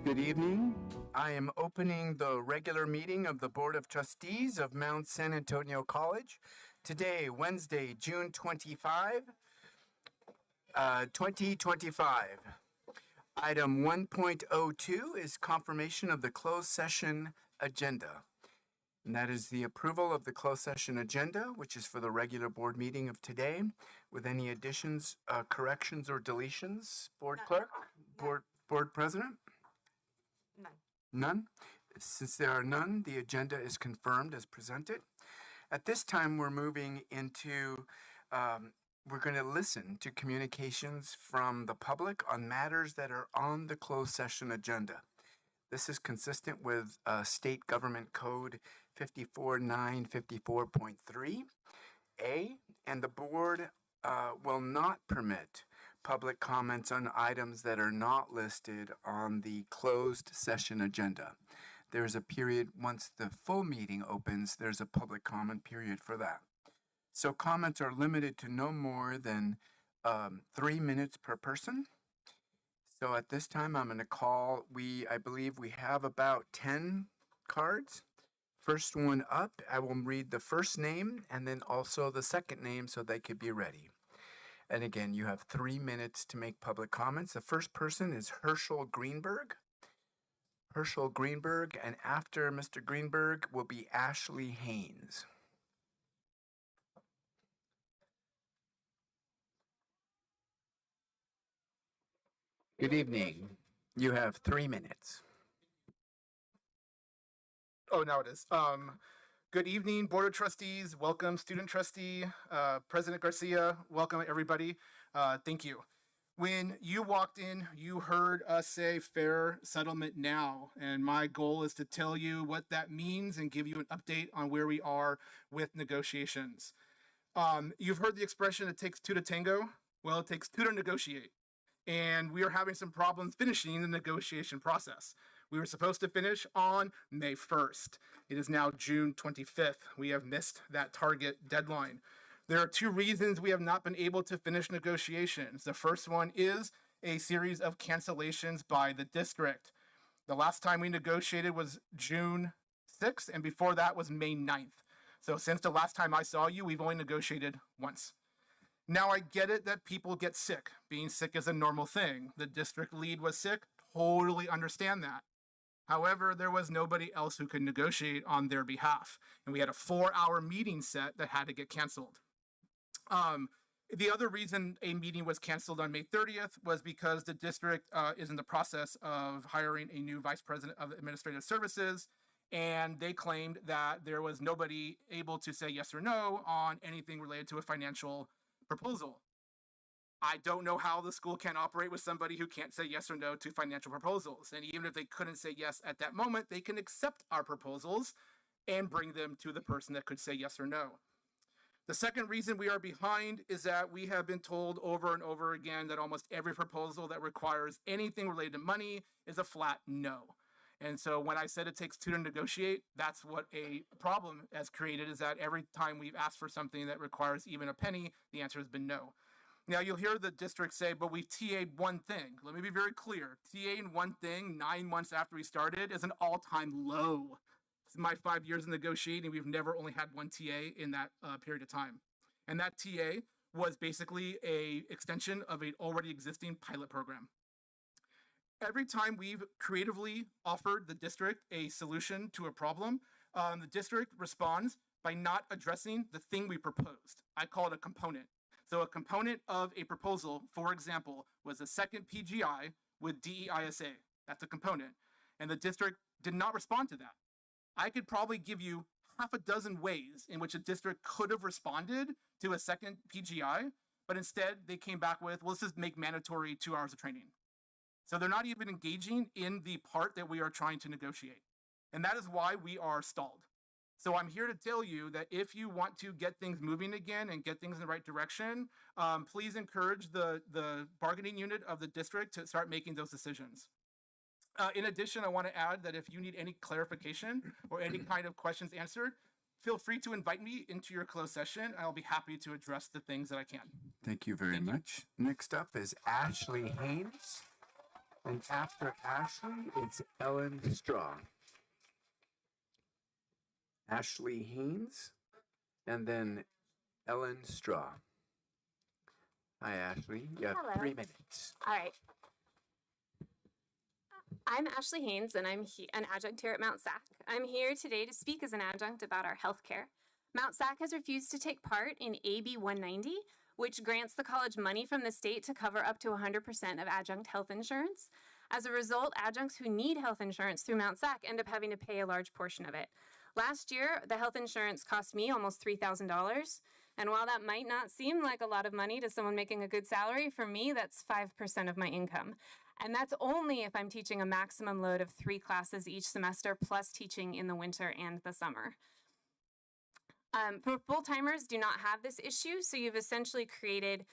Good evening. I am opening the regular meeting of the Board of Trustees of Mount San Antonio College. Today, Wednesday, June 25, 2025. Item 1.02 is confirmation of the closed session agenda. And that is the approval of the closed session agenda, which is for the regular board meeting of today, with any additions, corrections, or deletions. Board clerk, board president? None? Since there are none, the agenda is confirmed as presented. At this time, we're moving into, we're going to listen to communications from the public on matters that are on the closed session agenda. This is consistent with State Government Code 54954.3A, and the board will not permit public comments on items that are not listed on the closed session agenda. There's a period, once the full meeting opens, there's a public comment period for that. So comments are limited to no more than 3 minutes per person. So at this time, I'm going to call, I believe we have about 10 cards. First one up, I will read the first name and then also the second name so they could be ready. And again, you have 3 minutes to make public comments. The first person is Herschel Greenberg. Herschel Greenberg, and after Mr. Greenberg will be Ashley Haynes. Good evening. You have 3 minutes. Oh, now it is. Good evening, Board of Trustees. Welcome, Student Trustee, President Garcia. Welcome, everybody. Thank you. When you walked in, you heard us say fair settlement now. And my goal is to tell you what that means and give you an update on where we are with negotiations. You've heard the expression, it takes two to tango. Well, it takes two to negotiate. And we are having some problems finishing the negotiation process. We were supposed to finish on May 1st. It is now June 25th. We have missed that target deadline. There are two reasons we have not been able to finish negotiations. The first one is a series of cancellations by the district. The last time we negotiated was June 6th, and before that was May 9th. So since the last time I saw you, we've only negotiated once. Now I get it that people get sick. Being sick is a normal thing. The district lead was sick. Totally understand that. However, there was nobody else who could negotiate on their behalf. And we had a 4-hour meeting set that had to get canceled. The other reason a meeting was canceled on May 30th was because the district is in the process of hiring a new vice president of administrative services. And they claimed that there was nobody able to say yes or no on anything related to a financial proposal. I don't know how the school can operate with somebody who can't say yes or no to financial proposals. And even if they couldn't say yes at that moment, they can accept our proposals and bring them to the person that could say yes or no. The second reason we are behind is that we have been told over and over again that almost every proposal that requires anything related to money is a flat no. And so when I said it takes two to negotiate, that's what a problem has created, is that every time we've asked for something that requires even a penny, the answer has been no. Now, you'll hear the district say, but we've TA'd one thing. Let me be very clear. TA'ing one thing 9 months after we started is an all-time low. It's my 5 years of negotiating. We've never only had one TA in that period of time. And that TA was basically an extension of an already existing pilot program. Every time we've creatively offered the district a solution to a problem, the district responds by not addressing the thing we proposed. I call it a component. So a component of a proposal, for example, was a second PGI with DEISA. That's a component. And the district did not respond to that. I could probably give you half a dozen ways in which a district could have responded to a second PGI, but instead they came back with, well, let's just make mandatory 2 hours of training. So they're not even engaging in the part that we are trying to negotiate. And that is why we are stalled. So I'm here to tell you that if you want to get things moving again and get things in the right direction, please encourage the bargaining unit of the district to start making those decisions. In addition, I want to add that if you need any clarification or any kind of questions answered, Feel free to invite me into your closed session. I'll be happy to address the things that I can. Thank you very much. Next up is Ashley Haynes. And after Ashley, it's Ellen Straw. Ashley Haynes, and then Ellen Straw. Hi, Ashley. You have Hello. 3 minutes. All right. I'm Ashley Haynes, and I'm an adjunct here at Mount SAC. I'm here today to speak as an adjunct about our healthcare. Mount SAC has refused to take part in AB 190, which grants the college money from the state to cover up to 100% of adjunct health insurance. As a result, adjuncts who need health insurance through Mount SAC end up having to pay a large portion of it. Last year, the health insurance cost me almost $3,000. And while that might not seem like a lot of money to someone making a good salary, for me, that's 5% of my income. And that's only if I'm teaching a maximum load of 3 classes each semester, plus teaching in the winter and the summer. For full-timers do not have this issue, so you've essentially created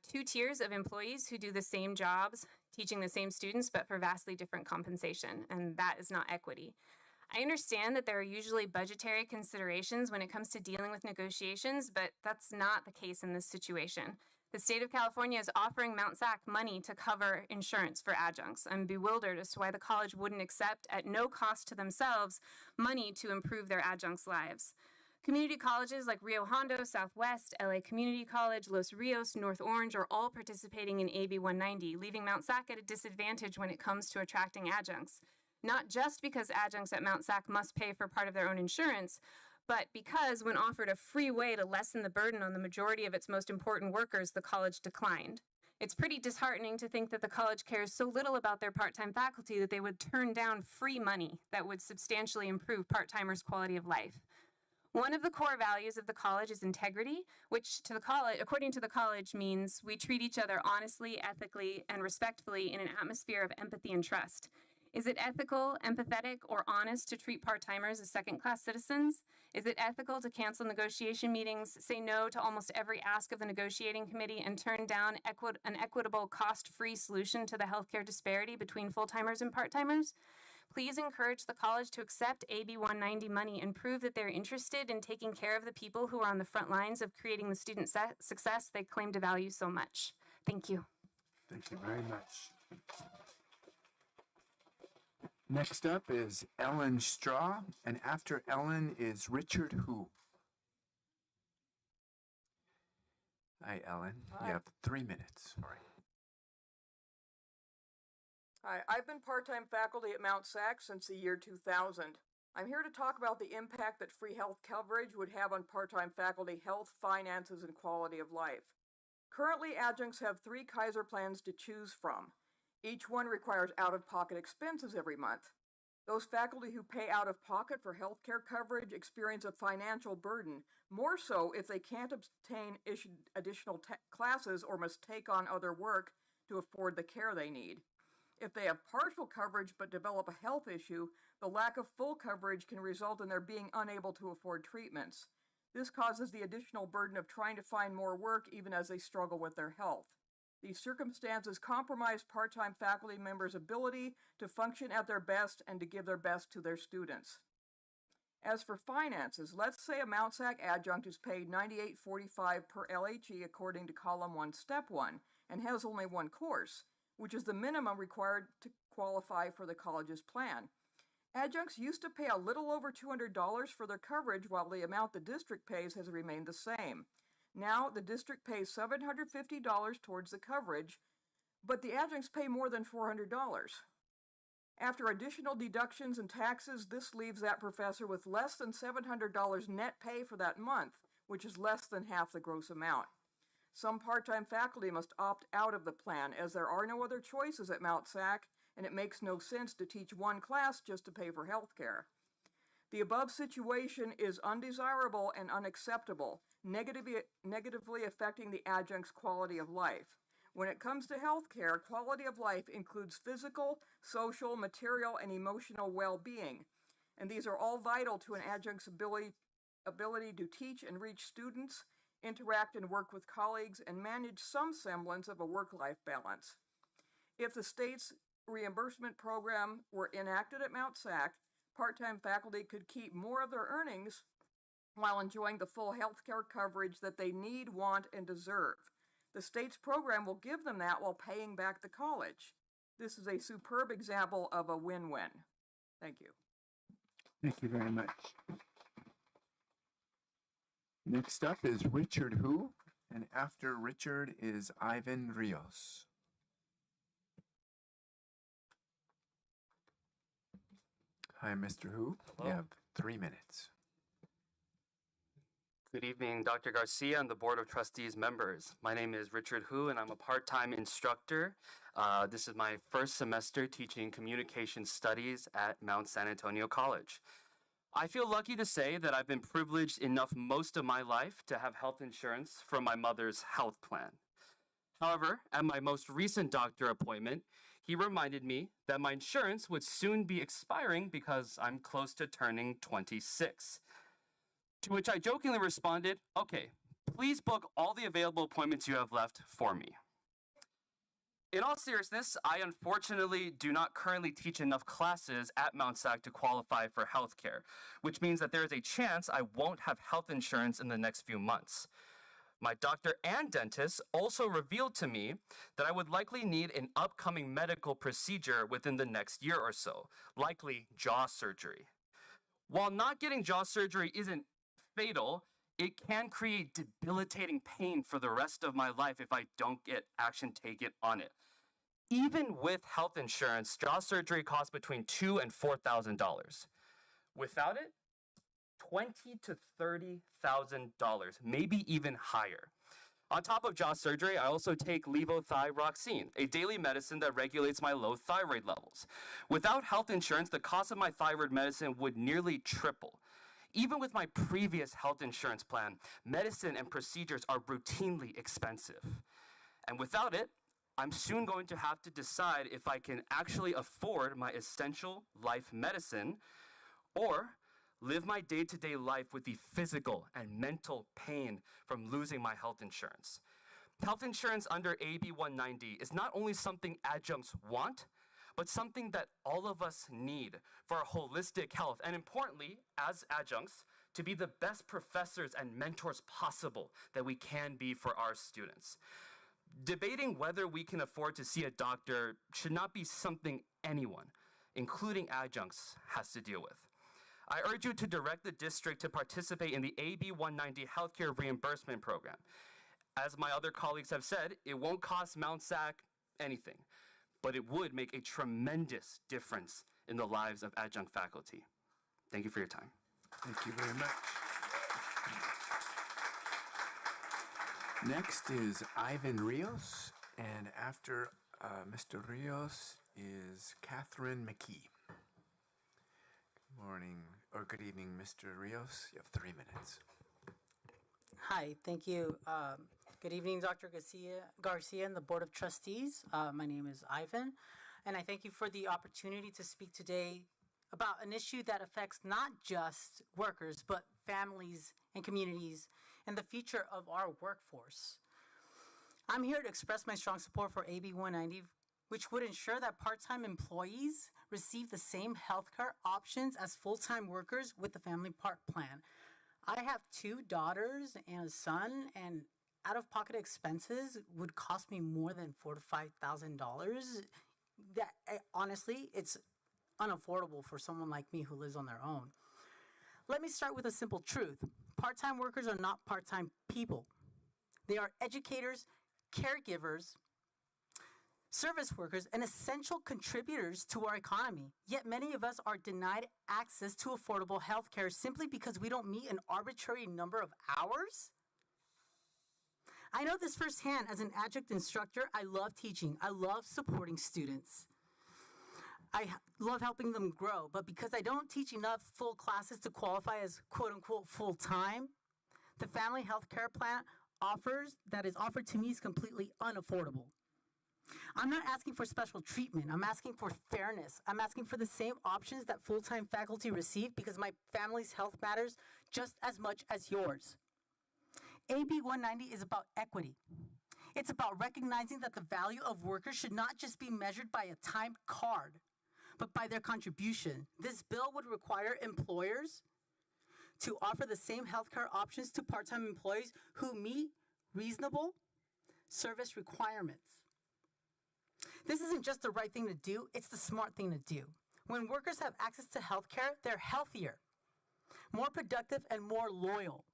2 tiers of employees who do the same jobs, teaching the same students, but for vastly different compensation, and that is not equity. I understand that there are usually budgetary considerations when it comes to dealing with negotiations, but that's not the case in this situation. The state of California is offering Mount SAC money to cover insurance for adjuncts. I'm bewildered as to why the college wouldn't accept, at no cost to themselves, money to improve their adjuncts' lives. Community colleges like Rio Hondo, Southwest, LA Community College, Los Rios, North Orange are all participating in AB 190, leaving Mount SAC at a disadvantage when it comes to attracting adjuncts. Not just because adjuncts at Mount SAC must pay for part of their own insurance, but because when offered a free way to lessen the burden on the majority of its most important workers, the college declined. It's pretty disheartening to think that the college cares so little about their part-time faculty that they would turn down free money that would substantially improve part-timers' quality of life. One of the core values of the college is integrity, which to the college, according to the college, means we treat each other honestly, ethically, and respectfully in an atmosphere of empathy and trust. Is it ethical, empathetic, or honest to treat part-timers as second-class citizens? Is it ethical to cancel negotiation meetings, say no to almost every ask of the negotiating committee, and turn down an equitable, cost-free solution to the healthcare disparity between full-timers and part-timers? Please encourage the college to accept AB 190 money and prove that they're interested in taking care of the people who are on the front lines of creating the student success they claim to value so much. Thank you. Thank you very much. Next up is Ellen Straw, and after Ellen is Richard Hu. Hi, Ellen. Hi. You have 3 minutes. Hi, I've been part-time faculty at Mount SAC since the year 2000. I'm here to talk about the impact that free health coverage would have on part-time faculty health, finances, and quality of life. Currently, adjuncts have 3 Kaiser plans to choose from. Each one requires out-of-pocket expenses every month. Those faculty who pay out-of-pocket for healthcare coverage experience a financial burden, more so if they can't obtain additional classes or must take on other work to afford the care they need. If they have partial coverage but develop a health issue, the lack of full coverage can result in their being unable to afford treatments. This causes the additional burden of trying to find more work even as they struggle with their health. These circumstances compromise part-time faculty members' ability to function at their best and to give their best to their students. As for finances, let's say a Mount SAC adjunct is paid $98.45 per LHE according to Column 1, Step 1, and has only 1 course, which is the minimum required to qualify for the college's plan. Adjuncts used to pay a little over $200 for their coverage, while the amount the district pays has remained the same. Now, the district pays $750 towards the coverage, but the adjuncts pay more than $400. After additional deductions and taxes, this leaves that professor with less than $700 net pay for that month, which is less than half the gross amount. Some part-time faculty must opt out of the plan, as there are no other choices at Mount SAC, and it makes no sense to teach 1 class just to pay for health care. The above situation is undesirable and unacceptable, negatively affecting the adjunct's quality of life. When it comes to health care, quality of life includes physical, social, material, and emotional well-being, and these are all vital to an adjunct's ability to teach and reach students, interact and work with colleagues, and manage some semblance of a work-life balance. If the state's reimbursement program were enacted at Mount SAC, part-time faculty could keep more of their earnings while enjoying the full health care coverage that they need, want, and deserve. The state's program will give them that while paying back the college. This is a superb example of a win-win. Thank you. Thank you very much. Next up is Richard Hu, and after Richard is Ivan Rios. Hi, Mr. Hu. Hello. You have 3 minutes. Good evening, Dr. Garcia and the Board of Trustees members. My name is Richard Hu, and I'm a part-time instructor. This is my first semester teaching communication studies at Mount San Antonio College. I feel lucky to say that I've been privileged enough most of my life to have health insurance from my mother's health plan. However, at my most recent doctor appointment, he reminded me that my insurance would soon be expiring because I'm close to turning 26. To which I jokingly responded, okay, please book all the available appointments you have left for me. In all seriousness, I unfortunately do not currently teach enough classes at Mount SAC to qualify for healthcare, which means that there is a chance I won't have health insurance in the next few months. My doctor and dentist also revealed to me that I would likely need an upcoming medical procedure within the next year or so, likely jaw surgery. While not getting jaw surgery isn't fatal, it can create debilitating pain for the rest of my life if I don't get action taken on it. Even with health insurance, jaw surgery costs between $2,000 and $4,000. Without it, $20,000 to $30,000, maybe even higher. On top of jaw surgery, I also take levothyroxine, a daily medicine that regulates my low thyroid levels. Without health insurance, the cost of my thyroid medicine would nearly triple. Even with my previous health insurance plan, medicine and procedures are routinely expensive. And without it, I'm soon going to have to decide if I can actually afford my essential life medicine or live my day-to-day life with the physical and mental pain from losing my health insurance. Health insurance under AB 190 is not only something adjuncts want, but something that all of us need for our holistic health, and importantly, as adjuncts, to be the best professors and mentors possible that we can be for our students. Debating whether we can afford to see a doctor should not be something anyone, including adjuncts, has to deal with. I urge you to direct the district to participate in the AB 190 healthcare reimbursement program. As my other colleagues have said, it won't cost Mount SAC anything, but it would make a tremendous difference in the lives of adjunct faculty. Thank you for your time. Thank you very much. Next is Ivan Rios, and after Mr. Rios is Catherine McKee. Good morning, or good evening, Mr. Rios. You have 3 minutes. Hi, thank you. Good evening, Dr. Garcia and the Board of Trustees. My name is Ivan, and I thank you for the opportunity to speak today about an issue that affects not just workers, but families and communities and the future of our workforce. I'm here to express my strong support for AB 190, which would ensure that part-time employees receive the same healthcare options as full-time workers with the Family Part Plan. I have 2 daughters and a son, and out-of-pocket expenses would cost me more than $4,000 to $5,000. That honestly, it's unaffordable for someone like me who lives on their own. Let me start with a simple truth. Part-time workers are not part-time people. They are educators, caregivers, service workers, and essential contributors to our economy. Yet many of us are denied access to affordable health care simply because we don't meet an arbitrary number of hours. I know this firsthand as an adjunct instructor. I love teaching. I love supporting students. I love helping them grow, but because I don't teach enough full classes to qualify as quote-unquote full-time, the family health care plan that is offered to me is completely unaffordable. I'm not asking for special treatment. I'm asking for fairness. I'm asking for the same options that full-time faculty receive because my family's health matters just as much as yours. AB 190 is about equity. It's about recognizing that the value of workers should not just be measured by a time card, but by their contribution. This bill would require employers to offer the same healthcare options to part-time employees who meet reasonable service requirements. This isn't just the right thing to do, it's the smart thing to do. When workers have access to healthcare, they're healthier, more productive, and more loyal.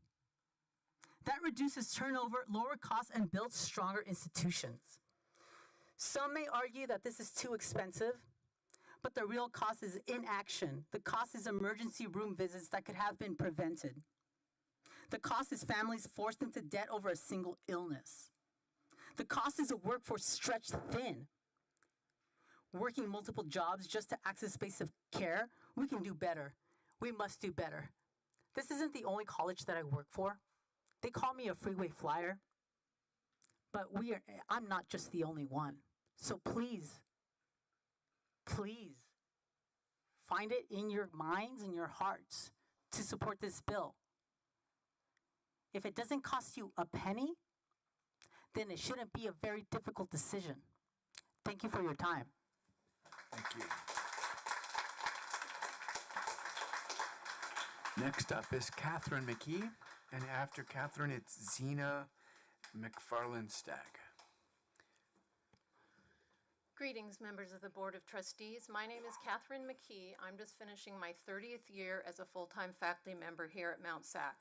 That reduces turnover, lower costs, and builds stronger institutions. Some may argue that this is too expensive, but the real cost is inaction. The cost is emergency room visits that could have been prevented. The cost is families forced into debt over a single illness. The cost is a workforce stretched thin. Working multiple jobs just to access basic care, we can do better. We must do better. This isn't the only college that I work for. They call me a freeway flyer, but I'm not just the only one. So please, please, find it in your minds and your hearts to support this bill. If it doesn't cost you a penny, then it shouldn't be a very difficult decision. Thank you for your time. Thank you. Next up is Catherine McKee, and after Catherine, it's Zena McFarland-Stagg. Greetings, members of the Board of Trustees. My name is Catherine McKee. I'm just finishing my 30th year as a full-time faculty member here at Mount SAC.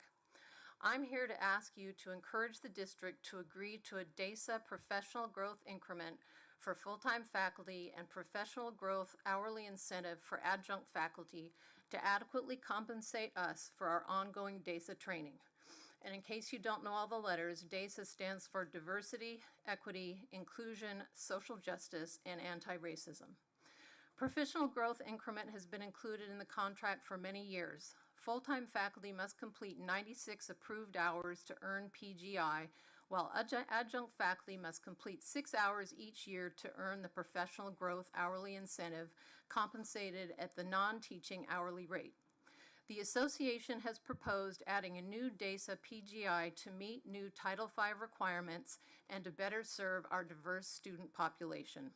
I'm here to ask you to encourage the district to agree to a DESA professional growth increment for full-time faculty and professional growth hourly incentive for adjunct faculty to adequately compensate us for our ongoing DESA training. And in case you don't know all the letters, DESA stands for Diversity, Equity, Inclusion, Social Justice, and Anti-Racism. Professional growth increment has been included in the contract for many years. Full-time faculty must complete 96 approved hours to earn PGI, while adjunct faculty must complete 6 hours each year to earn the professional growth hourly incentive compensated at the non-teaching hourly rate. The association has proposed adding a new DESA PGI to meet new Title V requirements and to better serve our diverse student population.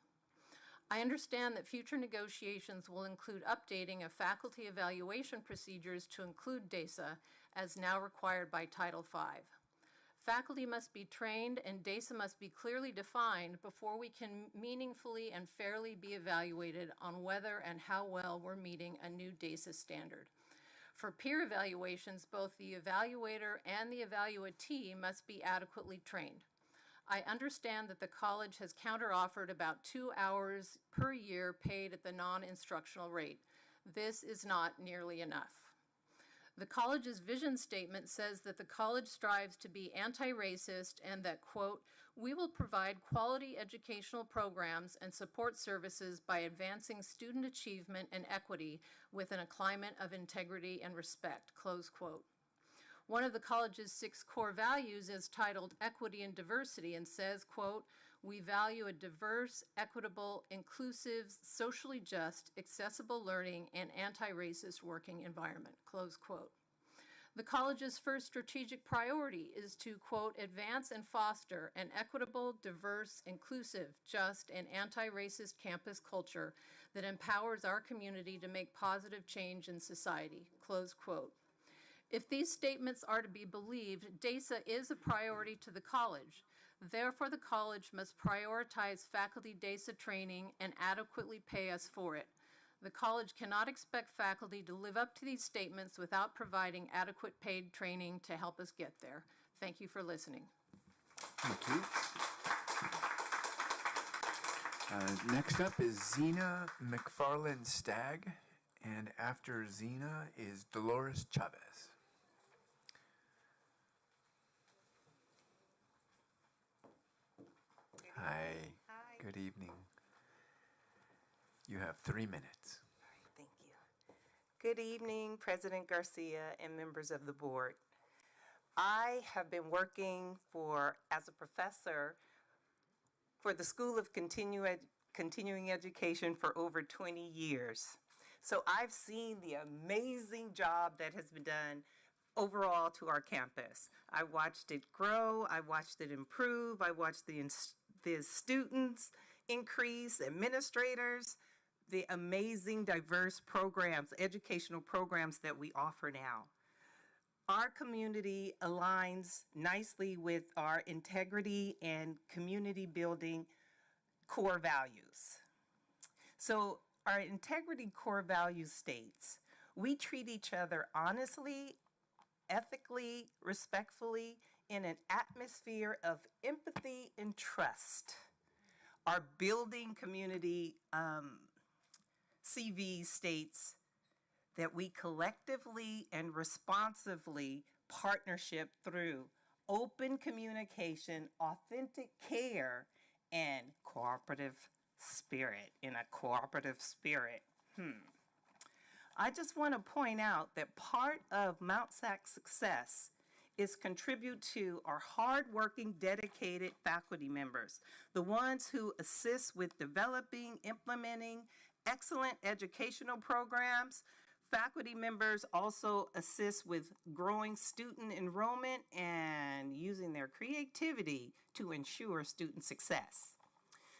I understand that future negotiations will include updating of faculty evaluation procedures to include DESA as now required by Title V. Faculty must be trained and DESA must be clearly defined before we can meaningfully and fairly be evaluated on whether and how well we're meeting a new DESA standard. For peer evaluations, both the evaluator and the evaluatee must be adequately trained. I understand that the college has counteroffered about 2 hours per year paid at the non-instructional rate. This is not nearly enough. The college's vision statement says that the college strives to be anti-racist and that, quote, we will provide quality educational programs and support services by advancing student achievement and equity within a climate of integrity and respect, close quote. One of the college's 6 core values is titled Equity and Diversity and says, quote, we value a diverse, equitable, inclusive, socially just, accessible learning and anti-racist working environment, close quote. The college's first strategic priority is to, quote, advance and foster an equitable, diverse, inclusive, just, and anti-racist campus culture that empowers our community to make positive change in society, close quote. If these statements are to be believed, DESA is a priority to the college. Therefore, the college must prioritize faculty DESA training and adequately pay us for it. The college cannot expect faculty to live up to these statements without providing adequate paid training to help us get there. Thank you for listening. Thank you. Next up is Zena McFarland-Stagg, and after Zena is Dolores Chavez. Hi. Good evening. You have 3 minutes. Thank you. Good evening, President Garcia and members of the board. I have been working as a professor for the School of Continuing Education for over 20 years. So I've seen the amazing job that has been done overall to our campus. I watched it grow, I watched it improve, I watched the students increase, administrators, the amazing diverse programs, educational programs that we offer now. Our community aligns nicely with our integrity and community building core values. So our integrity core values states, we treat each other honestly, ethically, respectfully, in an atmosphere of empathy and trust. Our building community CV states that we collectively and responsively partnership through open communication, authentic care, and cooperative spirit, in a cooperative spirit. I just want to point out that part of Mount SAC's success is contribute to our hardworking, dedicated faculty members, the ones who assist with developing, implementing excellent educational programs. Faculty members also assist with growing student enrollment and using their creativity to ensure student success.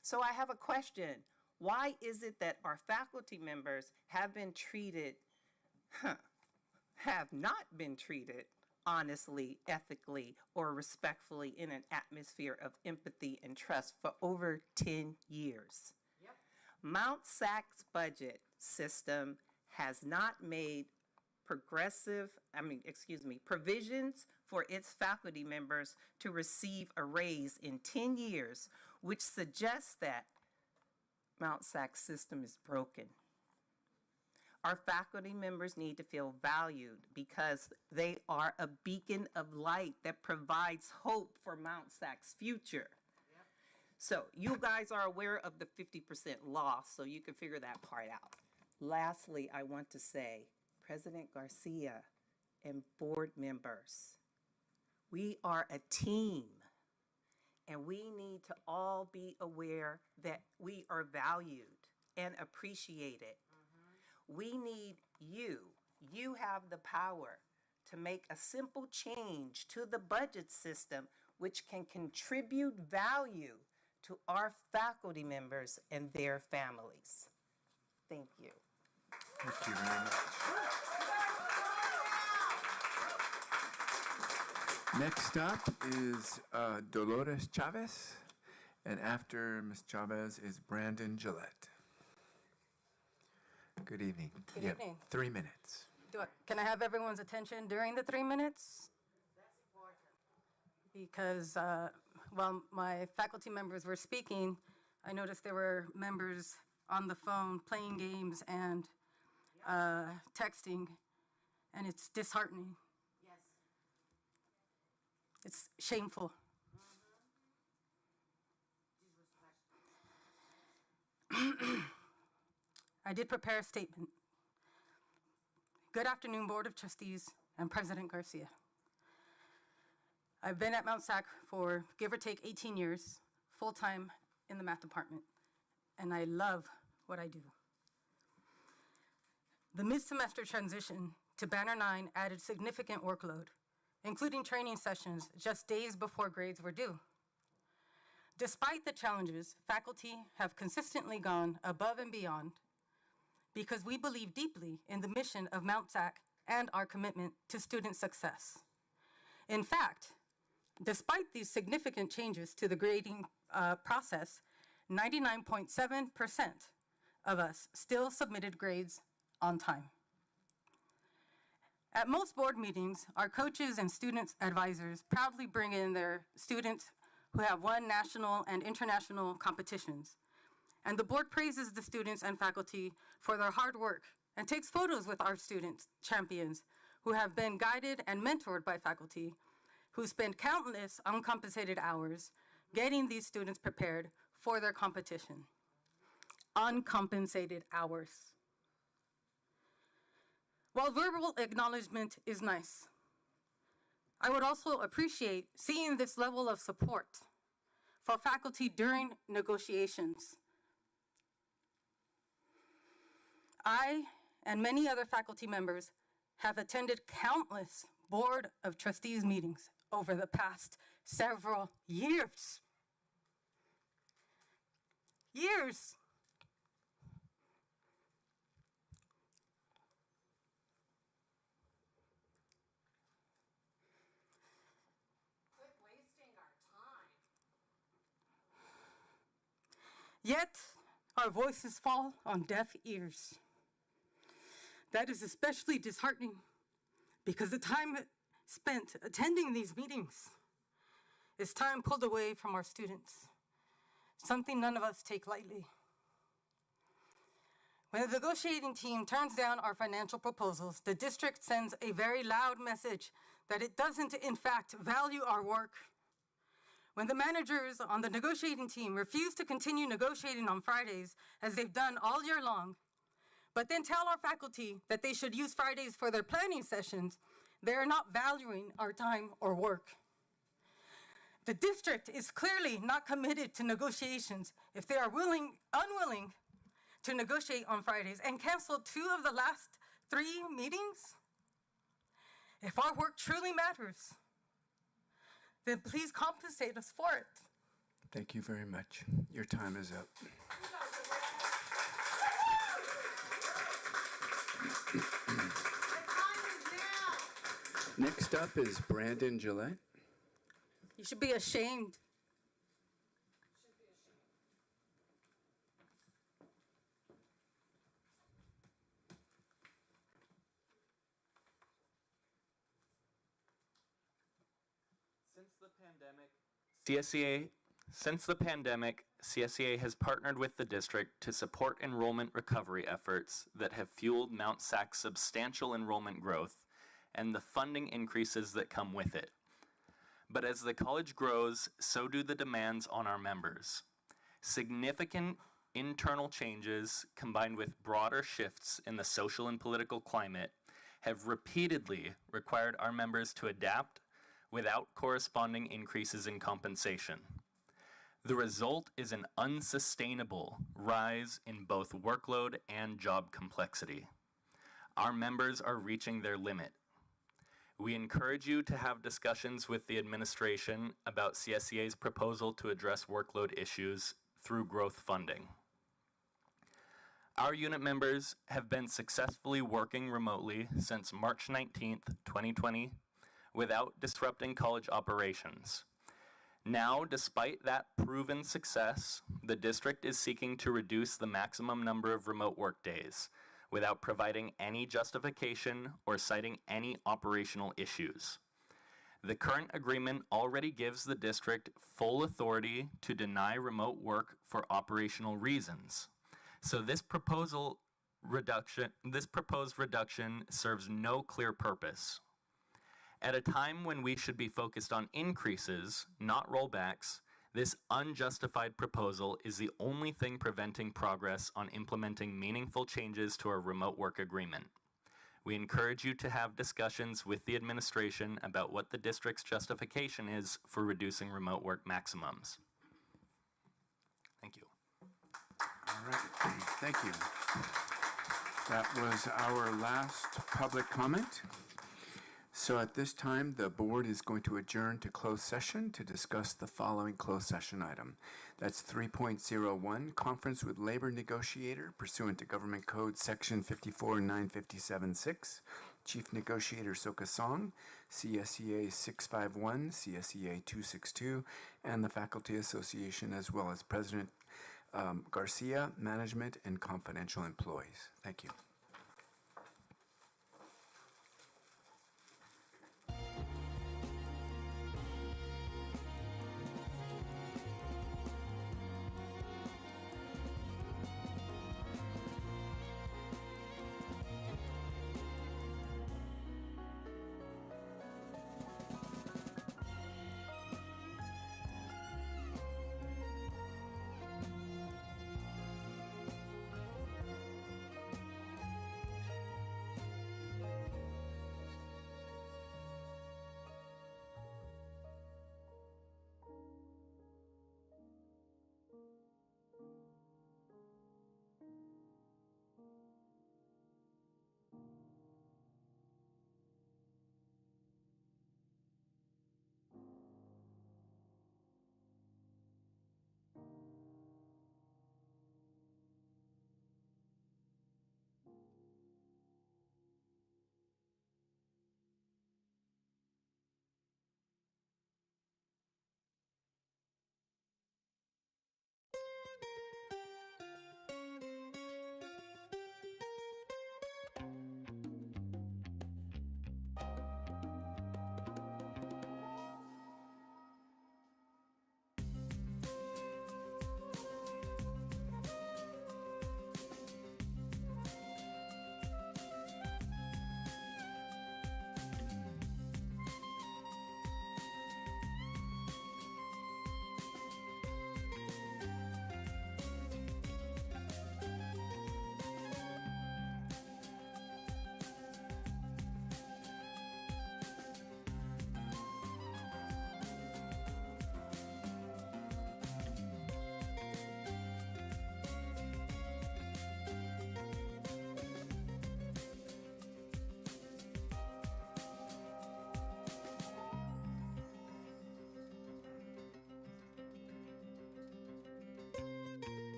So I have a question. Why is it that our faculty members have not been treated honestly, ethically, or respectfully in an atmosphere of empathy and trust for over 10 years? Yep. Mount SAC's budget system has not made provisions for its faculty members to receive a raise in 10 years, which suggests that Mount SAC's system is broken. Our faculty members need to feel valued because they are a beacon of light that provides hope for Mount SAC's future. Yep. So you guys are aware of the 50% loss, so you can figure that part out. Lastly, I want to say, President Garcia and board members, we are a team, and we need to all be aware that we are valued and appreciated. We need you. You have the power to make a simple change to the budget system, which can contribute value to our faculty members and their families. Thank you. Thank you very much. Next up is Dolores Chavez, and after Ms. Chavez is Brandon Gillette. Good evening. Good You have evening. 3 minutes. Can I have everyone's attention during the 3 minutes? That's important. Because while my faculty members were speaking, I noticed there were members on the phone playing games and texting, and it's disheartening. Yes. It's shameful. I did prepare a statement. Good afternoon, Board of Trustees and President Garcia. I've been at Mount SAC for give or take 18 years, full-time in the math department, and I love what I do. The mid-semester transition to Banner 9 added significant workload, including training sessions just days before grades were due. Despite the challenges, faculty have consistently gone above and beyond because we believe deeply in the mission of Mount SAC and our commitment to student success. In fact, despite these significant changes to the grading process, 99.7% of us still submitted grades on time. At most board meetings, our coaches and students advisors proudly bring in their students who have won national and international competitions. And the board praises the students and faculty for their hard work and takes photos with our students, champions, who have been guided and mentored by faculty, who spend countless uncompensated hours getting these students prepared for their competition. Uncompensated hours. While verbal acknowledgement is nice, I would also appreciate seeing this level of support for faculty during negotiations. I and many other faculty members have attended countless Board of Trustees meetings over the past several years. Years. Yet, our voices fall on deaf ears. That is especially disheartening because the time spent attending these meetings is time pulled away from our students, something none of us take lightly. When the negotiating team turns down our financial proposals, the district sends a very loud message that it doesn't, in fact, value our work. When the managers on the negotiating team refuse to continue negotiating on Fridays, as they've done all year long, but then tell our faculty that they should use Fridays for their planning sessions, they are not valuing our time or work. The district is clearly not committed to negotiations if they are unwilling to negotiate on Fridays and cancel 2 of the last 3 meetings. If our work truly matters, then please compensate us for it. Thank you very much. Your time is up. Next up is Brandon Gillette. You should be ashamed. Since the pandemic, CSEA has partnered with the district to support enrollment recovery efforts that have fueled Mount SAC's substantial enrollment growth and the funding increases that come with it. But as the college grows, so do the demands on our members. Significant internal changes combined with broader shifts in the social and political climate have repeatedly required our members to adapt without corresponding increases in compensation. The result is an unsustainable rise in both workload and job complexity. Our members are reaching their limit. We encourage you to have discussions with the administration about CSEA's proposal to address workload issues through growth funding. Our unit members have been successfully working remotely since March 19th, 2020, without disrupting college operations. Now, despite that proven success, the district is seeking to reduce the maximum number of remote work days without providing any justification or citing any operational issues. The current agreement already gives the district full authority to deny remote work for operational reasons. So this proposed reduction serves no clear purpose. At a time when we should be focused on increases, not rollbacks, this unjustified proposal is the only thing preventing progress on implementing meaningful changes to our remote work agreement. We encourage you to have discussions with the administration about what the district's justification is for reducing remote work maximums. Thank you. All right, thank you. That was our last public comment. So at this time, the board is going to adjourn to closed session to discuss the following closed session item. That's 3.01, conference with labor negotiator pursuant to Government Code Section 549576, Chief Negotiator Soka Song, CSEA 651, CSEA 262, and the Faculty Association, as well as President Garcia, management, and confidential employees. Thank you.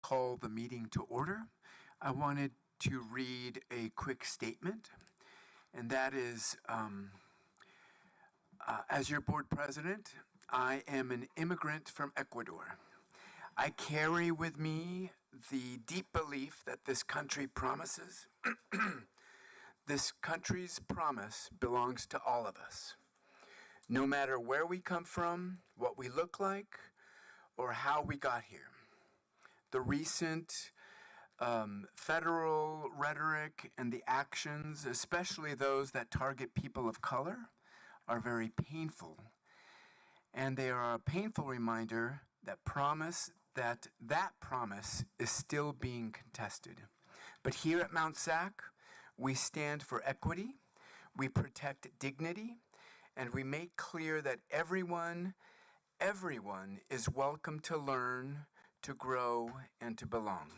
call the meeting to order. I wanted to read a quick statement, and that is, as your board president, I am an immigrant from Ecuador. I carry with me the deep belief that this country promises. This country's promise belongs to all of us. No matter where we come from, what we look like, or how we got here. The recent federal rhetoric and the actions, especially those that target people of color, are very painful. And they are a painful reminder that that promise is still being contested. But here at Mount SAC, we stand for equity, we protect dignity, and we make clear that everyone is welcome to learn, to grow, and to belong.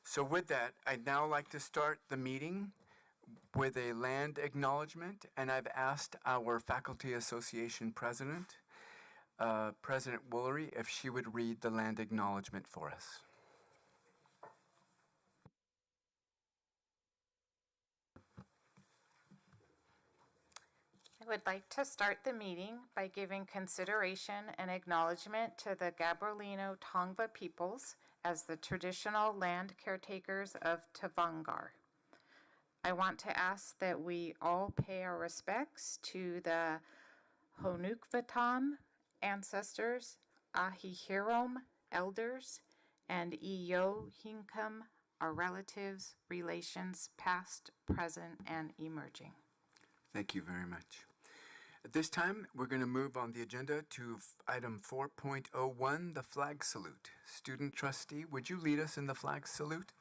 So with that, I'd now like to start the meeting with a land acknowledgement, and I've asked our Faculty Association President, President Woolery, if she would read the land acknowledgement for us. I would like to start the meeting by giving consideration and acknowledgement to the Gabrielino Tongva peoples as the traditional land caretakers of Tavangar. I want to ask that we all pay our respects to the Honukvatam ancestors, Ahihirom elders, and Iyo Hinkam, our relatives, relations past, present, and emerging. Thank you very much. At this time, we're going to move on the agenda to item 4.01, the flag salute. Student trustee, would you lead us in the flag salute?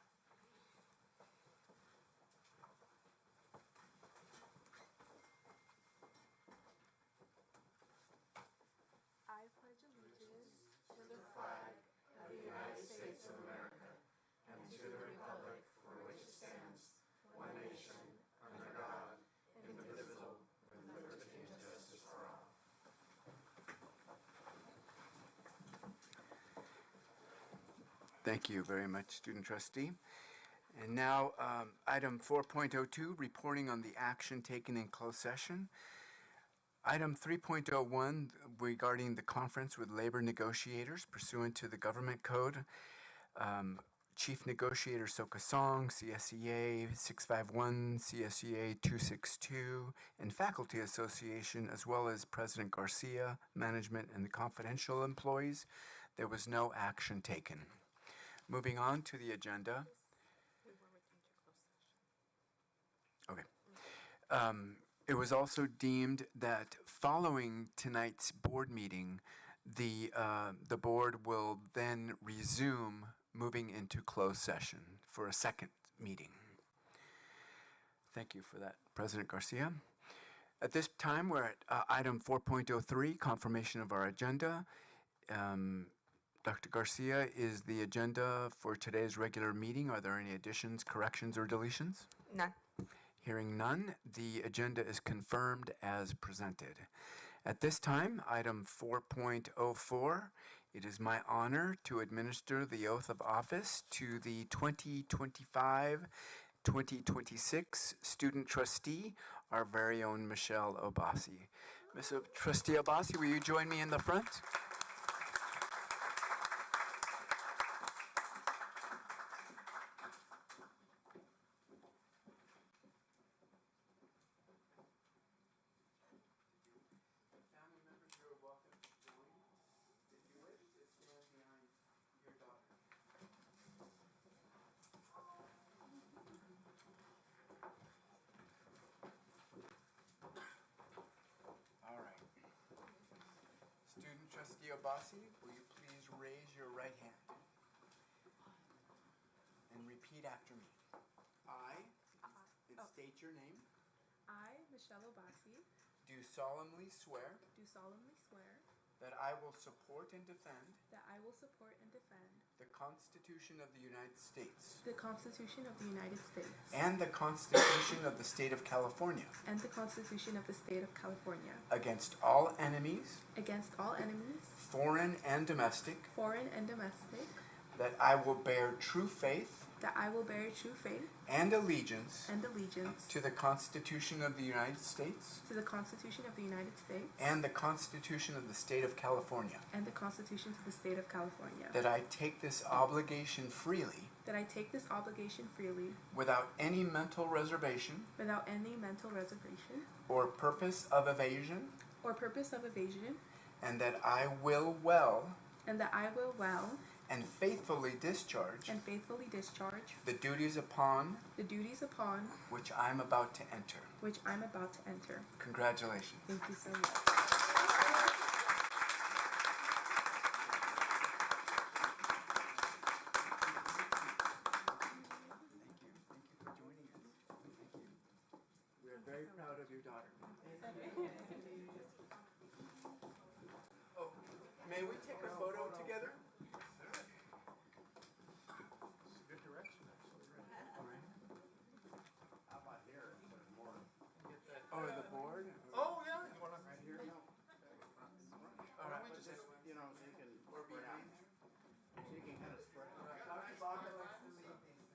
I pledge allegiance to the flag of the United States of America and to the republic for which it stands, one nation, under God, indivisible, with liberty and justice for all. Thank you very much, student trustee. And now, item 4.02, reporting on the action taken in closed session. Item 3.01, regarding the conference with labor negotiators pursuant to the government code. Chief Negotiator Soka Song, CSEA 651, CSEA 262, and Faculty Association, as well as President Garcia, management, and the confidential employees. There was no action taken. Moving on to the agenda. Okay. It was also deemed that following tonight's board meeting, the board will then resume moving into closed session for a second meeting. Thank you for that, President Garcia. At this time, we're at item 4.03, confirmation of our agenda. Dr. Garcia, is the agenda for today's regular meeting? Are there any additions, corrections, or deletions? None. Hearing none, the agenda is confirmed as presented. At this time, item 4.04, it is my honor to administer the oath of office to the 2025-2026 student trustee, our very own Michelle Obasi. Ms. Trustee Obasi, will you join me in the front? Student trustee Obasi, will you please raise your right hand and repeat after me? I, and state your name, I, Michelle Obasi, do solemnly swear do solemnly swear that I will support and defend that I will support and defend the Constitution of the United States the Constitution of the United States and the Constitution of the State of California and the Constitution of the State of California against all enemies, against all enemies, foreign and domestic, foreign and domestic, that I will bear true faith that I will bear true faith and allegiance and allegiance to the Constitution of the United States to the Constitution of the United States and the Constitution of the State of California, and the Constitution of the State of California, that I take this obligation freely that I take this obligation freely without any mental reservation without any mental reservation or purpose of evasion, or purpose of evasion, and that I will well and that I will well and faithfully discharge and faithfully discharge the duties upon the duties upon which I am about to enter. which I'm about to enter. Congratulations. Thank you so much. We are very proud of your daughter. Oh, may we take a photo together? Good direction, Oh, the board? Oh, yeah. You want to Right here? All right, let's just, You know, so you can, or behind. so you can kind of spread it. Dr. Baca likes to lead these.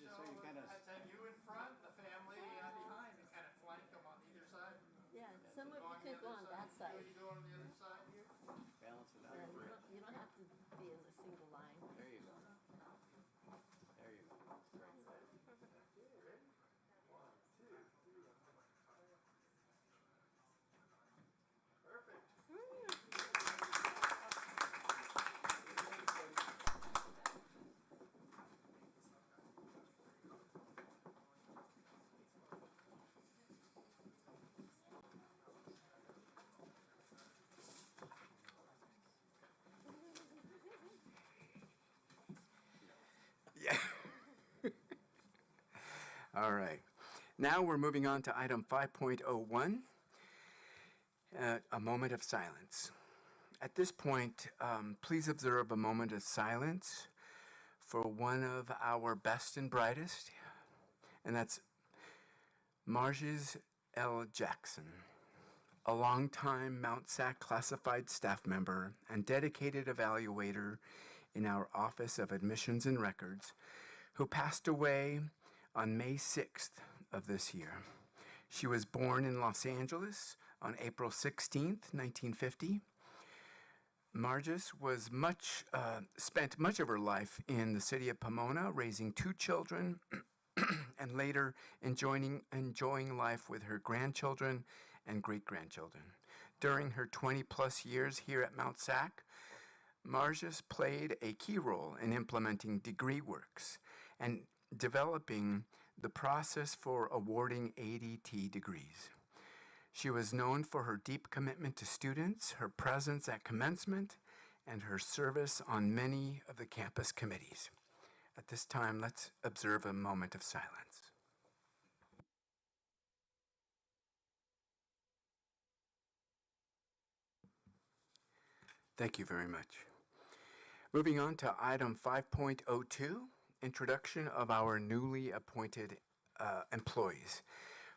Just so you kind of. you in front, the family behind, and kind of flank them on either side. Yeah, some of you could go on that side. You go on the other side here. Balance it out. You don't have to be in a single line. There you go. There you go. Yeah. All right. Now we're moving on to item 5.01, a moment of silence. At this point, please observe a moment of silence for one of our best and brightest, and that's Marges L. Jackson, a longtime Mount SAC classified staff member and dedicated evaluator in our Office of Admissions and Records, who passed away on May 6th of this year. She was born in Los Angeles on April 16th, 1950. Marges was spent much of her life in the city of Pomona, raising 2 children, and later enjoying life with her grandchildren and great-grandchildren. During her 20-plus years here at Mount SAC, Marges played a key role in implementing degree works and developing the process for awarding ADT degrees. She was known for her deep commitment to students, her presence at commencement, and her service on many of the campus committees. At this time, let's observe a moment of silence. Thank you very much. Moving on to item 5.02, introduction of our newly appointed employees.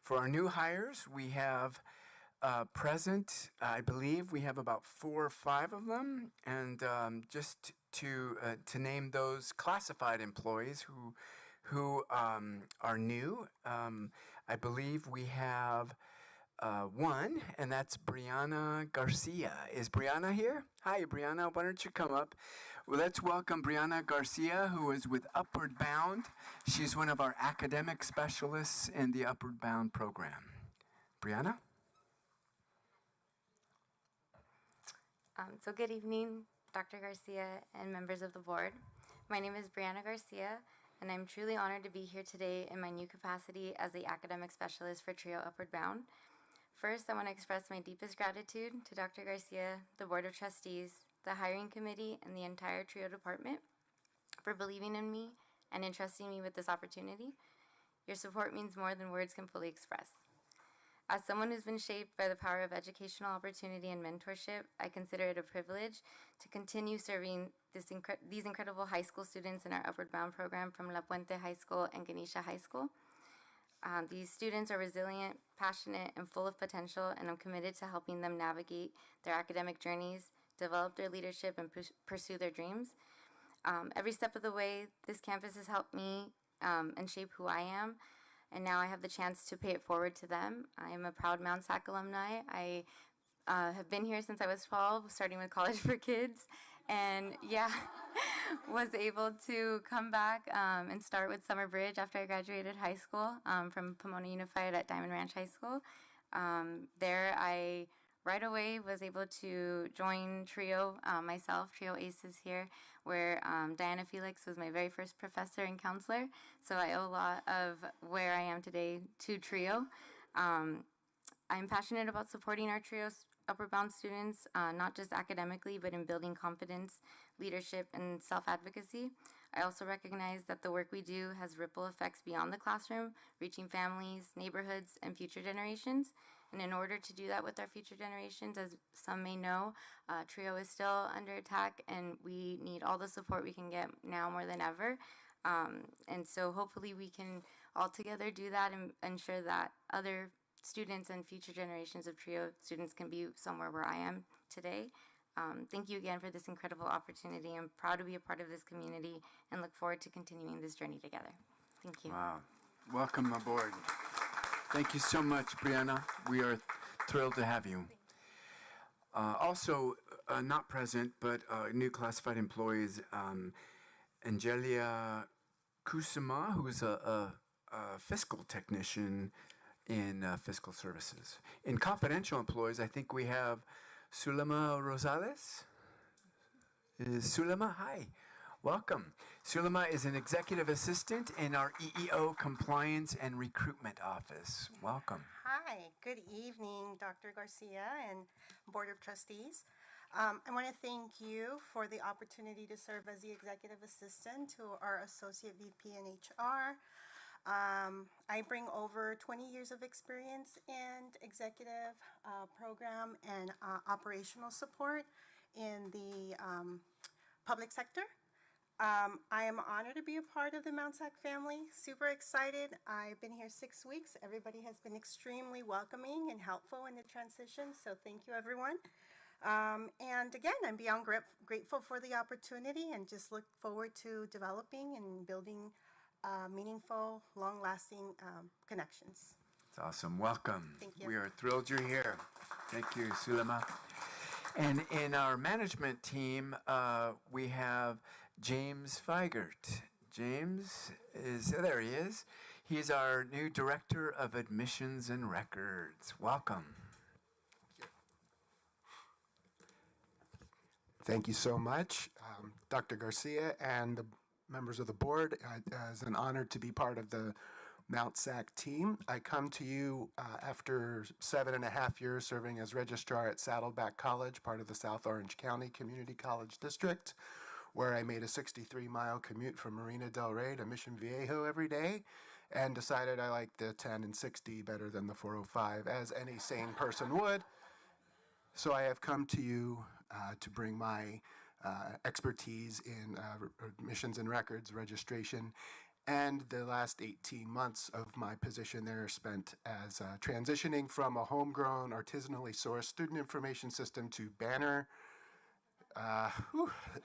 For our new hires, we have present, I believe we have about 4 or 5 of them, and just to name those classified employees who are new, I believe we have one, and that's Brianna Garcia. Is Brianna here? Hi, Brianna. Why don't you come up? Well, let's welcome Brianna Garcia, who is with Upward Bound. She's one of our academic specialists in the Upward Bound program. Brianna? So good evening, Dr. Garcia and members of the board. My name is Brianna Garcia, and I'm truly honored to be here today in my new capacity as the academic specialist for TRIO Upward Bound. First, I want to express my deepest gratitude to Dr. Garcia, the Board of Trustees, the hiring committee, and the entire TRIO department for believing in me and entrusting me with this opportunity. Your support means more than words can fully express. As someone who's been shaped by the power of educational opportunity and mentorship, I consider it a privilege to continue serving these incredible high school students in our Upward Bound program from La Puente High School and Ganesha High School. These students are resilient, passionate, and full of potential, and I'm committed to helping them navigate their academic journeys, develop their leadership, and pursue their dreams. Every step of the way, this campus has helped me and shape who I am, and now I have the chance to pay it forward to them. I am a proud Mount SAC alumni. I have been here since I was 12, starting with College for Kids, and yeah, was able to come back and start with Summer Bridge after I graduated high school from Pomona Unified at Diamond Ranch High School. There, I right away was able to join TRIO myself, TRIO ACES here, where Diana Felix was my very first professor and counselor. So I owe a lot of where I am today to TRIO. I'm passionate about supporting our TRIO Upward Bound students, not just academically, but in building confidence, leadership, and self-advocacy. I also recognize that the work we do has ripple effects beyond the classroom, reaching families, neighborhoods, and future generations. And in order to do that with our future generations, as some may know, TRIO is still under attack, and we need all the support we can get now more than ever. And so hopefully we can all together do that and ensure that other students and future generations of TRIO students can be somewhere where I am today. Thank you again for this incredible opportunity. I'm proud to be a part of this community and look forward to continuing this journey together. Thank you. Wow. Welcome aboard. Thank you so much, Brianna. We are thrilled to have you. Also, not present, but new classified employees, Angelia Kusuma, who is a fiscal technician in fiscal services. In confidential employees, I think we have Sulema Rosales. Is Sulema? Hi. Welcome. Sulema is an executive assistant in our EEO Compliance and Recruitment Office. Welcome. Hi, good evening, Dr. Garcia and Board of Trustees. I want to thank you for the opportunity to serve as the executive assistant to our Associate VP in HR. I bring over 20 years of experience in executive program and operational support in the public sector. I am honored to be a part of the Mount SAC family. Super excited. I've been here 6 weeks. Everybody has been extremely welcoming and helpful in the transition, so thank you, everyone. And again, I'm beyond grateful for the opportunity and just look forward to developing and building meaningful, long-lasting connections. It's awesome. Welcome. Thank you. We are thrilled you're here. Thank you, Sulema. And in our management team, we have James Feigert. James there he is. He's our new Director of Admissions and Records. Welcome. Thank you so much, Dr. Garcia and the members of the board. It's an honor to be part of the Mount SAC team. I come to you after 7.5 years serving as registrar at Saddleback College, part of the South Orange County Community College District, where I made a 63-mile commute from Marina Del Rey to Mission Viejo every day and decided I liked the 10 and 60 better than the 405, as any sane person would. So I have come to you to bring my expertise in admissions and records registration, and the last 18 months of my position there spent as transitioning from a homegrown, artisanally sourced student information system to Banner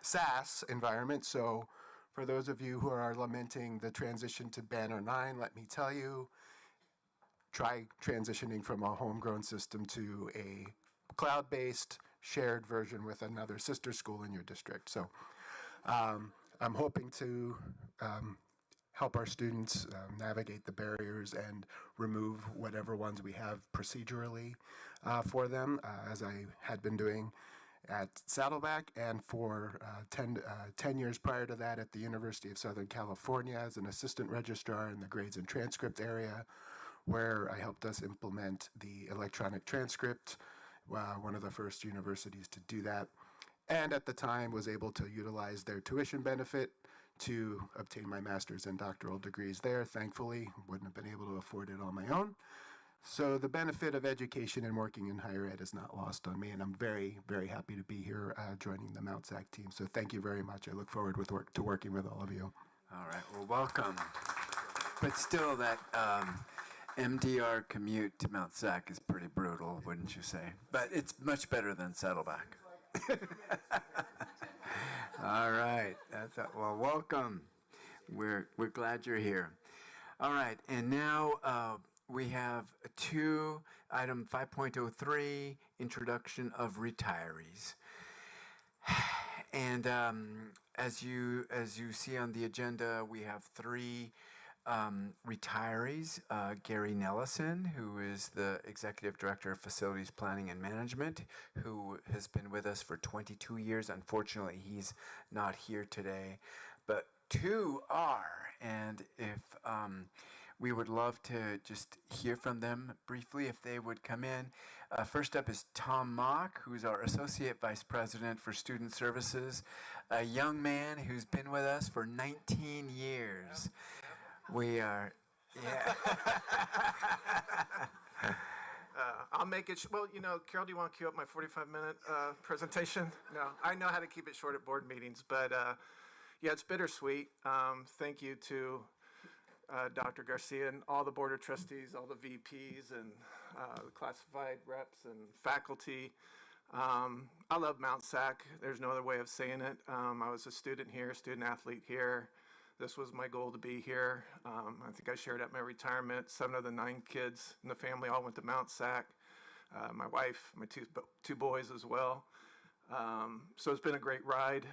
SaaS environment. So for those of you who are lamenting the transition to Banner 9, let me tell you, try transitioning from a homegrown system to a cloud-based shared version with another sister school in your district. So I'm hoping to help our students navigate the barriers and remove whatever ones we have procedurally for them, as I had been doing at Saddleback, and for 10 years prior to that at the University of Southern California as an assistant registrar in the grades and transcript area, where I helped us implement the electronic transcript, one of the first universities to do that, and at the time was able to utilize their tuition benefit to obtain my master's and doctoral degrees there. Thankfully, wouldn't have been able to afford it on my own. So the benefit of education and working in higher ed is not lost on me, and I'm very, very happy to be here joining the Mount SAC team. So thank you very much. I look forward to working with all of you. All right. Well, welcome. But still, that MDR commute to Mount SAC is pretty brutal, wouldn't you say? But it's much better than Saddleback. All right. Well, welcome. We're glad you're here. All right, and now we have item 5.03, introduction of retirees. And as you see on the agenda, we have three retirees. Gary Nellison, who is the Executive Director of Facilities Planning and Management, who has been with us for 22 years. Unfortunately, he's not here today, but two are. And if we would love to just hear from them briefly, if they would come in. First up is Tom Mock, who's our Associate Vice President for Student Services, a young man who's been with us for 19 years. We are, yeah. I'll make it. Well, Carol, do you want to cue up my 45-minute presentation? No, I know how to keep it short at board meetings, but yeah, it's bittersweet. Thank you to Dr. Garcia and all the Board of Trustees, all the VPs, and the classified reps and faculty. I love Mount SAC. There's no other way of saying it. I was a student here, student athlete here. This was my goal to be here. I think I shared at my retirement, 7 of the 9 kids in the family all went to Mount SAC. My wife, my two boys as well. So it's been a great ride.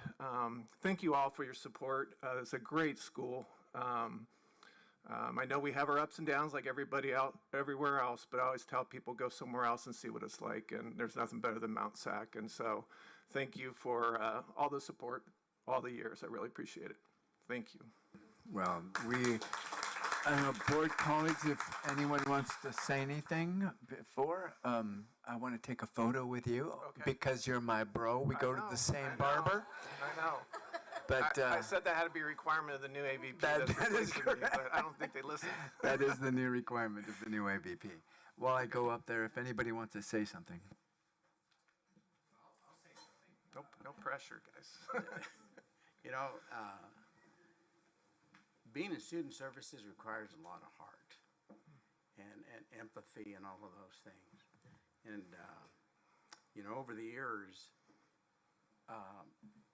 Thank you all for your support. It's a great school. I know we have our ups and downs like everybody out everywhere else, but I always tell people go somewhere else and see what it's like, and there's nothing better than Mount SAC. And so thank you for all the support all the years. I really appreciate it. Thank you. Well, board colleagues, if anyone wants to say anything before, I want to take a photo with you because you're my bro. We go to the same barber. I know. But I said that had to be a requirement of the new AVP. That is correct. But I don't think they listen. That is the new requirement of the new AVP. While I go up there, if anybody wants to say something. Nope, no pressure, guys. Being in student services requires a lot of heart and empathy and all of those things. And, over the years,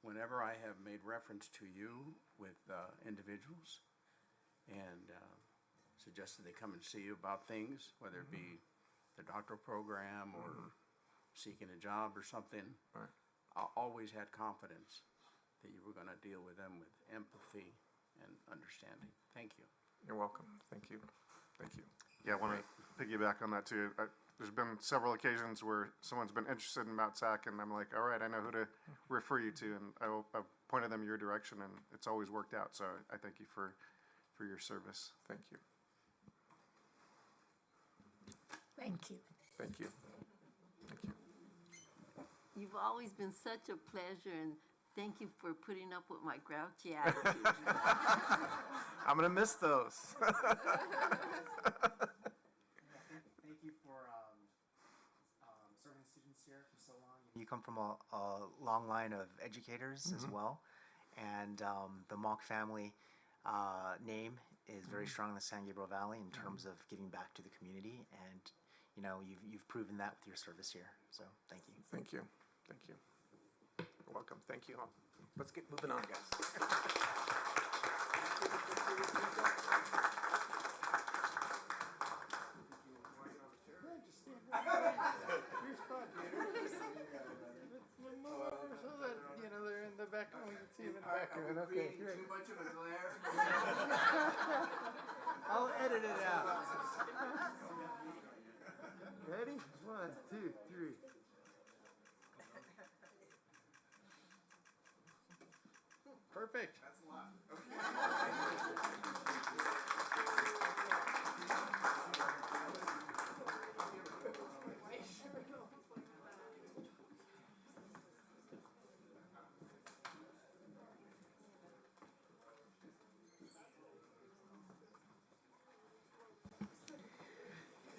whenever I have made reference to you with individuals and suggested they come and see you about things, whether it be the doctoral program or seeking a job or something, I always had confidence that you were going to deal with them with empathy and understanding. Thank you. You're welcome. Thank you. Thank you. Yeah, I want to piggyback on that too. There's been several occasions where someone's been interested in Mount SAC, and I'm like, all right, I know who to refer you to, and I've pointed them your direction, and it's always worked out. So I thank you for your service. Thank you. Thank you. Thank you. Thank you. You've always been such a pleasure, and thank you for putting up with my grouchy attitude. I'm going to miss those. Thank you for serving students here for so long. You come from a long line of educators as well, and the Mock family name is very strong in the San Gabriel Valley in terms of giving back to the community, and you've proven that with your service here. So thank you. Thank you. Thank you. You're welcome. Thank you. Let's get moving on, guys. So that, they're in the background, we can see them in the background. Okay, great. Too much of a glare? I'll edit it out. Ready? 1, 2, 3. Perfect. That's a lot.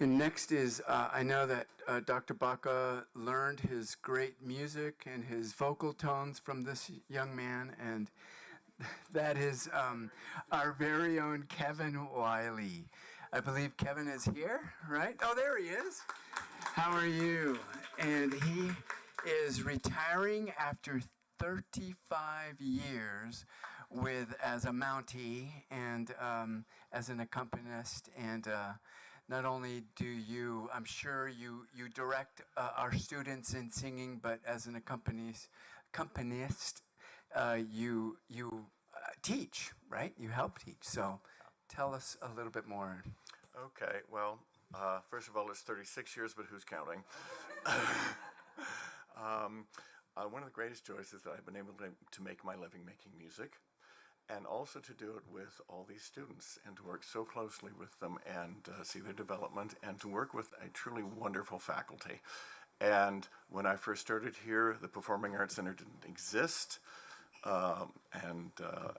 And next is, I know that Dr. Baca learned his great music and his vocal tones from this young man, and that is our very own Kevin Wiley. I believe Kevin is here, right? Oh, there he is. How are you? And he is retiring after 35 years as a Mountie and as an accompanist. And not only do you, I'm sure you direct our students in singing, but as an accompanist, you teach, right? You help teach. So tell us a little bit more. Okay, well, first of all, it's 36 years, but who's counting? One of the greatest joys is that I've been able to make my living making music, and also to do it with all these students, and to work so closely with them and see their development, and to work with a truly wonderful faculty. And when I first started here, the Performing Arts Center didn't exist.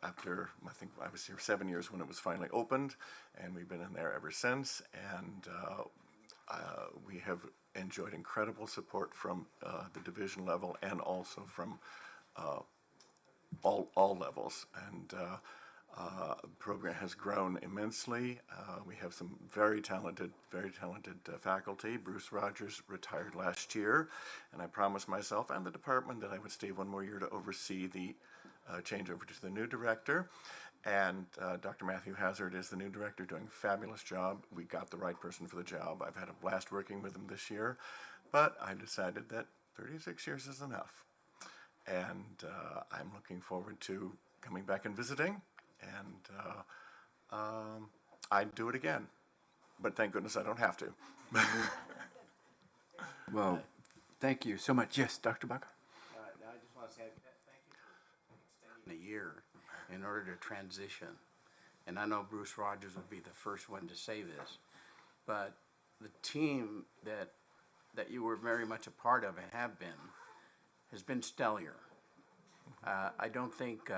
After, I think I was here 7 years when it was finally opened, and we've been in there ever since. And we have enjoyed incredible support from the division level and also from all levels. And the program has grown immensely. We have some very talented faculty. Bruce Rogers retired last year, and I promised myself and the department that I would stay one more year to oversee the changeover to the new director. And Dr. Matthew Hazard is the new director, doing a fabulous job. We got the right person for the job. I've had a blast working with him this year, but I decided that 36 years is enough. And I'm looking forward to coming back and visiting, and I'd do it again. But thank goodness I don't have to. Well, thank you so much. Yes, Dr. Baca? I just want to say thank you for extending a year in order to transition. And I know Bruce Rogers would be the first one to say this, but the team that you were very much a part of and have been has been stellar. I don't think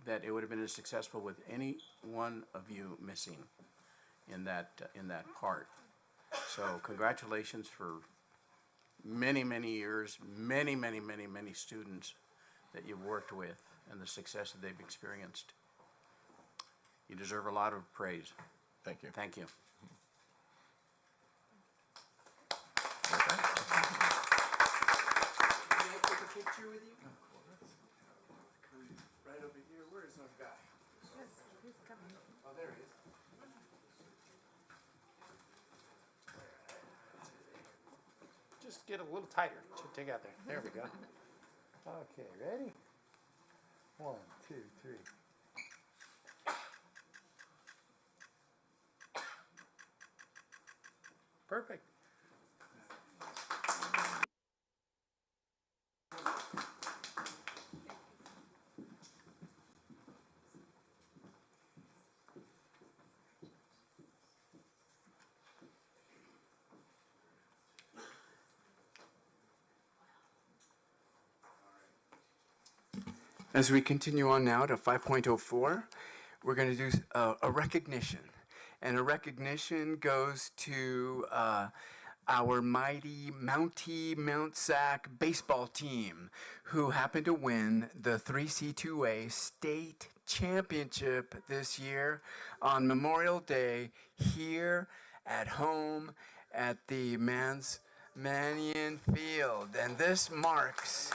that it would have been as successful with any one of you missing in that part. So congratulations for many, many years, many students that you've worked with, and the success that they've experienced. You deserve a lot of praise. Thank you. Thank you. Picture with you? Right over here. Where is our guy? He's coming. Oh, there he is. Just get a little tighter together. There we go. Okay, ready? 1, 2, 3. Perfect. As we continue on now to 5.04, we're going to do a recognition. And a recognition goes to our mighty Mountie Mount SAC baseball team, who happened to win the 3C2A state championship this year on Memorial Day here at home at the Manion Field. And this marks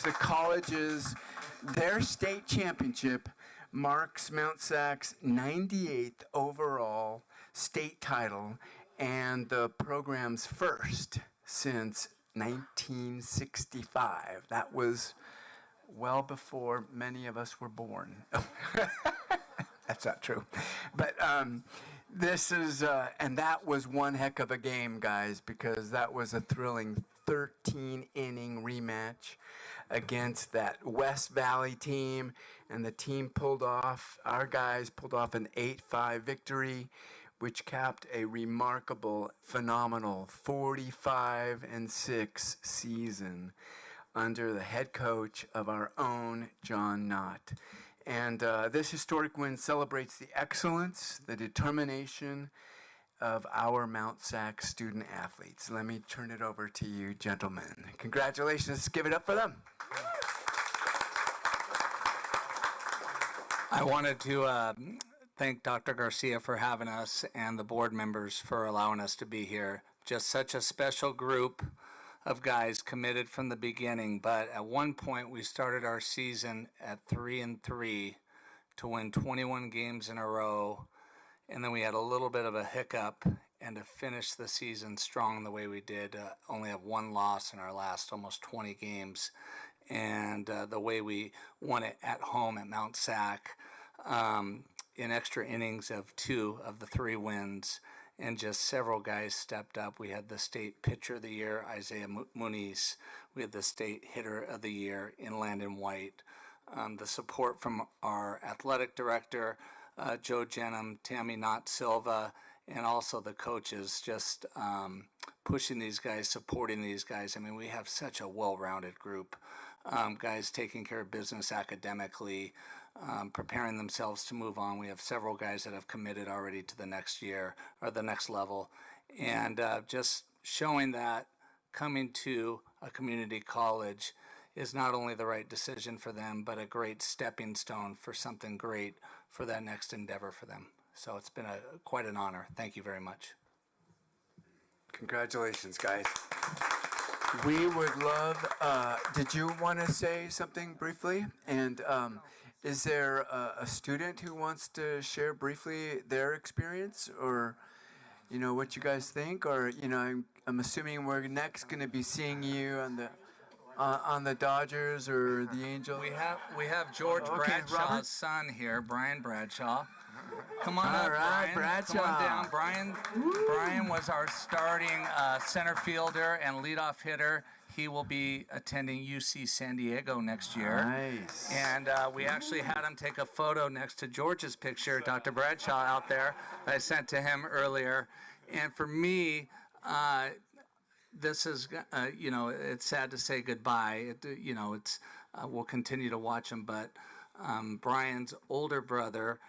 the college's, their state championship marks Mount SAC's 98th overall state title and the program's first since 1965. That was well before many of us were born. That's not true. But this is, and that was one heck of a game, guys, because that was a thrilling 13-inning rematch against that West Valley team, and the team our guys pulled off an 8-5 victory, which capped a remarkable, phenomenal 45-6 season under the head coach of our own John Knott. And this historic win celebrates the excellence, the determination of our Mount SAC student athletes. Let me turn it over to you, gentlemen. Congratulations. Give it up for them. I wanted to thank Dr. Garcia for having us and the board members for allowing us to be here. Just such a special group of guys committed from the beginning. But at one point, we started our season at 3-3 to win 21 games in a row. And then we had a little bit of a hiccup, and to finish the season strong the way we did, only have one loss in our last almost 20 games. And the way we won it at home at Mount SAC, in extra innings of 2 of the 3 wins, and just several guys stepped up. We had the state pitcher of the year, Isaiah Muniz. We had the state hitter of the year in Landon White. The support from our athletic director, Joe Jenham, Tammy Knott Silva, and also the coaches just pushing these guys, supporting these guys. I mean, we have such a well-rounded group. Guys taking care of business academically, preparing themselves to move on. We have several guys that have committed already to the next year or the next level. And just showing that coming to a community college is not only the right decision for them, but a great stepping stone for something great for that next endeavor for them. So it's been quite an honor. Thank you very much. Congratulations, guys. We would love, did you want to say something briefly? And is there a student who wants to share briefly their experience, or, you know, what you guys think? Or, you know, I'm assuming we're next going to be seeing you on the Dodgers or the Angels. We have George Bradshaw's Robert? son here, Brian Bradshaw. Come on All up, right, Brian. Come on down. Brian was our starting center fielder and leadoff hitter. He will be attending UC San Diego next year. Nice. And we actually had him take a photo next to George's picture, Dr. Bradshaw out there, that I sent to him earlier. And for me, this is, you know, it's sad to say goodbye. We'll continue to watch him, but Brian's older brother,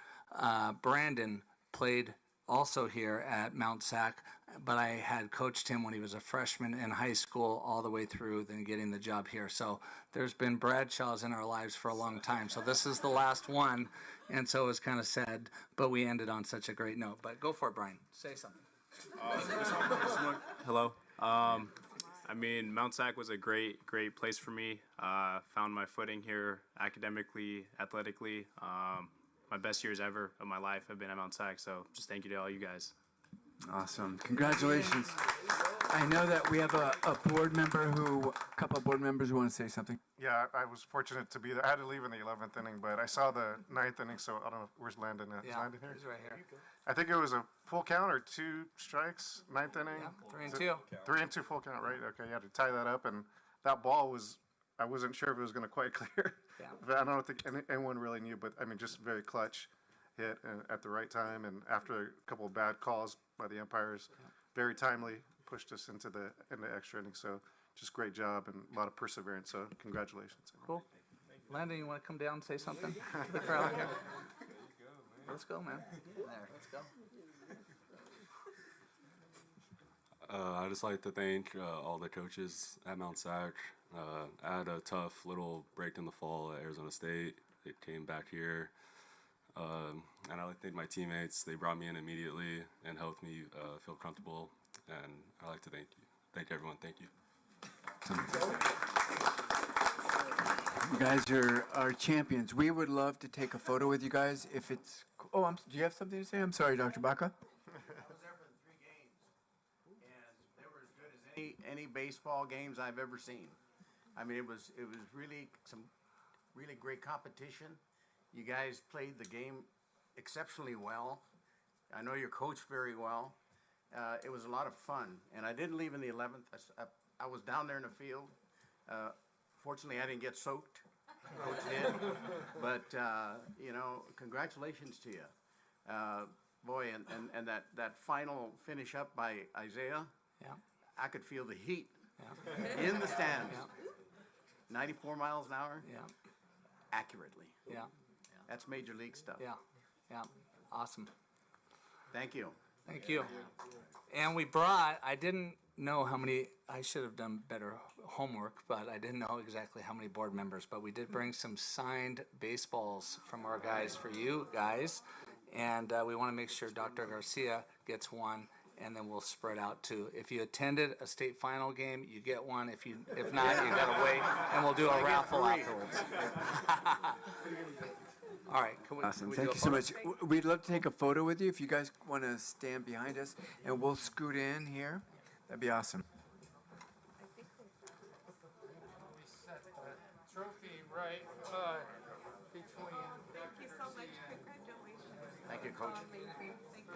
Brandon, played also here at Mount SAC, but I had coached him when he was a freshman in high school all the way through, then getting the job here. So there's been Bradshaws in our lives for a long time. So this is the last one, and so it was kind of sad, but we ended on such a great note. But go for it, Brian. Say something. Hello. I mean, Mount SAC was a great place for me. Found my footing here academically, athletically. My best years ever of my life have been at Mount SAC, so just thank you to all you guys. Awesome. Congratulations. I know that we have a couple of board members who want to say something. Yeah, I was fortunate to be there. I had to leave in the 11th inning, but I saw the 9th inning, so I don't know, where's Landon at? Is Landon here? He's right here. I think it was a full count or 2 strikes, 9th inning. Yeah, 3 and Is 2. it 3 and 2 full count, right? Okay, you had to tie that up, and that ball was, I wasn't sure if it was going to quite clear. Yeah. But I don't think anyone really knew, but I mean, just very clutch hit at the right time, and after a couple of bad calls by the umpires, very timely, pushed us into extra innings. So just great job and a lot of perseverance. So congratulations. Cool. Landon, you want to come down and say something to the crowd here? Let's go, man. Let's go. I'd just like to thank all the coaches at Mount SAC. I had a tough little break in the fall at Arizona State. It came back here. And I'd like to thank my teammates. They brought me in immediately and helped me feel comfortable. And I'd like to thank everyone. Thank you. You guys are champions. We would love to take a photo with you guys if it's. Oh, do you have something to say? I'm sorry, Dr. Baca. I was there for the 3 games, and they were as good as any baseball games I've ever seen. I mean, it was really some really great competition. You guys played the game exceptionally well. I know you coached very well. It was a lot of fun, and I didn't leave in the 11th. I was down there in the field. Fortunately, I didn't get soaked. Coach did. But, you know, congratulations to you. Boy, and that final finish up by Isaiah, yeah. I could feel the heat Yeah. in the stands. Yeah. 94 miles an hour? Yeah. Accurately. Yeah. That's major league stuff. Yeah. Yeah. Awesome. Thank you. Thank you. And we brought, I didn't know how many, I should have done better homework, but I didn't know exactly how many board members, but we did bring some signed baseballs from our guys for you guys. And we want to make sure Dr. Garcia gets one, and then we'll spread out too. If you attended a state final game, you get one. If not, you gotta wait, and we'll do a raffle afterwards. All right. Awesome. Can we Thank do you a so photo? much. We'd love to take a photo with you if you guys want to stand behind us, and we'll scoot in here. That'd be awesome. Set the trophy right between. Thank you so much. Congratulations. Thank you, Coach. Amazing. Thank you.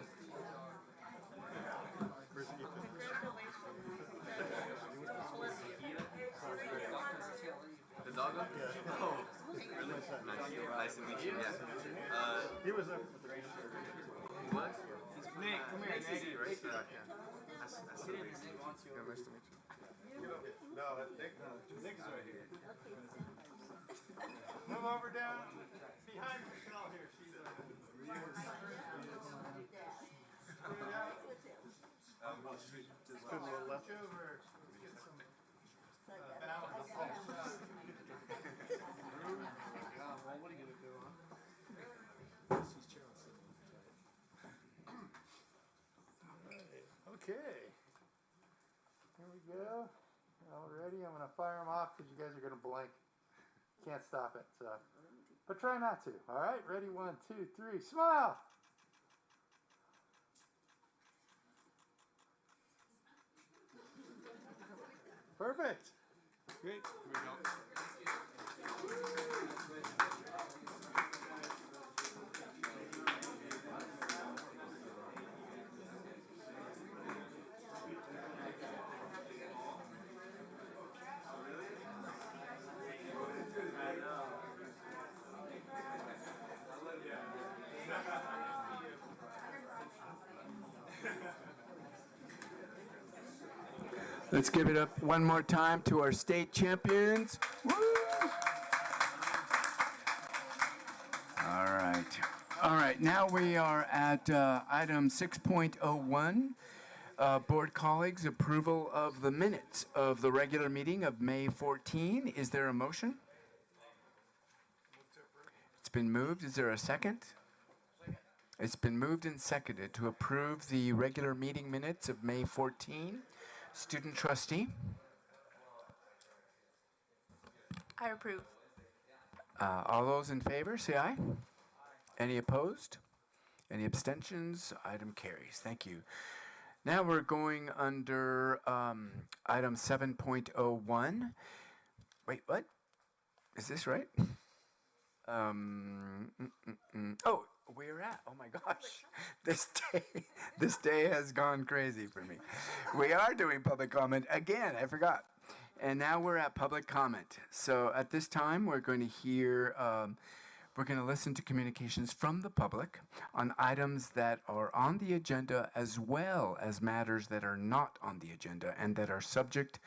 The doggo? Oh, really? Nice to meet you. Yeah. He was up. What? Nick, come here, Nick. Right? That's Yeah, nice to meet you. No, Nick is right here. Move over down. Behind Michelle here. She's Just put a little left. over. Get some balance. Well, what are you gonna do, huh? Okay. Here we go. All ready? I'm gonna fire them off because you guys are gonna blank. Can't stop it. So, but try not to. All right. Ready? 1, 2, 3. Smile. Perfect. Great. Here we go. Let's give it up one more time to our state champions. Woo! All right. All right. Now we are at item 6.01. Board colleagues, approval of the minutes of the regular meeting of May 14. Is there a motion? It's been moved. Is there a second? It's been moved and seconded to approve the regular meeting minutes of May 14. Student trustee? I approve. All those in favor, say aye. Any opposed? Any abstentions? Item carries. Thank you. Now we're going under item 7.01. Wait, what? Is this right? Oh, we're at. Oh my gosh, this day has gone crazy for me. We are doing public comment again. I forgot. And now we're at public comment. So at this time, we're going to hear. We're going to listen to communications from the public on items that are on the agenda, as well as matters that are not on the agenda and that are subject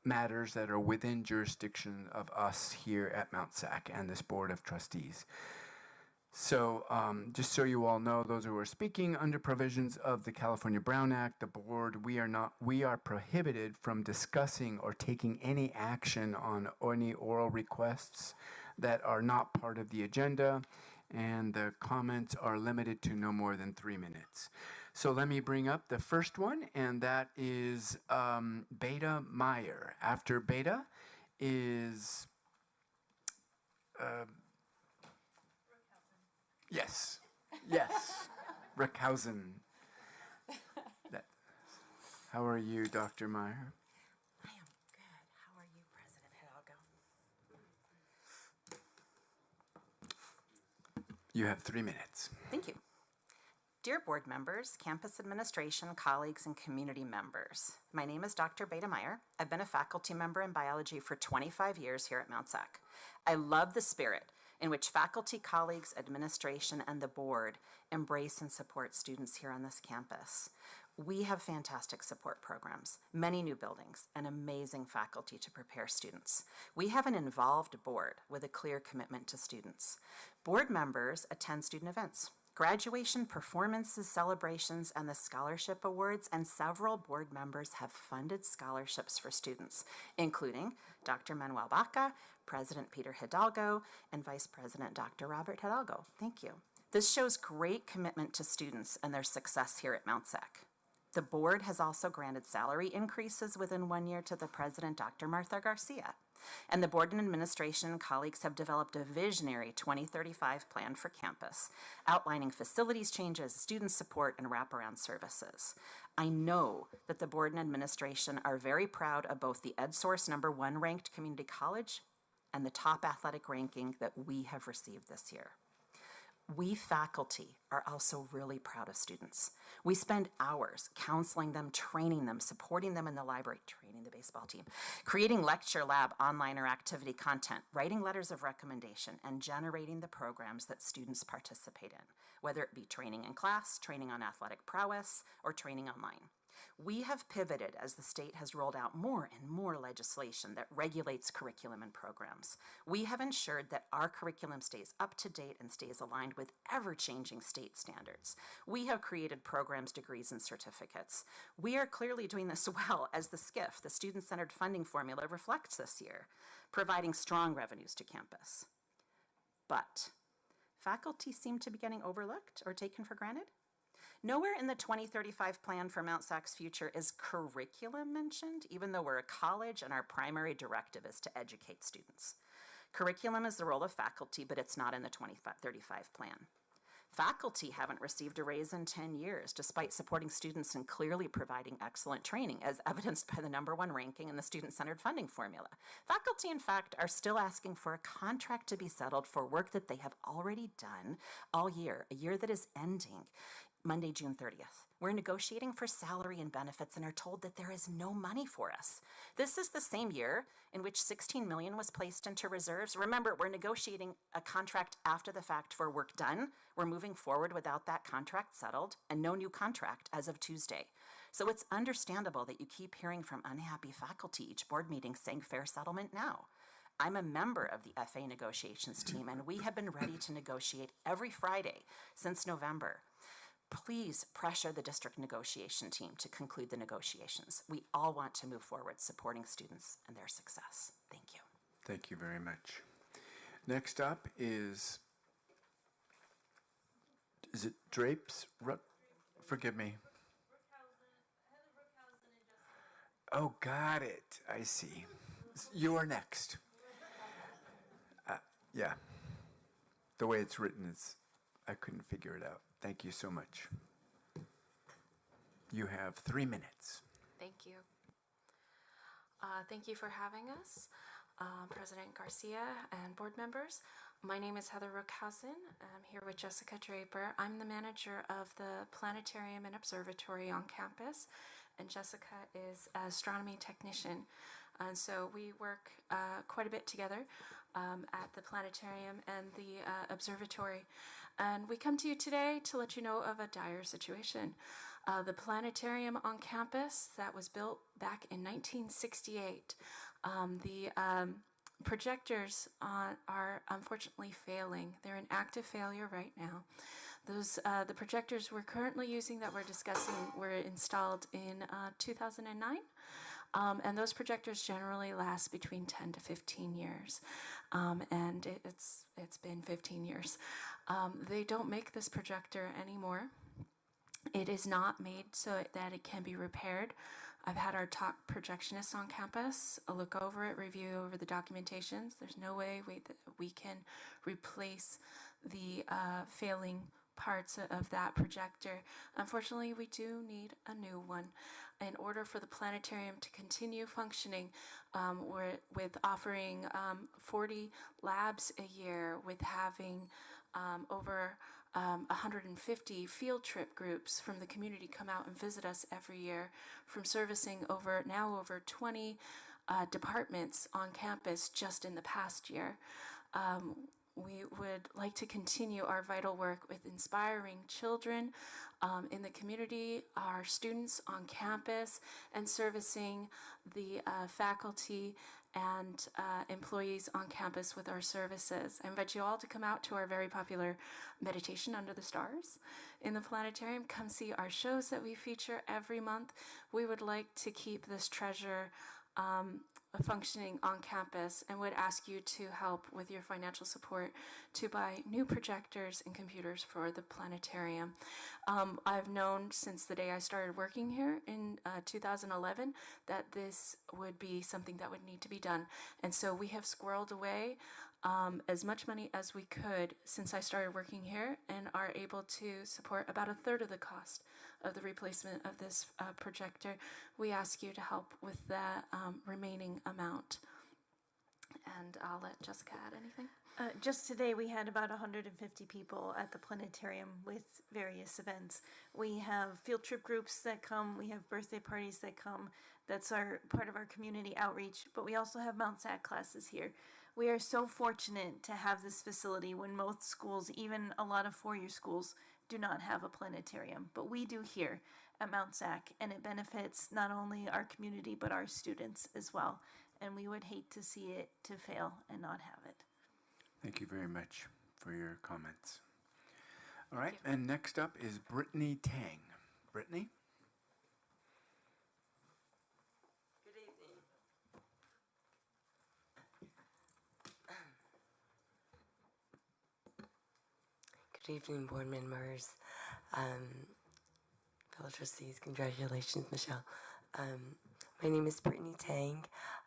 matters that are within jurisdiction of us here at Mount SAC and this Board of Trustees. So just so you all know, those who are speaking under provisions of the California Brown Act, the board, we are prohibited from discussing or taking any action on any oral requests that are not part of the agenda, and the comments are limited to no more than 3 minutes. So let me bring up the first one, and that is Beta Meyer. After Beta is yes, Rickhausen. How are you, Dr. Meyer? I am good. How are you, President Hidalgo? You have 3 minutes. Thank you. Dear board members, campus administration, colleagues, and community members, my name is Dr. Beta Meyer. I've been a faculty member in biology for 25 years here at Mount SAC. I love the spirit in which faculty, colleagues, administration, and the board embrace and support students here on this campus. We have fantastic support programs, many new buildings, and amazing faculty to prepare students. We have an involved board with a clear commitment to students. Board members attend student events, graduation performances, celebrations, and the scholarship awards, and several board members have funded scholarships for students, including Dr. Manuel Baca, President Peter Hidalgo, and Vice President Dr. Robert Hidalgo. Thank you. This shows great commitment to students and their success here at Mount SAC. The board has also granted salary increases within 1 year to the president, Dr. Martha Garcia. And the board and administration and colleagues have developed a visionary 2035 plan for campus, outlining facilities changes, student support, and wraparound services. I know that the board and administration are very proud of both the EdSource #1 ranked community college and the top athletic ranking that we have received this year. We faculty are also really proud of students. We spend hours counseling them, training them, supporting them in the library, training the baseball team, creating lecture lab, online or activity content, writing letters of recommendation, and generating the programs that students participate in, whether it be training in class, training on athletic prowess, or training online. We have pivoted as the state has rolled out more and more legislation that regulates curriculum and programs. We have ensured that our curriculum stays up to date and stays aligned with ever-changing state standards. We have created programs, degrees, and certificates. We are clearly doing this well, as the SCIF, the Student-Centered Funding Formula, reflects this year, providing strong revenues to campus. But faculty seem to be getting overlooked or taken for granted. Nowhere in the 2035 plan for Mount SAC's future is curriculum mentioned, even though we're a college and our primary directive is to educate students. Curriculum is the role of faculty, but it's not in the 2035 plan. Faculty haven't received a raise in 10 years, despite supporting students and clearly providing excellent training, as evidenced by the #1 ranking in the Student-Centered Funding Formula. Faculty, in fact, are still asking for a contract to be settled for work that they have already done all year, a year that is ending Monday, June 30th. We're negotiating for salary and benefits and are told that there is no money for us. This is the same year in which $16 million was placed into reserves. Remember, we're negotiating a contract after the fact for work done. We're moving forward without that contract settled and no new contract as of Tuesday. So it's understandable that you keep hearing from unhappy faculty each board meeting saying fair settlement now. I'm a member of the FA negotiations team, and we have been ready to negotiate every Friday since November. Please pressure the district negotiation team to conclude the negotiations. We all want to move forward supporting students and their success. Thank you. Thank you very much. Next up is it Drapes? Forgive me. Oh, got it. I see. You are next. Yeah. The way it's written is, I couldn't figure it out. Thank you so much. You have 3 minutes. Thank you. Thank you for having us, President Garcia and board members. My name is Heather Rookhausen. I'm here with Jessica Draper. I'm the manager of the planetarium and observatory on campus, and Jessica is an astronomy technician. And so we work quite a bit together at the planetarium and the observatory. And we come to you today to let you know of a dire situation. The planetarium on campus that was built back in 1968. The projectors are unfortunately failing. They're in active failure right now. The projectors we're currently using that we're discussing were installed in 2009. And those projectors generally last between 10 to 15 years. And it's been 15 years. They don't make this projector anymore. It is not made so that it can be repaired. I've had our top projectionist on campus look over it, review over the documentations. There's no way we can replace the failing parts of that projector. Unfortunately, we do need a new one. In order for the planetarium to continue functioning, with offering 40 labs a year, with having over 150 field trip groups from the community come out and visit us every year, from servicing over 20 departments on campus just in the past year. We would like to continue our vital work with inspiring children in the community, our students on campus, and servicing the faculty and employees on campus with our services. I invite you all to come out to our very popular meditation under the stars in the planetarium. Come see our shows that we feature every month. We would like to keep this treasure functioning on campus, and would ask you to help with your financial support to buy new projectors and computers for the planetarium. I've known since the day I started working here in 2011 that this would be something that would need to be done. And so we have squirreled away as much money as we could since I started working here, and are able to support about a third of the cost of the replacement of this projector. We ask you to help with that remaining amount. And I'll let Jessica add anything. Just today, we had about 150 people at the planetarium with various events. We have field trip groups that come. We have birthday parties that come. That's our part of our community outreach. But we also have Mount SAC classes here. We are so fortunate to have this facility when most schools, even a lot of four-year schools, do not have a planetarium. But we do here at Mount SAC, and it benefits not only our community but our students as well. And we would hate to see it to fail and not have it. Thank you very much for your comments. All right, and next up is Brittany Tang. Brittany? Good evening. Good evening, board members, fellow trustees. Congratulations, Michelle. My name is Brittany Tang.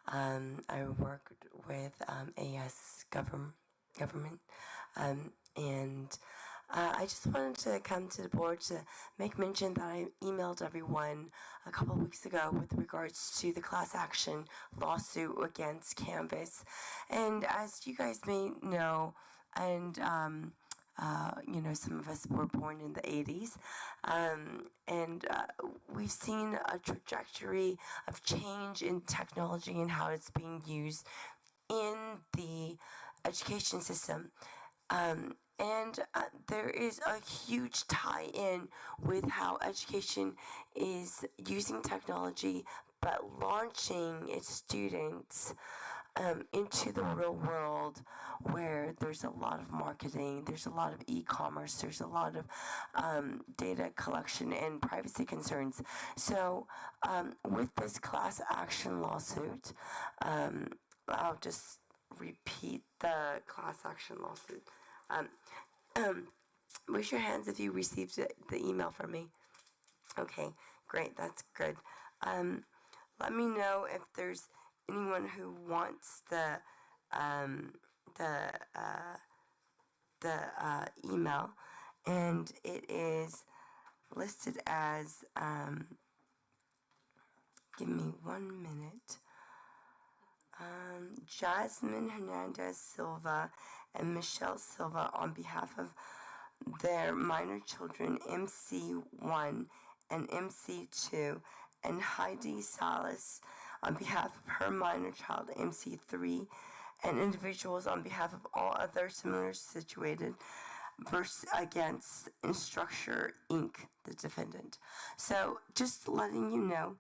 I work with AS government, and I just wanted to come to the board to make mention that I emailed everyone a couple of weeks ago with regards to the class action lawsuit against Canvas. And as you guys may know, and you know, some of us were born in the 80s, and we've seen a trajectory of change in technology and how it's being used in the education system. And there is a huge tie-in with how education is using technology but launching its students into the real world, where there's a lot of marketing, there's a lot of e-commerce, there's a lot of data collection and privacy concerns. So with this class action lawsuit, I'll just repeat the class action lawsuit. Raise your hands if you received the email from me. Okay, great, that's good. Let me know if there's anyone who wants the email, and it is listed as, give me 1 minute, Jasmine Hernandez Silva and Michelle Silva on behalf of their minor children MC1 and MC2, and Heidi Salas on behalf of her minor child MC3, and individuals on behalf of all other similar situated versus against Instructure Inc., the defendant. So just letting you know,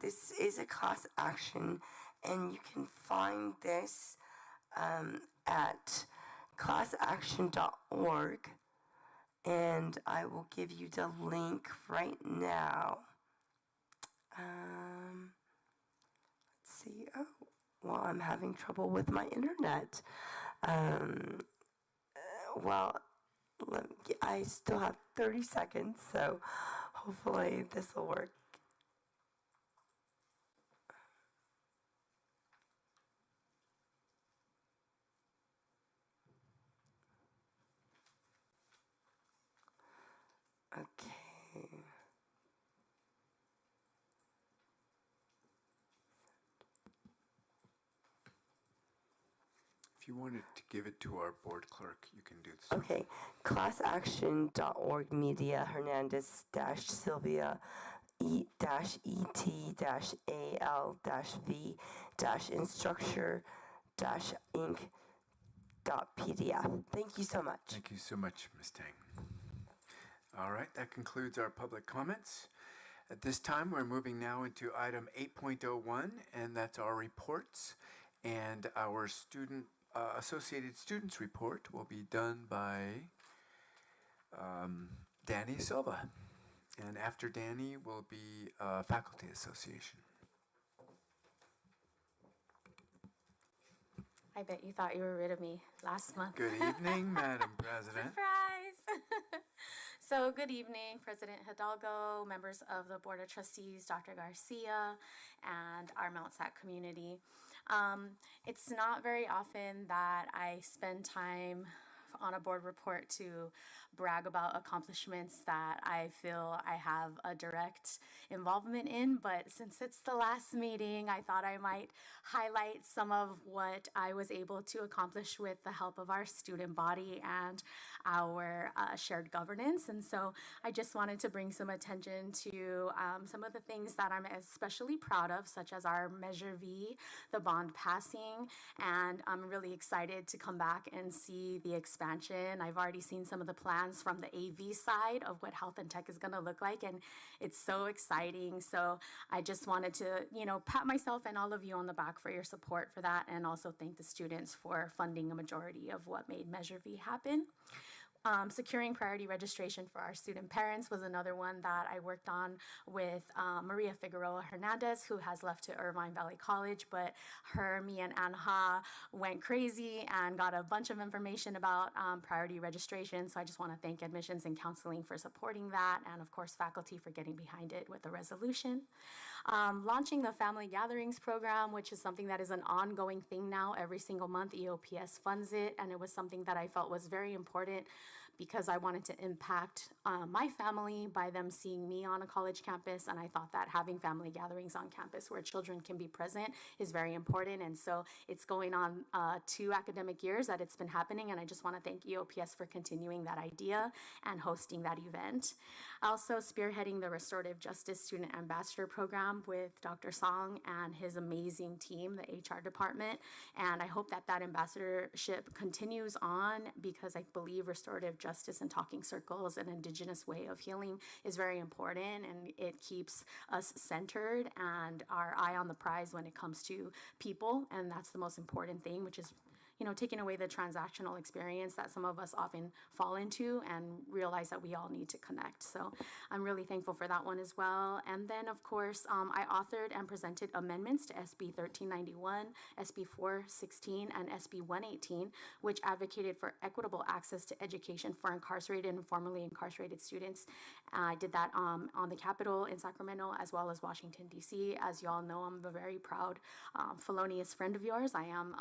this is a class action, and you can find this at classaction.org, and I will give you the link right now. Let's see. Oh, well, I'm having trouble with my internet. Well, I still have 30 seconds, so hopefully this will work. Okay. If you wanted to give it to our board clerk, you can do so. Okay, classaction.org media Hernandez Sylvia et-al-v instructure inc.pdf. Thank you so much. Thank you so much, Ms. Tang. All right, that concludes our public comments. At this time, we're moving now into item 8.01, and that's our reports. And our Associated Students report will be done by Danny Silva. And after Danny will be Faculty Association. I bet you thought you were rid of me last month. Good evening, Madam President. Surprise! So, good evening, President Hidalgo, members of the Board of Trustees, Dr. Garcia, and our Mount SAC community. It's not very often that I spend time on a board report to brag about accomplishments that I feel I have a direct involvement in, but since it's the last meeting, I thought I might highlight some of what I was able to accomplish with the help of our student body and our shared governance. And so I just wanted to bring some attention to some of the things that I'm especially proud of, such as our Measure V, the bond passing, and I'm really excited to come back and see the expansion. I've already seen some of the plans from the AV side of what health and tech is going to look like, and it's so exciting. So I just wanted to, pat myself and all of you on the back for your support for that, and also thank the students for funding a majority of what made Measure V happen. Securing priority registration for our student parents was another one that I worked on with Maria Figueroa Hernandez, who has left to Irvine Valley College, but me and Anha went crazy and got a bunch of information about priority registration. So I just want to thank admissions and counseling for supporting that, and of course faculty for getting behind it with the resolution. Launching the Family Gatherings program, which is something that is an ongoing thing now. Every single month, EOPS funds it, and it was something that I felt was very important because I wanted to impact my family by them seeing me on a college campus, and I thought that having family gatherings on campus where children can be present is very important. And so it's going on 2 academic years that it's been happening, and I just want to thank EOPS for continuing that idea and hosting that event. Also spearheading the Restorative Justice Student Ambassador Program with Dr. Song and his amazing team, the HR department, and I hope that that ambassadorship continues on because I believe restorative justice and talking circles, an indigenous way of healing, is very important, and it keeps us centered and our eye on the prize when it comes to people, and that's the most important thing, which is taking away the transactional experience that some of us often fall into and realize that we all need to connect. So I'm really thankful for that one as well. And then, of course, I authored and presented amendments to SB 1391, SB 416, and SB 118, which advocated for equitable access to education for incarcerated and formerly incarcerated students. I did that on the Capitol in Sacramento as well as Washington, D.C. As you all know, I'm a very proud felonious friend of yours. I am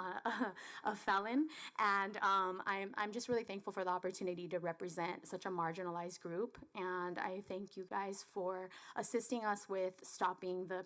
a felon, and I'm just really thankful for the opportunity to represent such a marginalized group, and I thank you guys for assisting us with stopping the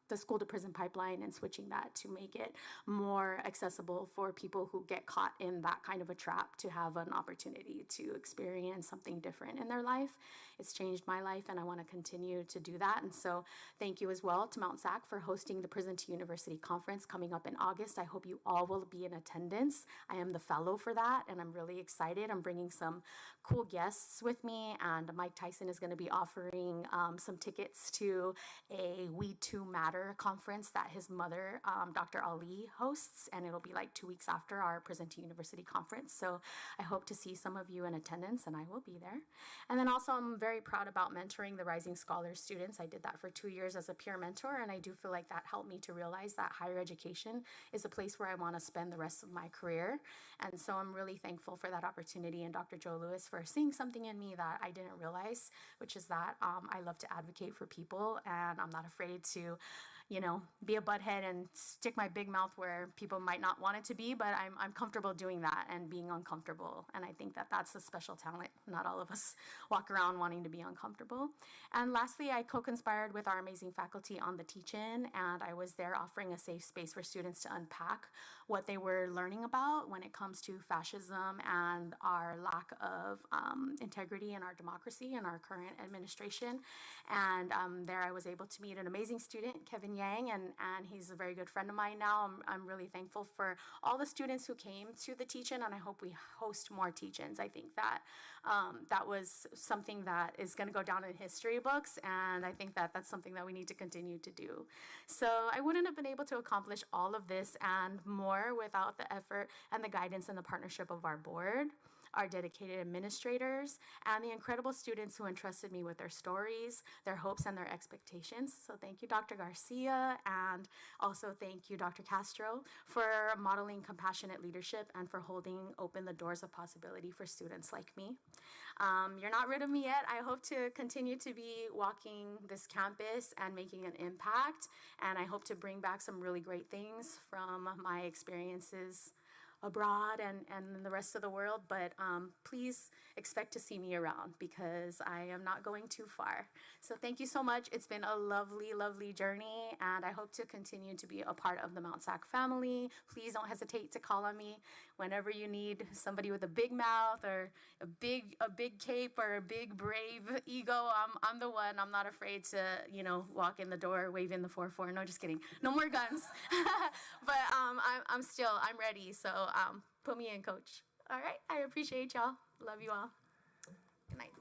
the school to prison pipeline and switching that to make it more accessible for people who get caught in that kind of a trap to have an opportunity to experience something different in their life. It's changed my life, and I want to continue to do that. And so thank you as well to Mount SAC for hosting the Prison to University Conference coming up in August. I hope you all will be in attendance. I am the fellow for that, and I'm really excited. I'm bringing some cool guests with me, and Mike Tyson is going to be offering some tickets to a We Too Matter conference that his mother, Dr. Ali, hosts, and it'll be like 2 weeks after our Prison to University conference. So I hope to see some of you in attendance, and I will be there. And then also, I'm very proud about mentoring the Rising Scholars students. I did that for 2 years as a peer mentor, and I do feel like that helped me to realize that higher education is a place where I want to spend the rest of my career. And so I'm really thankful for that opportunity and Dr. Joe Lewis for seeing something in me that I didn't realize, which is that I love to advocate for people, and I'm not afraid to be a butthead and stick my big mouth where people might not want it to be, but I'm comfortable doing that and being uncomfortable. And I think that that's a special talent. Not all of us walk around wanting to be uncomfortable. And lastly, I co-conspired with our amazing faculty on the teach-in, and I was there offering a safe space for students to unpack what they were learning about when it comes to fascism and our lack of integrity in our democracy and our current administration. And there I was able to meet an amazing student, Kevin Yang, and he's a very good friend of mine now. I'm really thankful for all the students who came to the teach-in, and I hope we host more teach-ins. I think that that was something that is going to go down in history books, and I think that that's something that we need to continue to do. So I wouldn't have been able to accomplish all of this and more without the effort and the guidance and the partnership of our board. our dedicated administrators, and the incredible students who entrusted me with their stories, their hopes, and their expectations. So thank you, Dr. Garcia, and also thank you, Dr. Castro, for modeling compassionate leadership and for holding open the doors of possibility for students like me. You're not rid of me yet. I hope to continue to be walking this campus and making an impact, and I hope to bring back some really great things from my experiences abroad and in the rest of the world, but please expect to see me around because I am not going too far. So thank you so much. It's been a lovely, lovely journey, and I hope to continue to be a part of the Mount SAC family. Please don't hesitate to call on me whenever you need somebody with a big mouth or a big cape or a big brave ego. I'm the one. I'm not afraid to, walk in the door waving the 4-4. No, just kidding. No more guns. But I'm ready. So put me in, coach. All right. I appreciate y'all. Love you all. Good night.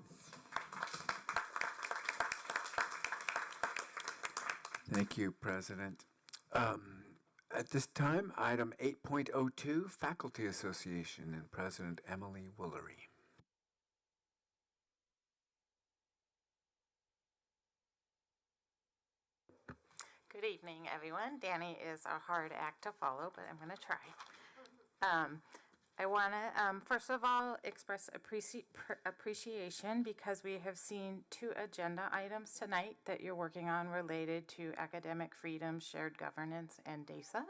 Thank you, President. At this time, item 8.02, Faculty Association, and President Emily Woolery. Good evening, everyone. Danny is a hard act to follow, but I'm going to try. I want to, first of all, express appreciation because we have seen 2 agenda items tonight that you're working on related to academic freedom, shared governance, and DASA.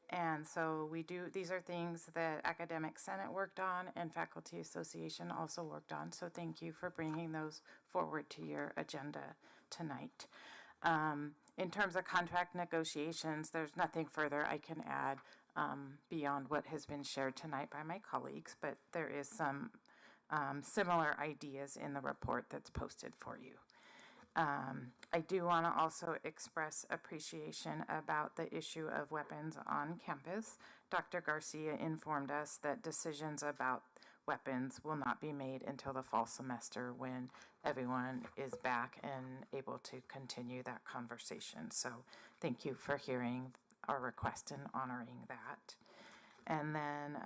And so these are things that Academic Senate worked on and Faculty Association also worked on. So thank you for bringing those forward to your agenda tonight. In terms of contract negotiations, there's nothing further I can add beyond what has been shared tonight by my colleagues, but there is some similar ideas in the report that's posted for you. I do want to also express appreciation about the issue of weapons on campus. Dr. Garcia informed us that decisions about weapons will not be made until the fall semester when everyone is back and able to continue that conversation. So thank you for hearing our request and honoring that. And then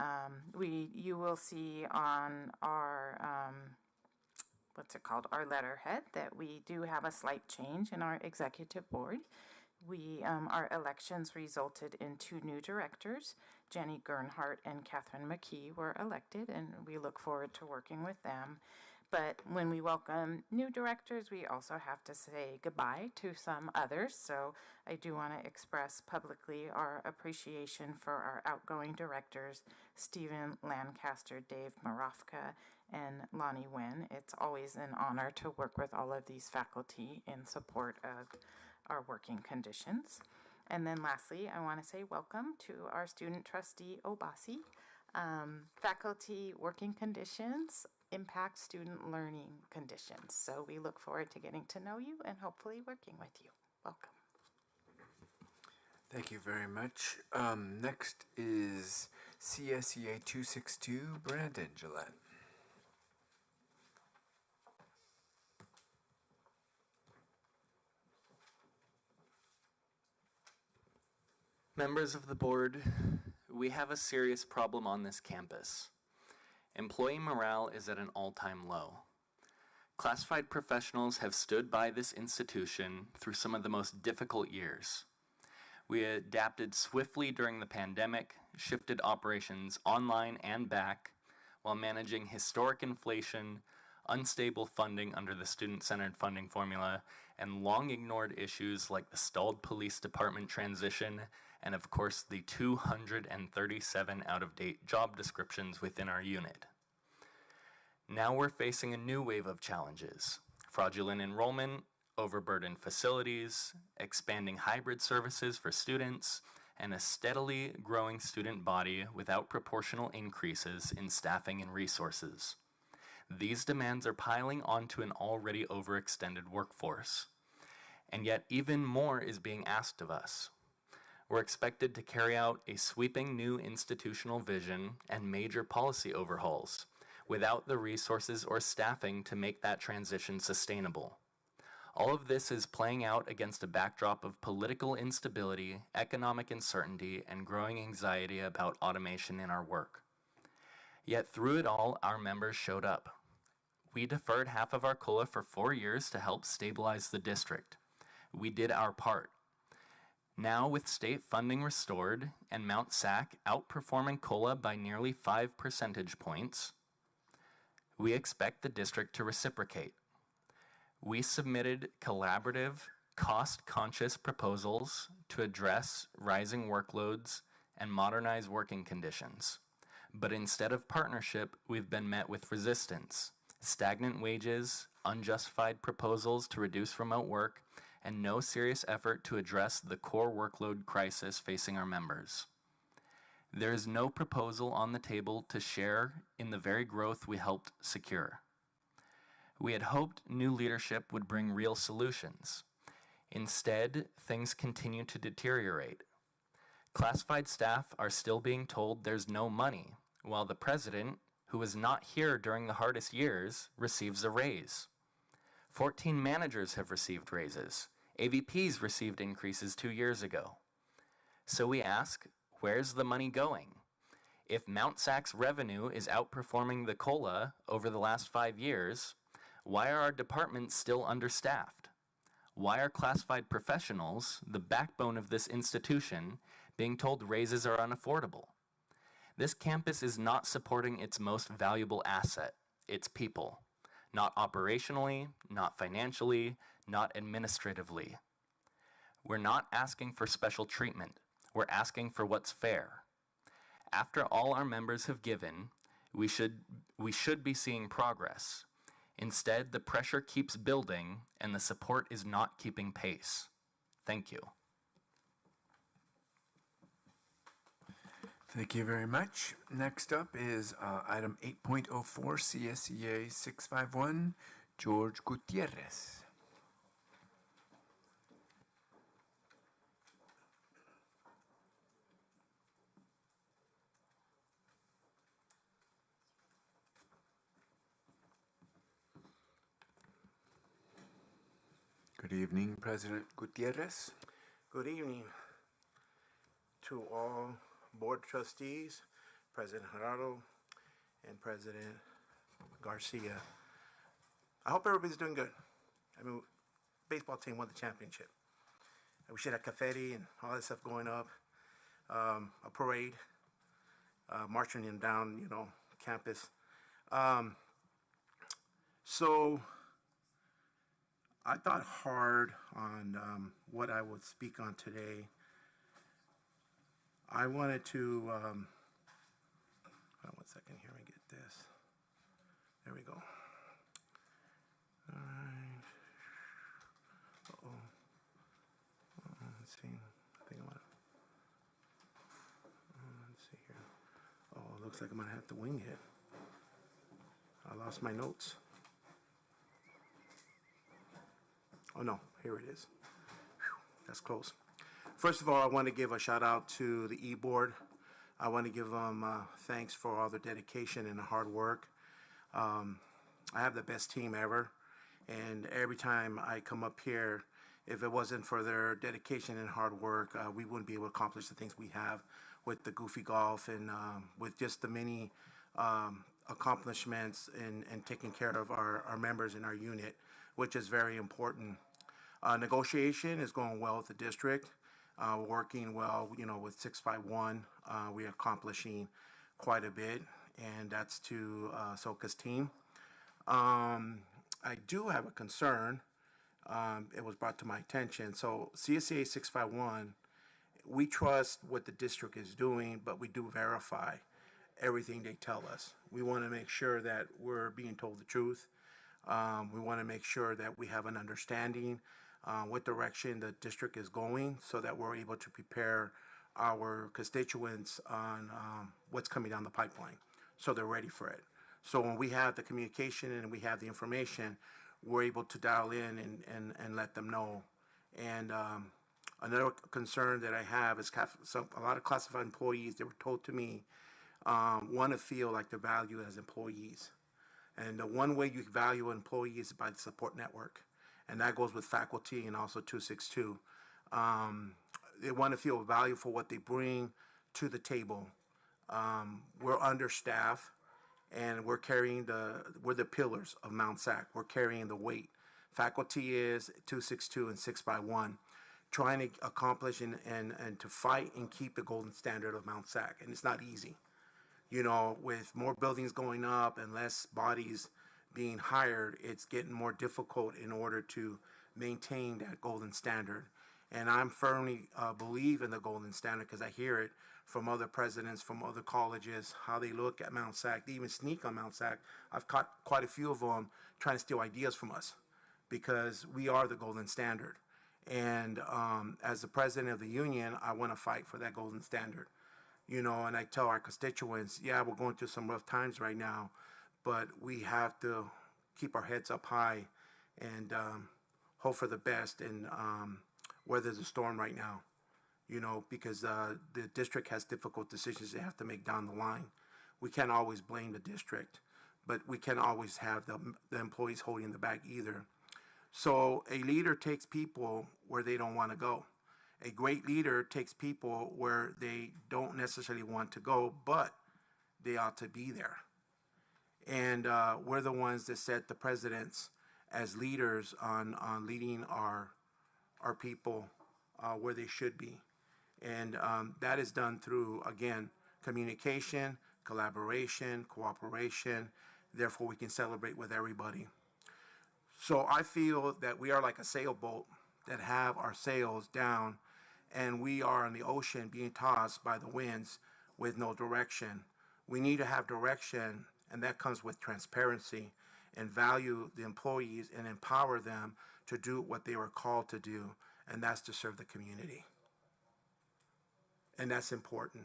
you will see on our, our letterhead that we do have a slight change in our executive board. Our elections resulted in 2 new directors. Jenny Gernhardt and Catherine McKee were elected, and we look forward to working with them. But when we welcome new directors, we also have to say goodbye to some others. So I do want to express publicly our appreciation for our outgoing directors, Stephen Lancaster, Dave Marofka, and Lonnie Nguyen. It's always an honor to work with all of these faculty in support of our working conditions. And then lastly, I want to say welcome to our student trustee, Obasi. Faculty working conditions impact student learning conditions. So we look forward to getting to know you and hopefully working with you. Welcome. Thank you very much. Next is CSEA 262, Brandon Gillette. Members of the board, we have a serious problem on this campus. Employee morale is at an all-time low. Classified professionals have stood by this institution through some of the most difficult years. We adapted swiftly during the pandemic, shifted operations online and back, while managing historic inflation, unstable funding under the student-centered funding formula, and long-ignored issues like the stalled police department transition and of course the 237 out-of-date job descriptions within our unit. Now we're facing a new wave of challenges: fraudulent enrollment, overburdened facilities, expanding hybrid services for students, and a steadily growing student body without proportional increases in staffing and resources. These demands are piling onto an already overextended workforce. And yet even more is being asked of us. We're expected to carry out a sweeping new institutional vision and major policy overhauls without the resources or staffing to make that transition sustainable. All of this is playing out against a backdrop of political instability, economic uncertainty, and growing anxiety about automation in our work. Yet through it all, our members showed up. We deferred half of our COLA for 4 years to help stabilize the district. We did our part. Now, with state funding restored and Mount SAC outperforming COLA by nearly 5 percentage points, we expect the district to reciprocate. We submitted collaborative, cost-conscious proposals to address rising workloads and modernize working conditions. But instead of partnership, we've been met with resistance, stagnant wages, unjustified proposals to reduce remote work, and no serious effort to address the core workload crisis facing our members. There is no proposal on the table to share in the very growth we helped secure. We had hoped new leadership would bring real solutions. Instead, things continue to deteriorate. Classified staff are still being told there's no money, while the president, who was not here during the hardest years, receives a raise. 14 managers have received raises. AVPs received increases 2 years ago. So we ask, where's the money going? If Mount SAC's revenue is outperforming the COLA over the last 5 years, why are our departments still understaffed? Why are classified professionals, the backbone of this institution, being told raises are unaffordable? This campus is not supporting its most valuable asset, its people. Not operationally, not financially, not administratively. We're not asking for special treatment. We're asking for what's fair. After all our members have given, we should be seeing progress. Instead, the pressure keeps building and the support is not keeping pace. Thank you. Thank you very much. Next up is item 8.04 CSEA 651, George Gutierrez. Good evening, President Gutierrez. Good evening to all board trustees, President Gerardo, and President Garcia. I hope everybody's doing good. I mean, baseball team won the championship. We should have confetti and all that stuff going up, a parade, marching them down, campus. So I thought hard on what I would speak on today. I wanted to, hold on 1 second here, let me get this. There we go. All right. Let's see. I think I'm gonna, let's see here. Oh, it looks like I'm gonna have to wing it. I lost my notes. Oh no, here it is. Whew, that's close. First of all, I want to give a shout out to the E-Board. I want to give them thanks for all their dedication and hard work. I have the best team ever, and every time I come up here, if it wasn't for their dedication and hard work, we wouldn't be able to accomplish the things we have with the Goofy Golf and with just the many accomplishments in taking care of our members in our unit, which is very important. Negotiation is going well with the district. Working well, with 651, we're accomplishing quite a bit, and that's to SOCA's team. I do have a concern. It was brought to my attention. So CSEA 651, we trust what the district is doing, but we do verify everything they tell us. We want to make sure that we're being told the truth. We want to make sure that we have an understanding what direction the district is going so that we're able to prepare our constituents on what's coming down the pipeline so they're ready for it. So when we have the communication and we have the information, we're able to dial in and let them know. And another concern that I have is a lot of classified employees, they were told to me, want to feel like they're valued as employees. And the one way you value an employee is by the support network. And that goes with faculty and also 262. They want to feel valued for what they bring to the table. We're understaffed. and we're the pillars of Mount SAC. We're carrying the weight. Faculty is 262 and 6x1, trying to accomplish and to fight and keep the golden standard of Mount SAC. And it's not easy. You know, with more buildings going up and less bodies being hired, it's getting more difficult in order to maintain that golden standard. And I'm firmly believe in the golden standard because I hear it from other presidents, from other colleges, how they look at Mount SAC. They even sneak on Mount SAC. I've caught quite a few of them trying to steal ideas from us because we are the golden standard. And as the president of the union, I want to fight for that golden standard. You know, and I tell our constituents, yeah, we're going through some rough times right now, but we have to keep our heads up high and hope for the best and weather the storm right now, you know, because the district has difficult decisions they have to make down the line. We can't always blame the district, but we can't always have the employees holding the bag either. So a leader takes people where they don't want to go. A great leader takes people where they don't necessarily want to go, but they ought to be there. And we're the ones that set the precedents as leaders on leading our people where they should be. And that is done through, again, communication, collaboration, cooperation. Therefore, we can celebrate with everybody. So I feel that we are like a sailboat that have our sails down, and we are in the ocean being tossed by the winds with no direction. We need to have direction, and that comes with transparency and value the employees and empower them to do what they were called to do, and that's to serve the community. And that's important,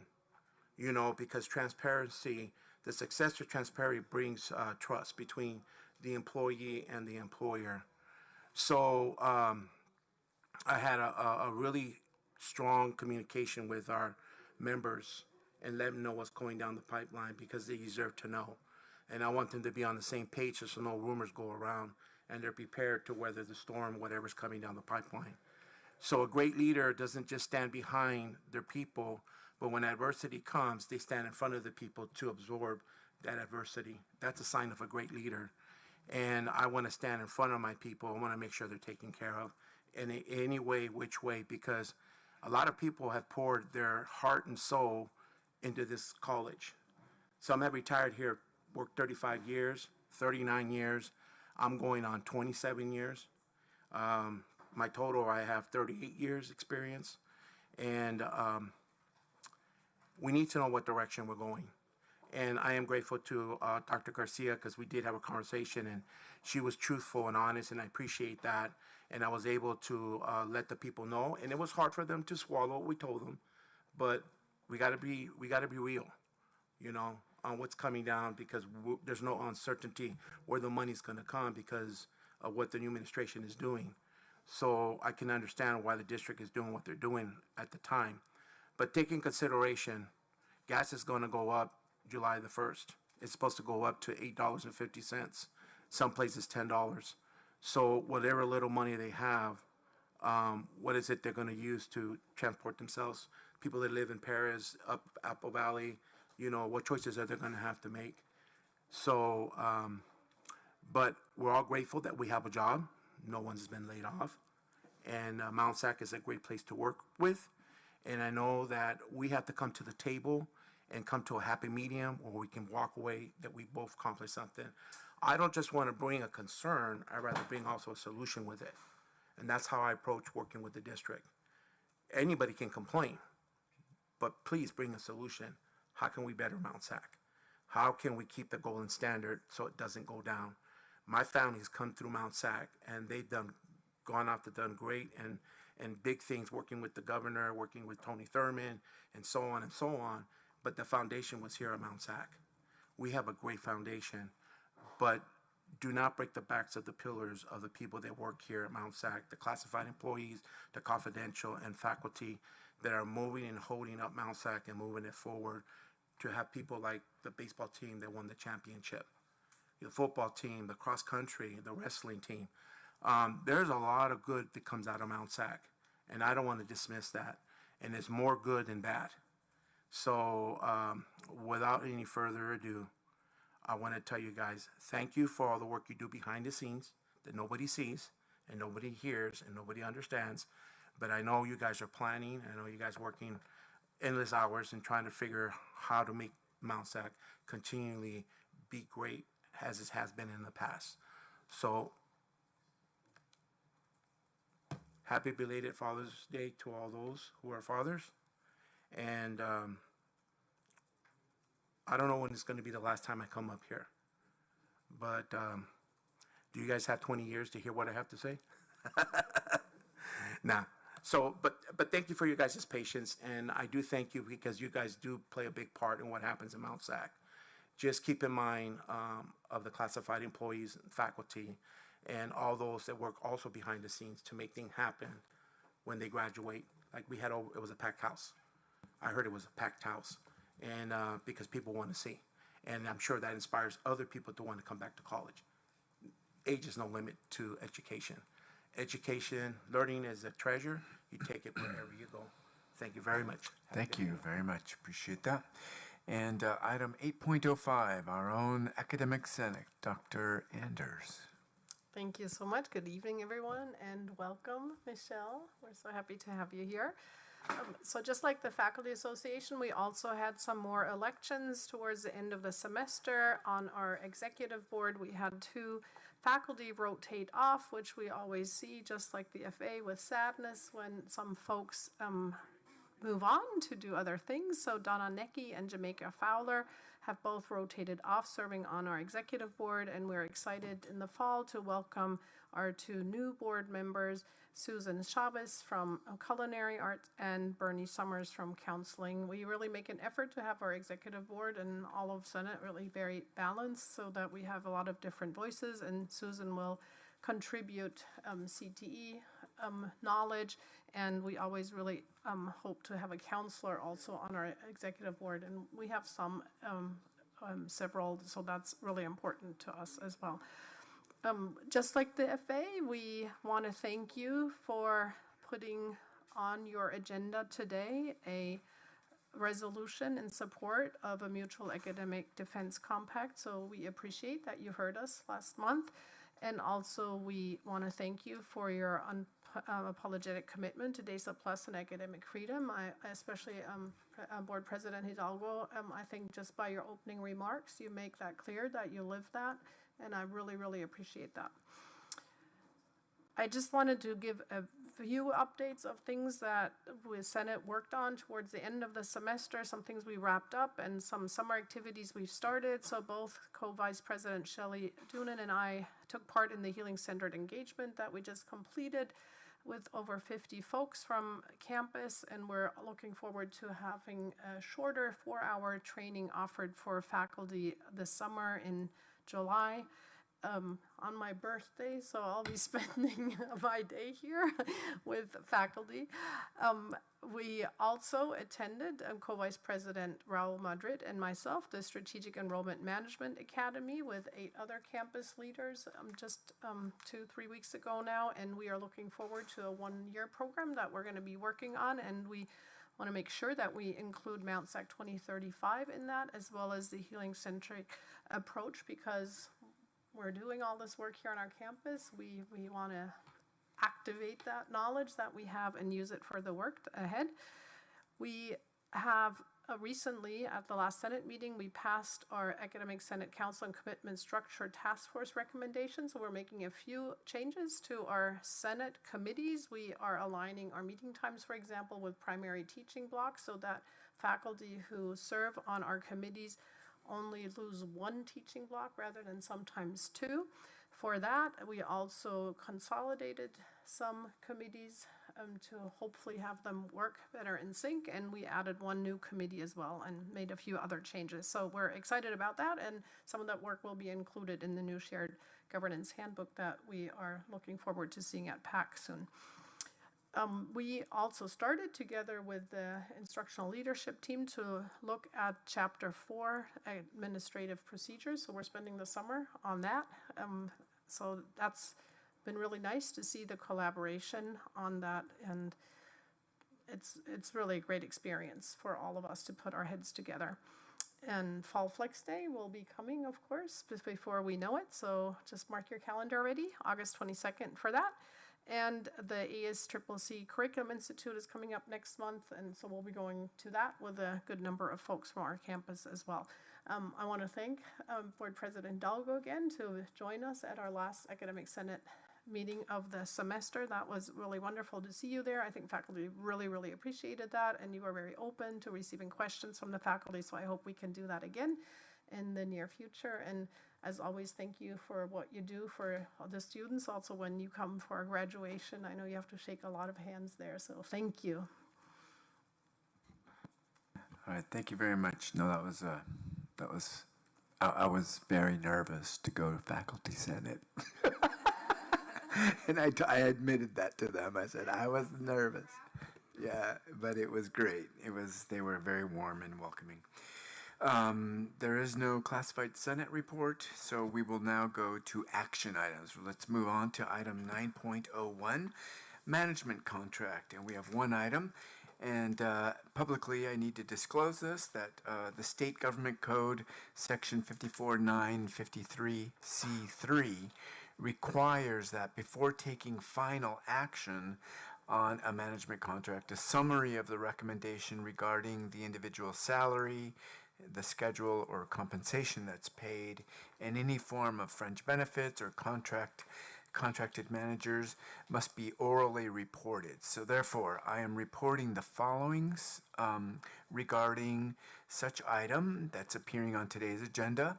you know, because transparency, the success of transparency brings trust between the employee and the employer. So I had a really strong communication with our members and let them know what's going down the pipeline because they deserve to know. And I want them to be on the same page so no rumors go around and they're prepared to weather the storm, whatever's coming down the pipeline. So a great leader doesn't just stand behind their people, but when adversity comes, they stand in front of the people to absorb that adversity. That's a sign of a great leader. And I want to stand in front of my people. I want to make sure they're taken care of in any way, which way, because a lot of people have poured their heart and soul into this college. Some have retired here, worked 35 years, 39 years. I'm going on 27 years. My total, I have 38 years experience. And we need to know what direction we're going. And I am grateful to Dr. Garcia because we did have a conversation and she was truthful and honest, and I appreciate that. And I was able to let the people know, and it was hard for them to swallow what we told them, but we got to be real, you know, on what's coming down because there's no uncertainty where the money's going to come because of what the new administration is doing. So I can understand why the district is doing what they're doing at the time. But take in consideration, gas is going to go up July the 1st. It's supposed to go up to $8.50. Some places $10. So whatever little money they have, what is it they're going to use to transport themselves? People that live in Paris, up Apple Valley, you know, what choices are they going to have to make? So, but we're all grateful that we have a job. No one's been laid off. And Mount SAC is a great place to work with. And I know that we have to come to the table and come to a happy medium where we can walk away that we both accomplished something. I don't just want to bring a concern, I'd rather bring also a solution with it. And that's how I approach working with the district. Anybody can complain, but please bring a solution. How can we better Mount SAC? How can we keep the golden standard so it doesn't go down? My family's come through Mount SAC and they've gone out and done great and big things, working with the governor, working with Tony Thurman, and so on and so on. But the foundation was here at Mount SAC. We have a great foundation, but do not break the backs of the pillars of the people that work here at Mount SAC, the classified employees, the confidential, and faculty that are moving and holding up Mount SAC and moving it forward to have people like the baseball team that won the championship, the football team, the cross country, the wrestling team. There's a lot of good that comes out of Mount SAC, and I don't want to dismiss that. And there's more good than bad. So without any further ado, I want to tell you guys, thank you for all the work you do behind the scenes that nobody sees and nobody hears and nobody understands. But I know you guys are planning. I know you guys working endless hours and trying to figure how to make Mount SAC continually be great as it has been in the past. So happy belated Father's Day to all those who are fathers. And I don't know when it's going to be the last time I come up here. But do you guys have 20 years to hear what I have to say? Nah. So, but thank you for your guys' patience, and I do thank you because you guys do play a big part in what happens in Mount SAC. Just keep in mind of the classified employees, faculty, and all those that work also behind the scenes to make things happen when they graduate. Like we had, it was a packed house. I heard it was a packed house, and because people want to see, and I'm sure that inspires other people to want to come back to college. Age is no limit to education. Education, learning is a treasure. You take it wherever you go. Thank you very much. Thank you very much. Appreciate that. And item 8.05, our own academic senate, Dr. Anders. Thank you so much. Good evening, everyone, and welcome, Michelle. We're so happy to have you here. So just like the Faculty Association, we also had some more elections towards the end of the semester. On our executive board, we had 2 faculty rotate off, which we always see, just like the FA, with sadness when some folks move on to do other things. So Donna Necki and Jamaica Fowler have both rotated off serving on our executive board, and we're excited in the fall to welcome our 2 new board members, Susan Chavez from Culinary Arts and Bernie Summers from Counseling. We really make an effort to have our executive board and all of Senate really very balanced so that we have a lot of different voices, and Susan will contribute CTE knowledge, and we always really hope to have a counselor also on our executive board, and we have several, so that's really important to us as well. Just like the FA, we want to thank you for putting on your agenda today a resolution in support of a mutual academic defense compact. So we appreciate that you heard us last month. And also we want to thank you for your unapologetic commitment to DESA Plus and academic freedom. Especially Board President Hidalgo, I think just by your opening remarks, you make that clear that you live that. And I really, really appreciate that. I just wanted to give a few updates of things that the Senate worked on towards the end of the semester, some things we wrapped up, and some summer activities we've started. So both Co-Vice President Shelley Doonan and I took part in the Healing-Centered Engagement that we just completed with over 50 folks from campus, and we're looking forward to having a shorter 4-hour training offered for faculty this summer in July on my birthday, so I'll be spending my day here with faculty. We also attended, Co-Vice President Raul Madrid and myself, the Strategic Enrollment Management Academy with 8 other campus leaders just 2-3 weeks ago now, and we are looking forward to a 1-year program that we're going to be working on, and we want to make sure that we include Mount SAC 2035 in that, as well as the healing-centric approach, because we're doing all this work here on our campus. We want to activate that knowledge that we have and use it for the work ahead. We have recently, at the last Senate meeting, we passed our Academic Senate Council and Commitment Structure Task Force recommendations. So we're making a few changes to our Senate committees. We are aligning our meeting times, for example, with primary teaching blocks so that faculty who serve on our committees only lose 1 teaching block rather than sometimes 2. For that, we also consolidated some committees to hopefully have them work better in sync, and we added 1 new committee as well and made a few other changes. So we're excited about that, and some of that work will be included in the new shared governance handbook that we are looking forward to seeing at PAC soon. We also started together with the instructional leadership team to look at Chapter 4, administrative procedures. So we're spending the summer on that. So that's been really nice to see the collaboration on that, and it's really a great experience for all of us to put our heads together. And Fall Flex Day will be coming, of course, before we know it. So just mark your calendar already, August 22nd for that. And the ASCCC Curriculum Institute is coming up next month, and so we'll be going to that with a good number of folks from our campus as well. I want to thank Board President Dalgo again to join us at our last Academic Senate meeting of the semester. That was really wonderful to see you there. I think faculty really, really appreciated that, and you were very open to receiving questions from the faculty, so I hope we can do that again in the near future. And as always, thank you for what you do for the students. Also, when you come for our graduation, I know you have to shake a lot of hands there, so thank you. All right, thank you very much. No, I was very nervous to go to Faculty Senate. And I admitted that to them. I said I was nervous. Yeah, but it was great. They were very warm and welcoming. There is no classified Senate report, so we will now go to action items. Let's move on to item 9.01, management contract. And we have one item. And publicly, I need to disclose this, that the State Government Code, Section 54953C3, requires that before taking final action on a management contract, a summary of the recommendation regarding the individual salary, the schedule or compensation that's paid, and any form of fringe benefits or contracted managers must be orally reported. So therefore, I am reporting the followings regarding such item that's appearing on today's agenda.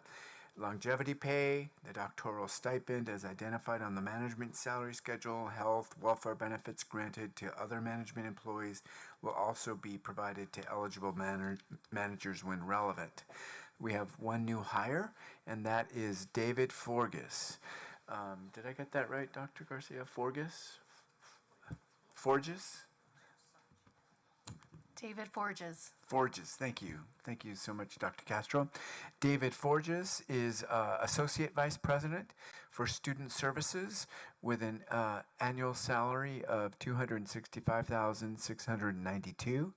Longevity pay, the doctoral stipend as identified on the management salary schedule, health, welfare benefits granted to other management employees will also be provided to eligible managers when relevant. We have one new hire, and that is David Forges. Did I get that right, Dr. Garcia? Forges? David Forges. Forges, thank you. Thank you so much, Dr. Castro. David Forges is Associate Vice President for Student Services with an annual salary of $265,692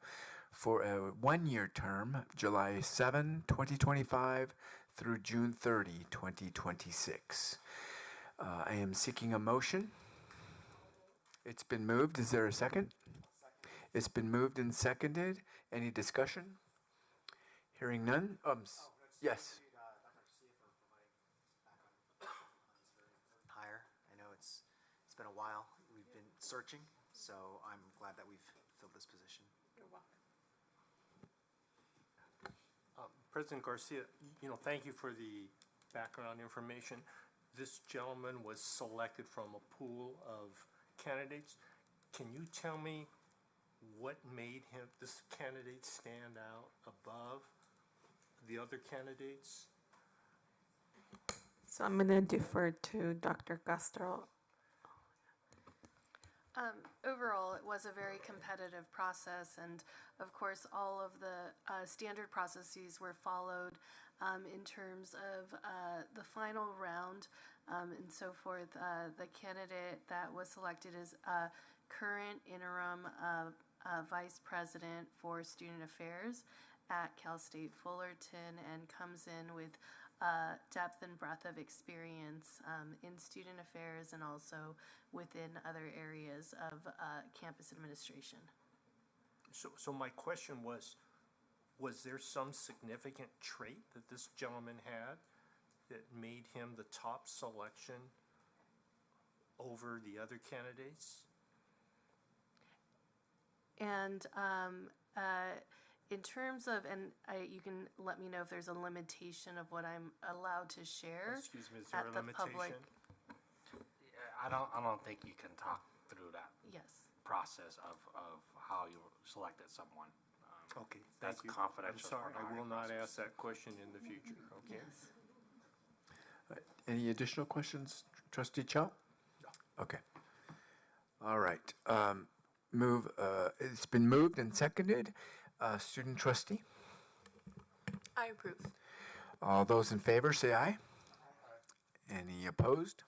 for a one-year term, July 7, 2025 through June 30, 2026. I am seeking a motion. It's been moved. Is there a second? It's been moved and seconded. Any discussion? Hearing none? Yes. Hire. I know it's been a while. We've been searching, so I'm glad that we've filled this position. You're welcome. President Garcia, thank you for the background information. This gentleman was selected from a pool of candidates. Can you tell me what made this candidate stand out above the other candidates? So I'm going to defer to Dr. Castro. Overall, it was a very competitive process, and of course, all of the standard processes were followed in terms of the final round and so forth. The candidate that was selected is current interim Vice President for Student Affairs at Cal State Fullerton and comes in with depth and breadth of experience in student affairs and also within other areas of campus administration. So my question was there some significant trait that this gentleman had that made him the top selection over the other candidates? And in terms of, you can let me know if there's a limitation of what I'm allowed to share. Excuse me, is there at a the limitation? public. I don't think you can talk through that Yes. process of how you selected someone. Okay, That's thank you. confidential. I'm sorry, for the I will hiring not process. ask that question in the future, okay? Yes. Any additional questions, Trustee Chow? No. Okay. All right. It's been moved and seconded. Student trustee? I approve. All those in favor say aye. Any opposed?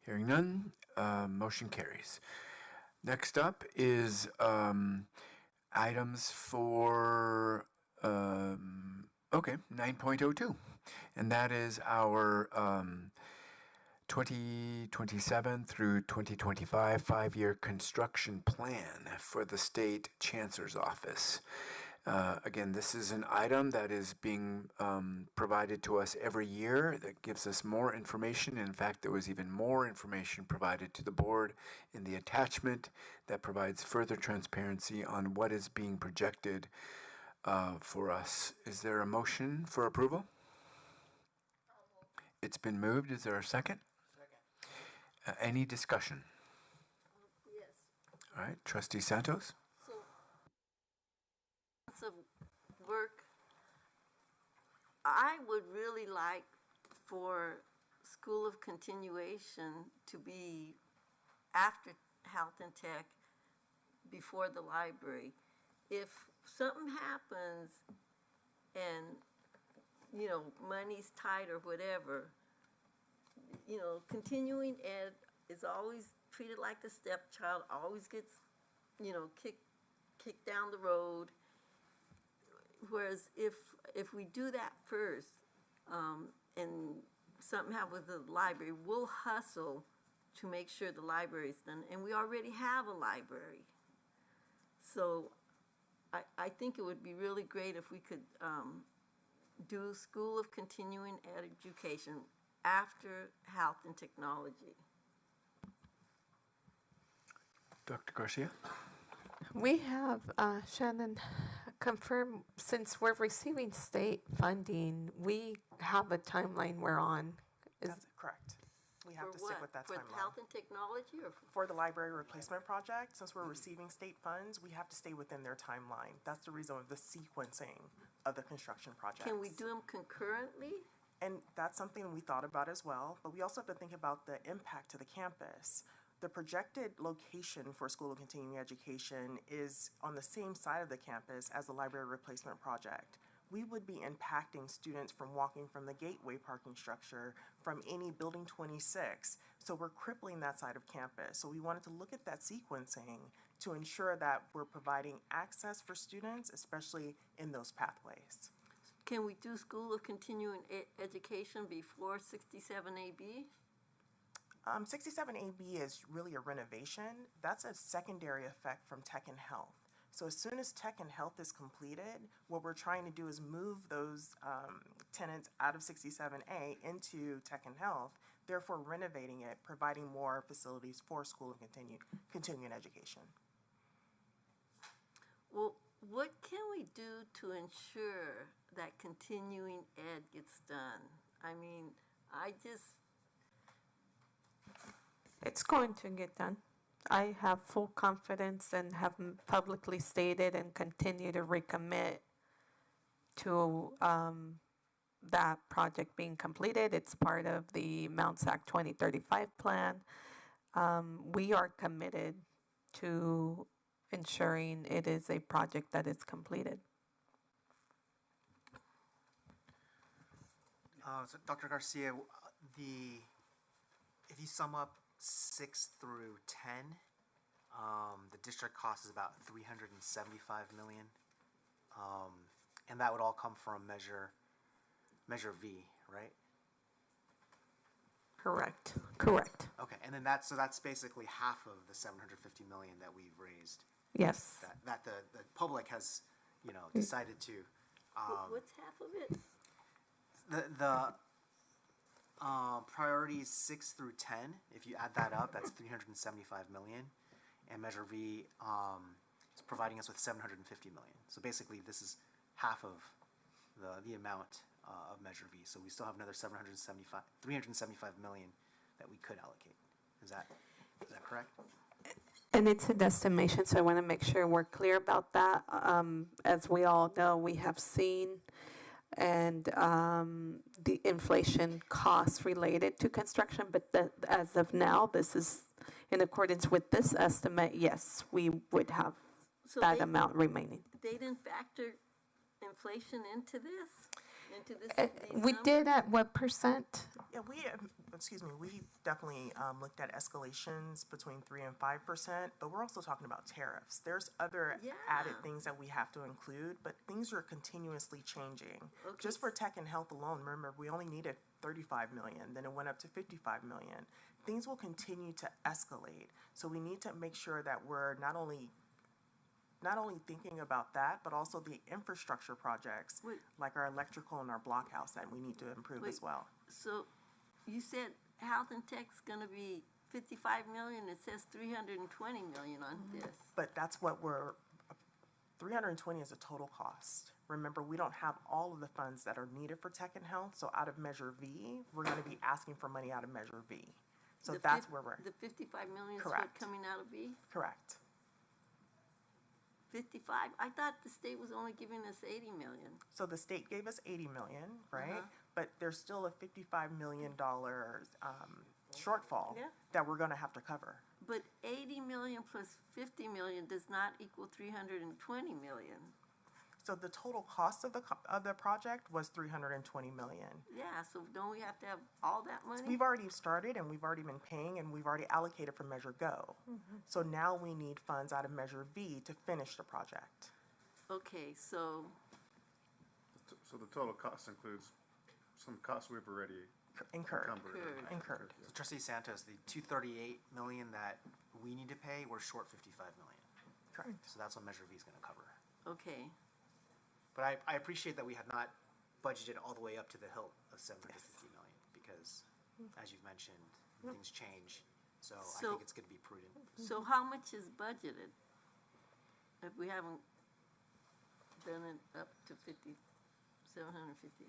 Hearing none, motion carries. Next up is items for Okay, 9.02. And that is our 2027 through 2025 5-year construction plan for the state chancellor's office. Again, this is an item that is being provided to us every year that gives us more information. In fact, there was even more information provided to the board in the attachment that provides further transparency on what is being projected for us. Is there a motion for approval? It's been moved. Is there a second? Any discussion? Yes. All right, Trustee Santos? So, lots of work. I would really like for School of Continuation to be after Health and Tech, before the library. If something happens and, you know, money's tight or whatever, you know, continuing ed is always treated like a stepchild, always gets, you know, kicked down the road. Whereas if we do that first, and something happens with the library, we'll hustle to make sure the library is done, and we already have a library. So I think it would be really great if we could do School of Continuing Education after Health and Technology. Dr. Garcia? We have, Shannon, confirmed, since we're receiving state funding, we have a timeline we're on. That's correct. We have to stick with that For timeline. Health and Technology or For the library replacement project, since we're receiving state funds, we have to stay within their timeline. That's the reason of the sequencing of the construction projects. can we do them concurrently? And that's something we thought about as well, but we also have to think about the impact to the campus. The projected location for School of Continuing Education is on the same side of the campus as the library replacement project. We would be impacting students from walking from the gateway parking structure from any Building 26. So we're crippling that side of campus. So we wanted to look at that sequencing to ensure that we're providing access for students, especially in those pathways. Can we do School of Continuing Education before 67AB? 67AB is really a renovation. That's a secondary effect from Tech and Health. So as soon as Tech and Health is completed, what we're trying to do is move those tenants out of 67A into Tech and Health, therefore renovating it, providing more facilities for School of Continuing Education. Well, what can we do to ensure that continuing ed gets done? I mean, It's going to get done. I have full confidence and have publicly stated and continue to recommit to that project being completed. It's part of the Mount SAC 2035 plan. We are committed to ensuring it is a project that is completed. So Dr. Garcia, if you sum up 6 through 10, the district cost is about $375 million, and that would all come from Measure V, right? Correct. Okay, and then that's basically half of the $750 million that we've raised. Yes. That the public has, decided to. What's half of it? The priorities 6 through 10, if you add that up, that's $375 million, and Measure V is providing us with $750 million. So basically, this is half of the amount of Measure V. So we still have another $375 million that we could allocate. Is that correct? And it's an estimation, so I want to make sure we're clear about that. As we all know, we have seen the inflation costs related to construction, but as of now, this is in accordance with this estimate. Yes, we would have amount remaining. They didn't factor inflation into this? into this? We did at what percent? Yeah, we definitely looked at escalations between 3 and 5%, but we're also talking about tariffs. There's other added things that we have to include, but things are continuously changing. Okay. Just for tech and health alone, remember, we only needed 35 million, then it went up to 55 million. Things will continue to escalate, so we need to make sure that we're not only thinking about that, but also the infrastructure projects, like our electrical and our blockhouse that we need to improve as well. So you said health and tech's gonna be 55 million, it says 320 million on this. But that's what 320 is a total cost. Remember, we don't have all of the funds that are needed for tech and health, so out of Measure V, we're gonna be asking for money out of Measure V. So that's where we're. The 55 million is Correct. what coming out of V? Correct. 55? I thought the state was only giving us 80 million. So the state gave us 80 million, right? Uh-huh. But there's still a $55 million shortfall that we're gonna have to cover. But 80 million plus 50 million does not equal 320 million. So the total cost of the project was 320 million. Yeah, so don't we have to have all that money? So we've already started and we've already been paying and we've already allocated for Measure Go. So now we need funds out of Measure V to finish the project. Okay, so So the total cost includes some costs we've already incurred. So Trustee Santos, the 238 million that we need to pay, we're short 55 million. Correct. So that's what Measure V is gonna cover. okay. But I appreciate that we have not budgeted all the way up to the hilt of 750 million, because as you've mentioned, things change. So I think it's gonna be prudent. So how much is budgeted? If we haven't done it up to 750?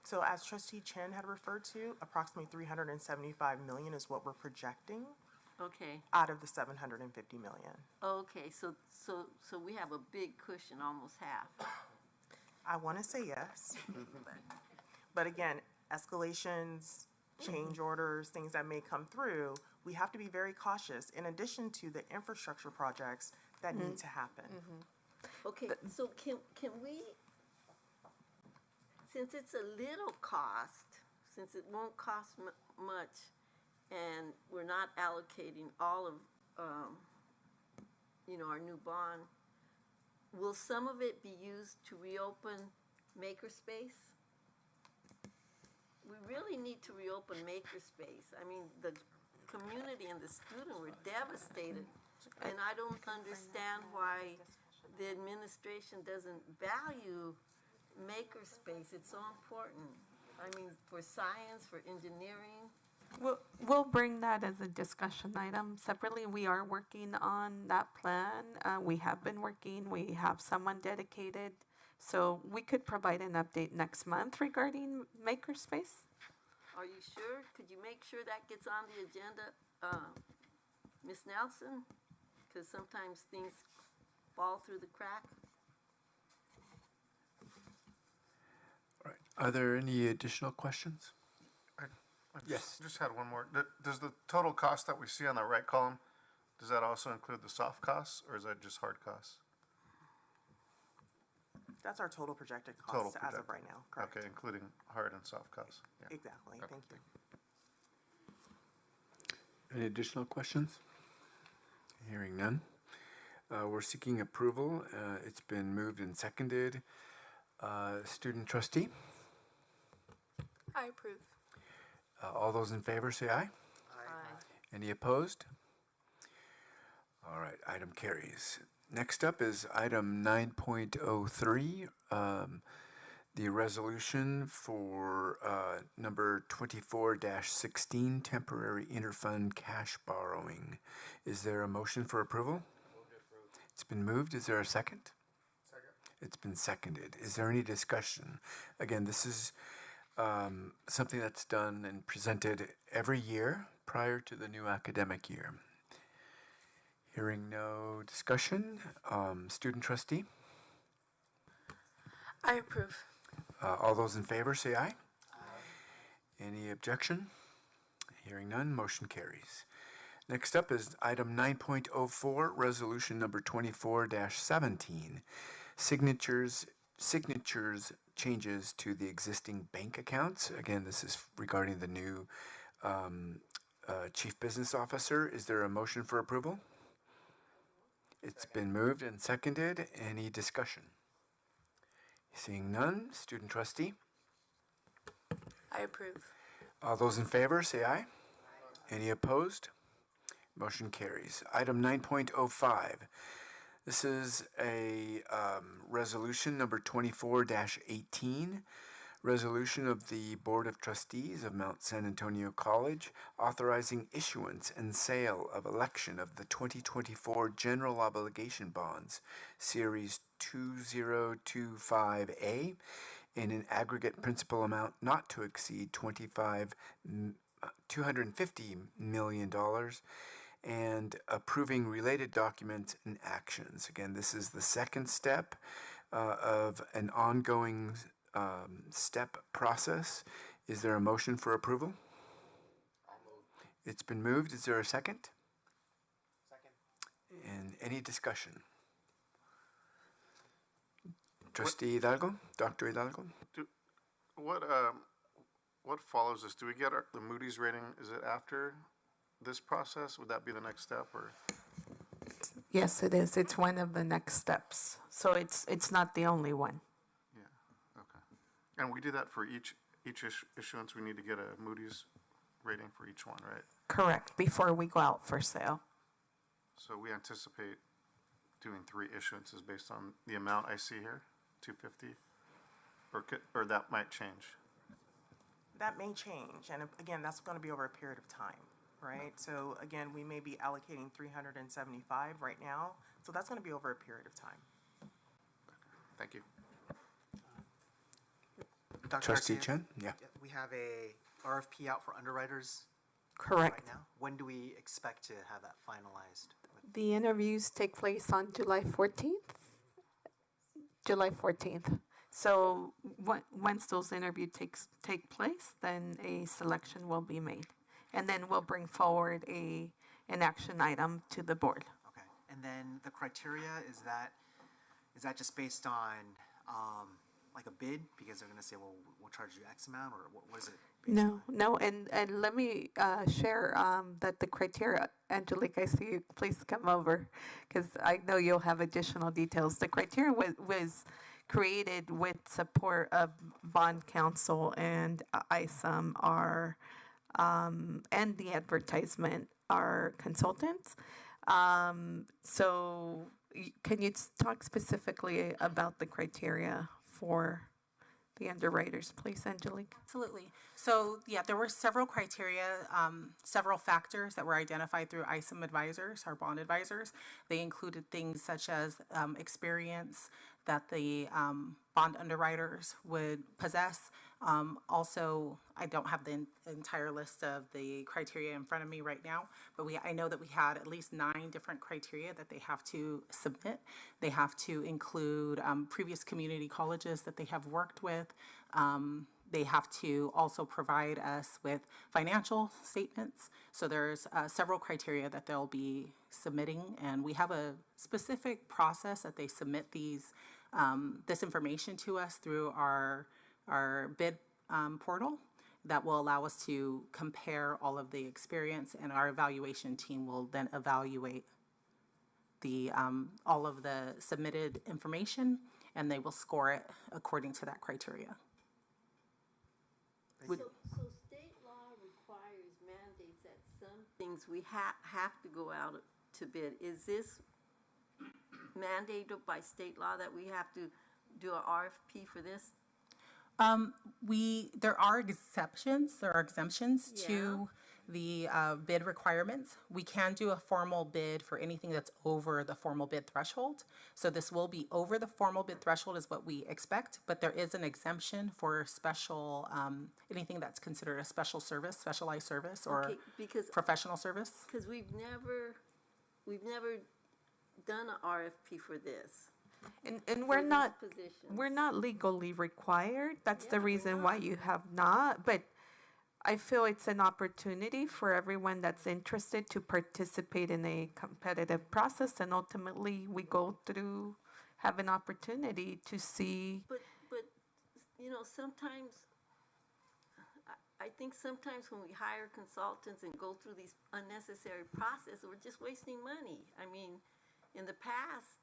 So as Trustee Chen had referred to, approximately 375 million is what we're projecting Okay, out of the 750 million. okay, so we have a big cushion, almost half. I want to say yes. But again, escalations, change orders, things that may come through, we have to be very cautious in addition to the infrastructure projects that need to happen. Okay, so can we, since it's a little cost, since it won't cost much, and we're not allocating all of, our new bond, will some of it be used to reopen Makerspace? We really need to reopen Makerspace. I mean, the community and the student were devastated, and I don't understand why the administration doesn't value Makerspace. It's so important. I mean, for science, for engineering. We'll bring that as a discussion item separately. We are working on that plan. We have been working. We have someone dedicated. So we could provide an update next month regarding Makerspace. Are you sure? Could you make sure that gets on the agenda, Ms. Nelson? Because sometimes things fall through the crack. All right. Are there any additional questions? I just had one more. Does the total cost that we see on the right column, does that also include the soft costs, or is that just hard costs? That's our total projected Total cost as of projected. right now, correct? Okay, including hard and soft costs. Yeah. Exactly, Okay, thank you. Any additional questions? Hearing none. We're seeking approval. It's been moved and seconded. Student trustee? I approve. All those in favor say aye. Any opposed? All right, item carries. Next up is item 9.03, the resolution for number 24-16, temporary interfund cash borrowing. Is there a motion for approval? It's been moved. Is there a second? Second. It's been seconded. Is there any discussion? Again, this is something that's done and presented every year prior to the new academic year. Hearing no discussion, student trustee? I approve. All those in favor say aye. Any objection? Hearing none, motion carries. Next up is item 9.04, resolution number 24-17, signatures signatures changes to the existing bank accounts. Again, this is regarding the new Chief Business Officer. Is there a motion for approval? It's been moved and seconded. Any discussion? Seeing none, student trustee. I approve. All those in favor, say aye. Any opposed? Motion carries. Item 9.05. This is a resolution number 24-18. Resolution of the Board of Trustees of Mount San Antonio College authorizing issuance and sale of election of the 2024 General Obligation Bonds, Series 2025A, in an aggregate principal amount not to exceed $250 million, and approving related documents and actions. Again, this is the second step of an ongoing step process. Is there a motion for approval? It's been moved. Is there a second? Second. And any discussion? Trustee Hidalgo, Dr. Hidalgo? What follows this? Do we get the Moody's rating? Is it after this process? Would that be the next step, or? Yes, it is. It's one of the next steps. So it's not the only one. And we do that for each issuance. We need to get a Moody's rating for each one, right? Correct, before we go out for sale. So we anticipate doing 3 issuances based on the amount I see here, 250, or that might change. That may change, and again, that's going to be over a period of time, right? So again, we may be allocating 375 right now, so that's going to be over a period of time. Thank you. Dr. Trustee Garcia, Chen? Yeah. We have a RFP out for underwriters Correct. right now. When do we expect to have that finalized? The interviews take place on July 14th. July 14th. So once those interviews take place, then a selection will be made. And then we'll bring forward an action item to the board. Okay. And then the criteria, is that just based on like a bid? Because they're going to say, well, we'll charge you X amount, or what is it? No, and let me share that the criteria, Angelique, I see you, please come over, because I know you'll have additional details. The criteria was created with support of Bond Council and ISOM, and the advertisement, our consultants. So can you talk specifically about the criteria for the underwriters, please, Angelique? Absolutely. So, yeah, there were several criteria, several factors that were identified through ISOM advisors, our bond advisors. They included things such as experience that the bond underwriters would possess. Also, I don't have the entire list of the criteria in front of me right now, but I know that we had at least 9 different criteria that they have to submit. They have to include previous community colleges that they have worked with. They have to also provide us with financial statements. So there's several criteria that they'll be submitting, and we have a specific process that they submit this information to us through our bid portal that will allow us to compare all of the experience, and our evaluation team will then evaluate all of the submitted information, and they will score it according to that criteria. So state law requires mandates that some things we have to go out to bid. Is this mandated by state law that we have to do an RFP for this? There are exceptions. There are exemptions to the bid requirements. We can do a formal bid for anything that's over the formal bid threshold. So this will be over the formal bid threshold is what we expect, but there is an exemption for special, anything that's considered a special service, specialized service, or professional service. Because we've never done an RFP for this. And we're not legally required. That's the reason why you have not. But I feel it's an opportunity for everyone that's interested to participate in a competitive process, and ultimately we go through have an opportunity to see. But, you know, sometimes, I think sometimes when we hire consultants and go through these unnecessary processes, we're just wasting money. I mean, in the past,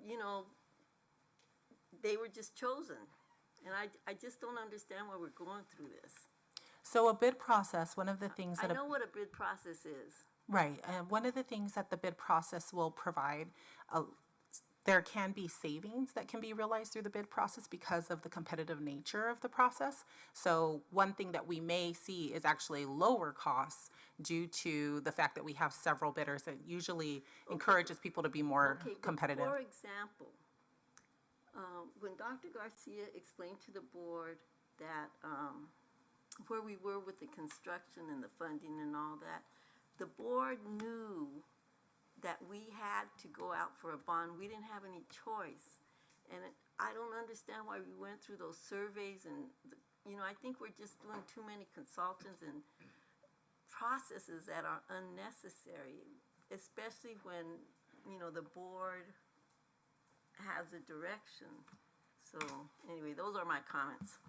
you know, they were just chosen. And I just don't understand why we're going through this. So a bid process, one of the things I that know what a bid process is. right, one of the things that the bid process will provide, there can be savings that can be realized through the bid process because of the competitive nature of the process. So one thing that we may see is actually lower costs due to the fact that we have several bidders. That usually encourages people to be more competitive. For example, when Dr. Garcia explained to the board that where we were with the construction and the funding and all that, the board knew that we had to go out for a bond. We didn't have any choice. And I don't understand why we went through those surveys and, you know, I think we're just doing too many consultants and processes that are unnecessary, especially when, you know, the board has a direction. So anyway, those are my comments.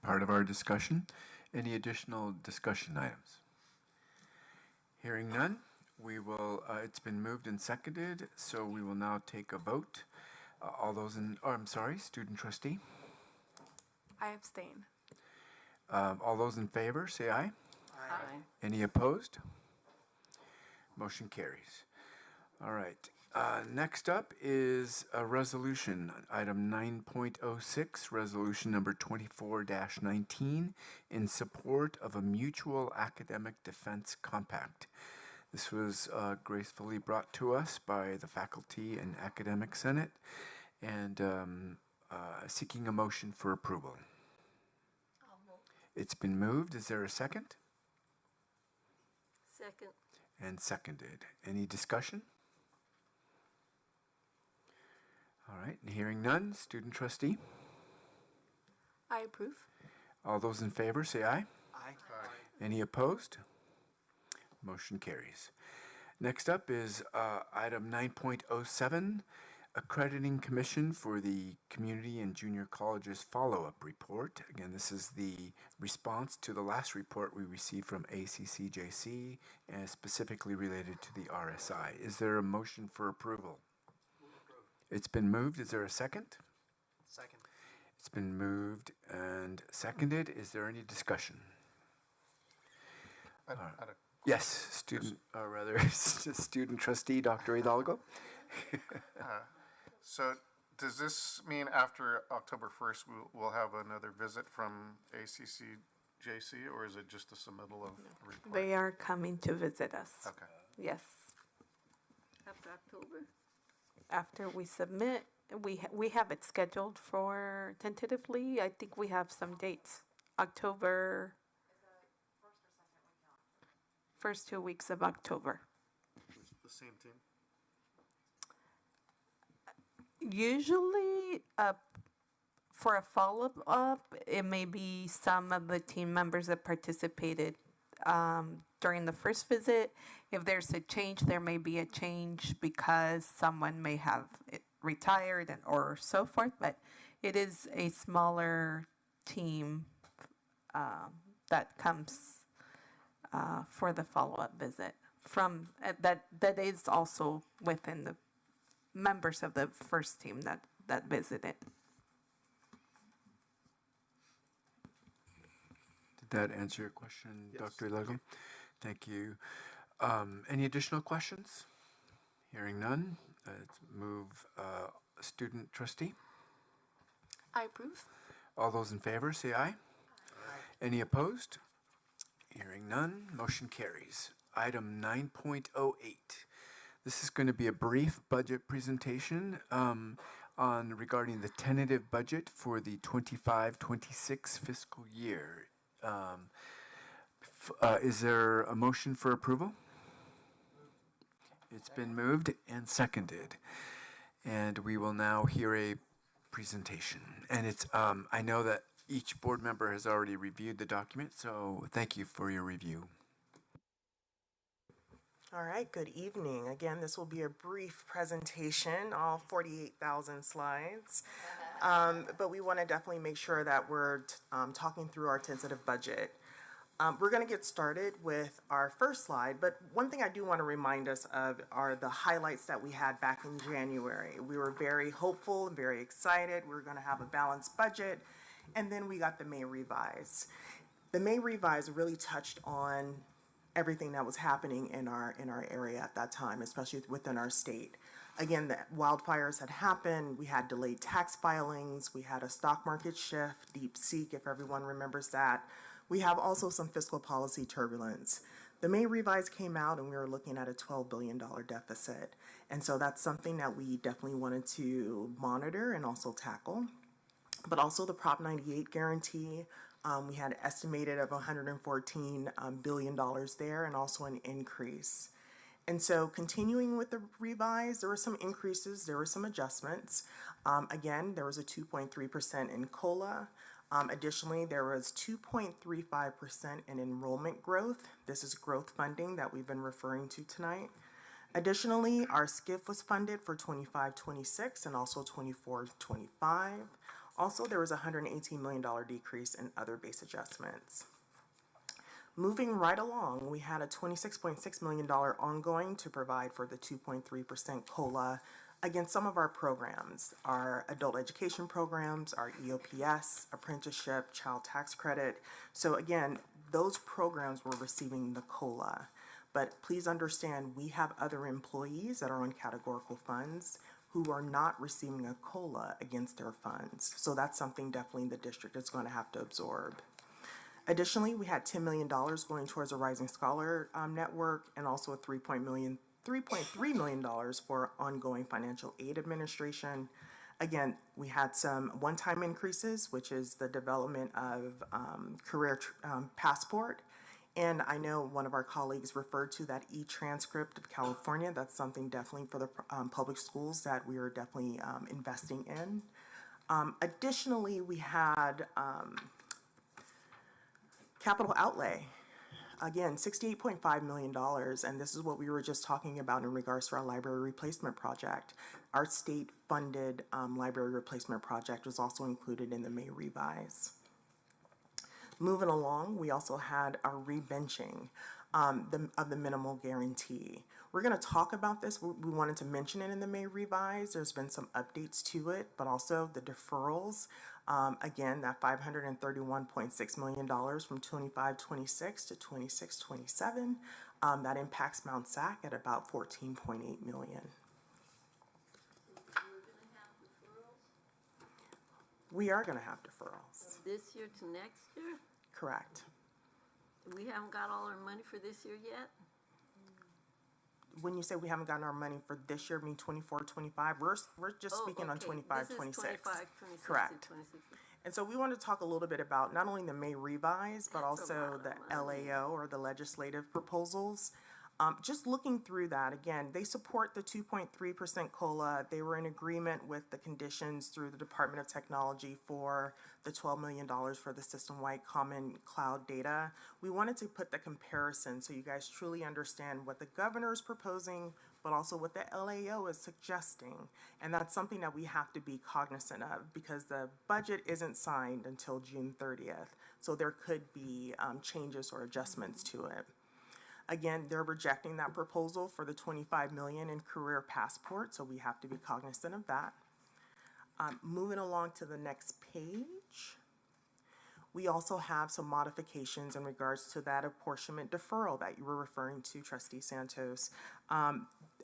Part of our discussion. Any additional discussion items? Hearing none, we will, it's been moved and seconded, so we will now take a vote. All those in, oh, I'm sorry, student trustee. I abstain. All those in favor, say aye. Aye. Any opposed? Motion carries. All right. Next up is a resolution, item 9.06, resolution number 24-19, in support of a mutual academic defense compact. This was gracefully brought to us by the Faculty and Academic Senate and seeking a motion for approval. It's been moved. Is there a second? Second. And seconded. Any discussion? All right, hearing none, student trustee. I approve. All those in favor say aye. Aye. Any opposed? Motion carries. Next up is item 9.07, Accrediting Commission for the Community and Junior Colleges Follow-Up Report. Again, this is the response to the last report we received from ACCJC and specifically related to the RSI. Is there a motion for approval? It's been moved. Is there a second? Second. It's been moved and seconded. Is there any discussion? Yes, student, or rather, student trustee, Dr. Hidalgo. So does this mean after October 1st, we'll have another visit from ACCJC, or is it just a submittal of a report? They are coming to visit us. Okay. Yes. After October? After we submit, we have it scheduled for tentatively. I think we have some dates. October. First 2 weeks of October. The same team? Usually, for a follow-up, it may be some of the team members that participated during the first visit. If there's a change, there may be a change because someone may have retired or so forth, but it is a smaller team that comes for the follow-up visit from that is also within the members of the first team that visited. Did that answer your question, Yes. Dr. Hidalgo? Thank you. Any additional questions? Hearing none, let's move student trustee. I approve. All those in favor say aye. Any opposed? Hearing none, motion carries. Item 9.08. This is going to be a brief budget presentation regarding the tentative budget for the 25-26 fiscal year. Is there a motion for approval? It's been moved and seconded. And we will now hear a presentation. And it's I know that each board member has already reviewed the document, so thank you for your review. All right, good evening. Again, this will be a brief presentation, all 48,000 slides. But we want to definitely make sure that we're talking through our tentative budget. We're going to get started with our first slide, but one thing I do want to remind us of are the highlights that we had back in January. We were very hopeful and very excited. We were going to have a balanced budget, and then we got the May revise. The May revise really touched on everything that was happening in our area at that time, especially within our state. Again, the wildfires had happened. We had delayed tax filings. We had a stock market shift, DeepSeek, if everyone remembers that. We have also some fiscal policy turbulence. The May revise came out and we were looking at a $12 billion deficit. And so that's something that we definitely wanted to monitor and also tackle. But also the Prop 98 guarantee, we had estimated of $114 billion there, and also an increase. And so continuing with the revise, there were some increases, there were some adjustments. Again, there was a 2.3% in COLA. Additionally, there was 2.35% in enrollment growth. This is growth funding that we've been referring to tonight. Additionally, our SCIF was funded for 25-26 and also 24-25. Also, there was a $118 million decrease in other base adjustments. Moving right along, we had a $26.6 million ongoing to provide for the 2.3% COLA against some of our programs, our adult education programs, our EOPS, apprenticeship, child tax credit. So again, those programs were receiving the COLA. But please understand, we have other employees that are on categorical funds who are not receiving a COLA against their funds. So that's something definitely the district is going to have to absorb. Additionally, we had $10 million going towards a Rising Scholar network, and also a $3.3 million for ongoing financial aid administration. Again, we had some one-time increases, which is the development of career passport. And I know one of our colleagues referred to that e-transcript of California. That's something definitely for the public schools that we are definitely investing in. Additionally, we had capital outlay. Again, $68.5 million, and this is what we were just talking about in regards to our library replacement project. Our state-funded library replacement project was also included in the May revise. Moving along, we also had our rebenching of the minimal guarantee. We're going to talk about this. We wanted to mention it in the May revise. There's been some updates to it, but also the deferrals. Again, that $531.6 million from 25-26 to 26-27. That impacts Mount SAC at about $14.8 million. We are going to have deferrals. This year to next year? Correct. We haven't got all our money for this year yet? When you say we haven't gotten our money for this year, I mean 24-25, we're just speaking on 25-26. Correct. And so we want to talk a little bit about not only the May revise, but also the LAO, or the legislative proposals. Just looking through that, again, they support the 2.3% COLA. They were in agreement with the conditions through the Department of Technology for the $12 million for the system-wide common cloud data. We wanted to put the comparison so you guys truly understand what the governor is proposing, but also what the LAO is suggesting. And that's something that we have to be cognizant of, because the budget isn't signed until June 30th. So there could be changes or adjustments to it. Again, they're rejecting that proposal for the $25 million in career passport, so we have to be cognizant of that. Moving along to the next page, we also have some modifications in regards to that apportionment deferral that you were referring to, Trustee Santos.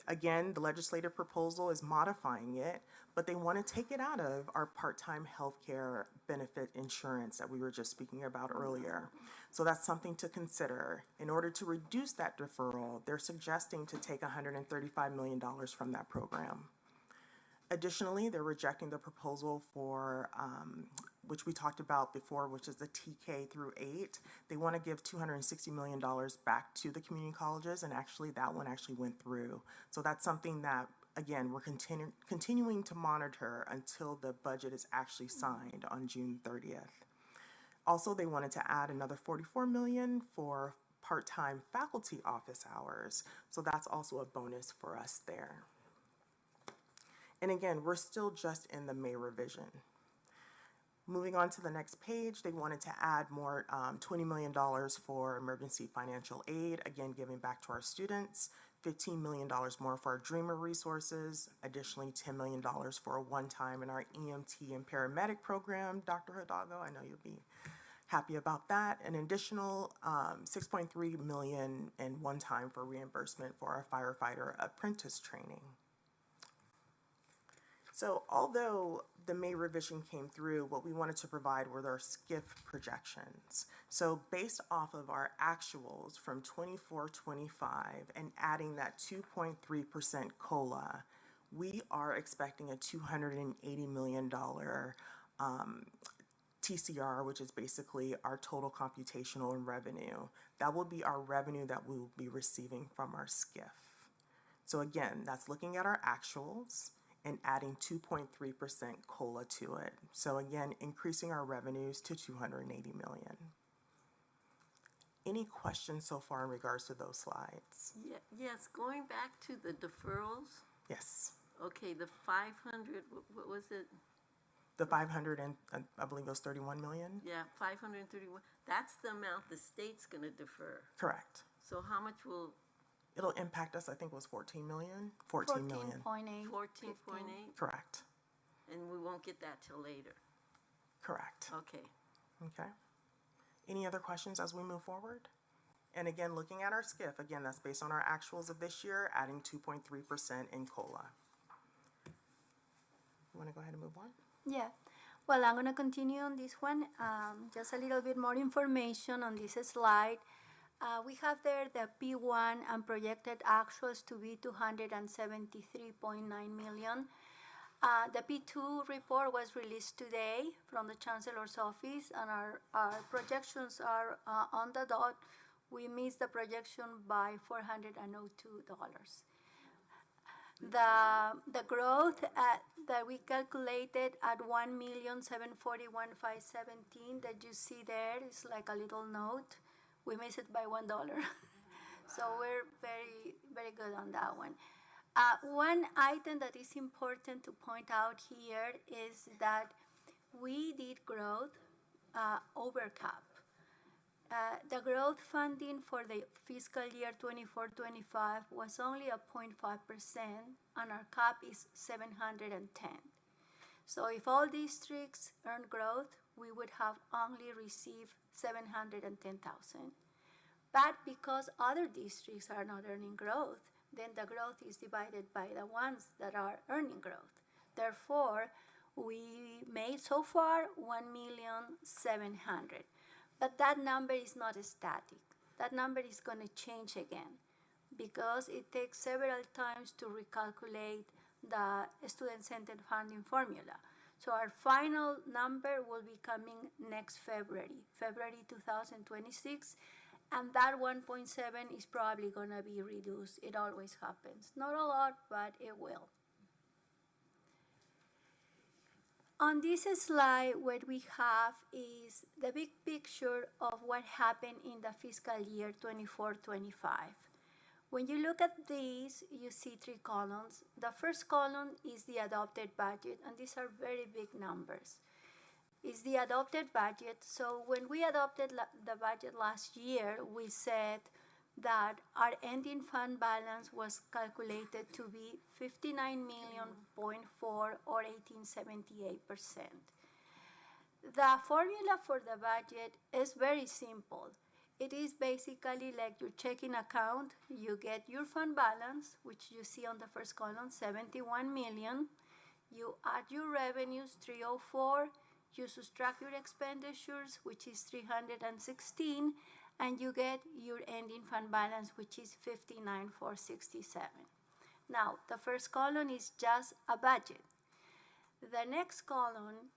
Again, the legislative proposal is modifying it, but they want to take it out of our part-time healthcare benefit insurance that we were just speaking about earlier. So that's something to consider. In order to reduce that deferral, they're suggesting to take $135 million from that program. Additionally, they're rejecting the proposal for, which we talked about before, which is the TK through 8. They want to give $260 million back to the community colleges, and actually that one actually went through. So that's something that, again, we're continuing to monitor until the budget is actually signed on June 30th. Also, they wanted to add another $44 million for part-time faculty office hours. So that's also a bonus for us there. And again, we're still just in the May revision. Moving on to the next page, they wanted to add more $20 million for emergency financial aid, again, giving back to our students, $15 million more for our Dreamer resources, additionally $10 million for a one-time in our EMT and paramedic program. Dr. Hidalgo, I know you'll be happy about that. An additional $6.3 million in one-time for reimbursement for our firefighter apprentice training. So although the May revision came through, what we wanted to provide were our SCIF projections. So based off of our actuals from 24-25 and adding that 2.3% COLA, we are expecting a $280 million TCR, which is basically our total computational and revenue. That will be our revenue that we will be receiving from our SCIF. So again, that's looking at our actuals and adding 2.3% COLA to it. So again, increasing our revenues to $280 million. Any questions so far in regards to those slides? Yes, going back to the deferrals. Yes. Okay, the 500, what was it? The 500 and I believe it was 31 million? Yeah, 531. That's the amount the state's gonna defer. Correct. So how much will? It'll impact us, I think it was 14 million? 14 million. 14.8. Correct. And we won't get that till later. Correct. Okay. Okay. Any other questions as we move forward? And again, looking at our SCIF, again, that's based on our actuals of this year, adding 2.3% in COLA. You want to go ahead and move on? Yeah. Well, I'm going to continue on this one. Just a little bit more information on this slide. We have there the P1 and projected actuals to be 273.9 million. The P2 report was released today from the Chancellor's office, and our projections are on the dot. We missed the projection by $402. The growth that we calculated at 1,741,517 that you see there is like a little note. We missed it by $1. So we're very, very good on that one. One item that is important to point out here is that we did growth over cap. The growth funding for the fiscal year 24-25 was only a 0.5%, and our cap is 710. So if all districts earn growth, we would have only received 710,000. But because other districts are not earning growth, then the growth is divided by the ones that are earning growth. Therefore, we made so far 1,700,000. But that number is not static. That number is going to change again because it takes several times to recalculate the student-centered funding formula. So our final number will be coming next February 2026, and that 1.7 is probably going to be reduced. It always happens. Not a lot, but it will. On this slide, what we have is the big picture of what happened in the fiscal year 24-25. When you look at these, you see three columns. The first column is the adopted budget, and these are very big numbers. It's the adopted budget. So when we adopted the budget last year, we said that our ending fund balance was calculated to be 59,000,000.4 or 18.78%. The formula for the budget is very simple. It is basically like your checking account. You get your fund balance, which you see on the first column, 71 million. You add your revenues, 304. You subtract your expenditures, which is 316, and you get your ending fund balance, which is 59,467. Now, the first column is just a budget. The next column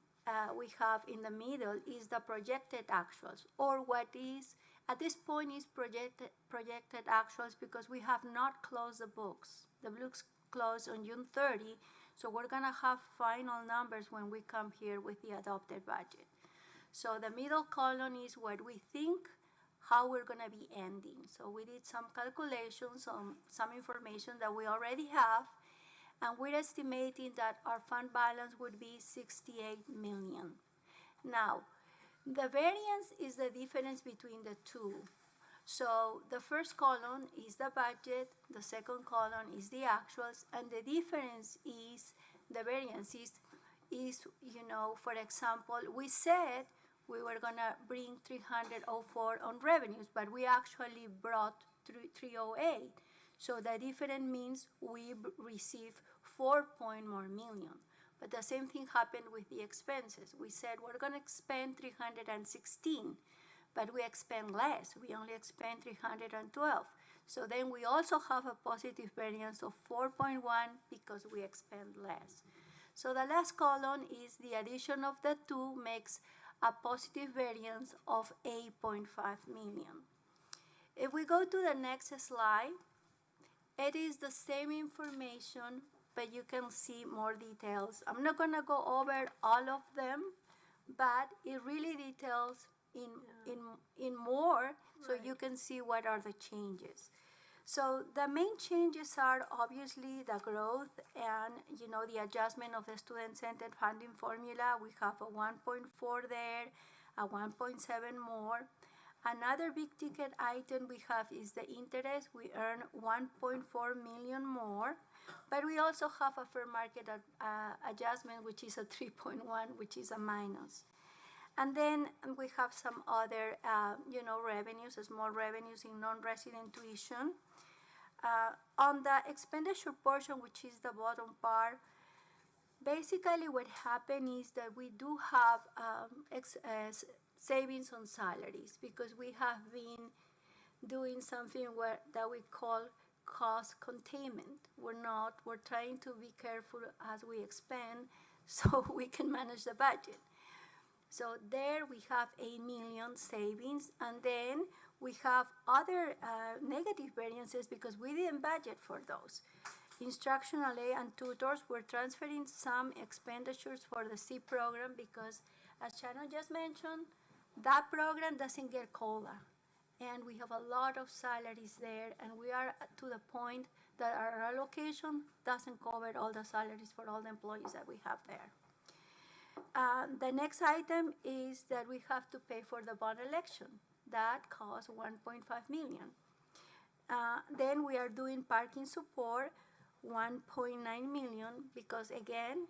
we have in the middle is the projected actuals, or what is, at this point, is projected actuals because we have not closed the books. The books close on June 30, so we're going to have final numbers when we come here with the adopted budget. So the middle column is what we think how we're gonna be ending. So we did some calculations on some information that we already have, and we're estimating that our fund balance would be 68 million. Now, the variance is the difference between the two. So the first column is the budget, the second column is the actuals, and the difference is, the variance is, for example, we said we were gonna bring 304 on revenues, but we actually brought 308. So the difference means we received 4 more million. But the same thing happened with the expenses. We said we're gonna expend 316. But we expend less. We only expend 312. So then we also have a positive variance of 4.1 because we expend less. So the last column is the addition of the two makes a positive variance of 8.5 million. If we go to the next slide, it is the same information, but you can see more details. I'm not gonna go over all of them, but it really details in more, so you can see what are the changes. So the main changes are obviously the growth and the adjustment of the student-centered funding formula. We have a 1.4 there, a 1.7 more. Another big ticket item we have is the interest. We earn 1.4 million more, but we also have a fair market adjustment, which is a 3.1, which is a minus. And then we have some other, revenues, small revenues in non-resident tuition. On the expenditure portion, which is the bottom part, basically what happened is that we do have savings on salaries because we have been doing something that we call cost containment. We're trying to be careful as we expand so we can manage the budget. So there we have 8 million savings, and then we have other negative variances because we didn't budget for those. Instructional aid and tutors, we're transferring some expenditures for the C program because, as Shannon just mentioned, that program doesn't get COLA. And we have a lot of salaries there, and we are to the point that our allocation doesn't cover all the salaries for all the employees that we have there. The next item is that we have to pay for the bond election. That costs 1.5 million. Then we are doing parking support, 1.9 million, because again,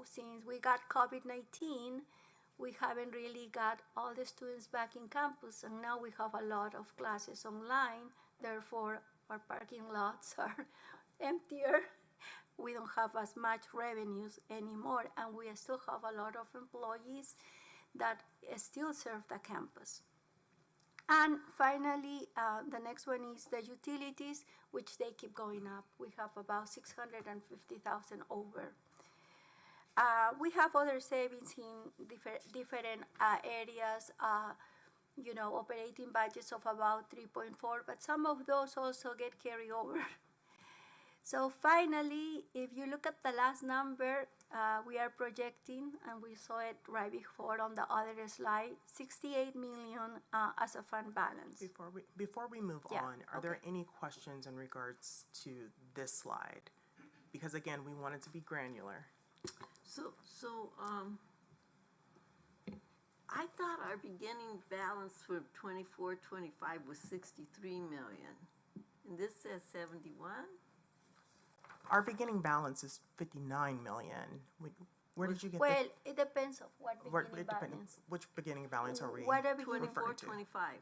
since we got COVID-19, we haven't really got all the students back in campus, and now we have a lot of classes online. Therefore, our parking lots are emptier. We don't have as much revenues anymore, and we still have a lot of employees that still serve the campus. And finally, the next one is the utilities, which they keep going up. We have about 650,000 over. We have other savings in different areas, operating budgets of about 3.4, but some of those also get carried over. So finally, if you look at the last number, we are projecting, and we saw it right before on the other slide, 68 million as a fund balance. Before we move on, are there any questions in regards to this slide? Because again, we want it to be granular. I thought our beginning balance for 24-25 was 63 million, and this says 71. Our beginning balance is 59 million. Where did you get Well, it depends on what beginning balance. Which beginning balance are we What are referring to? 24-25.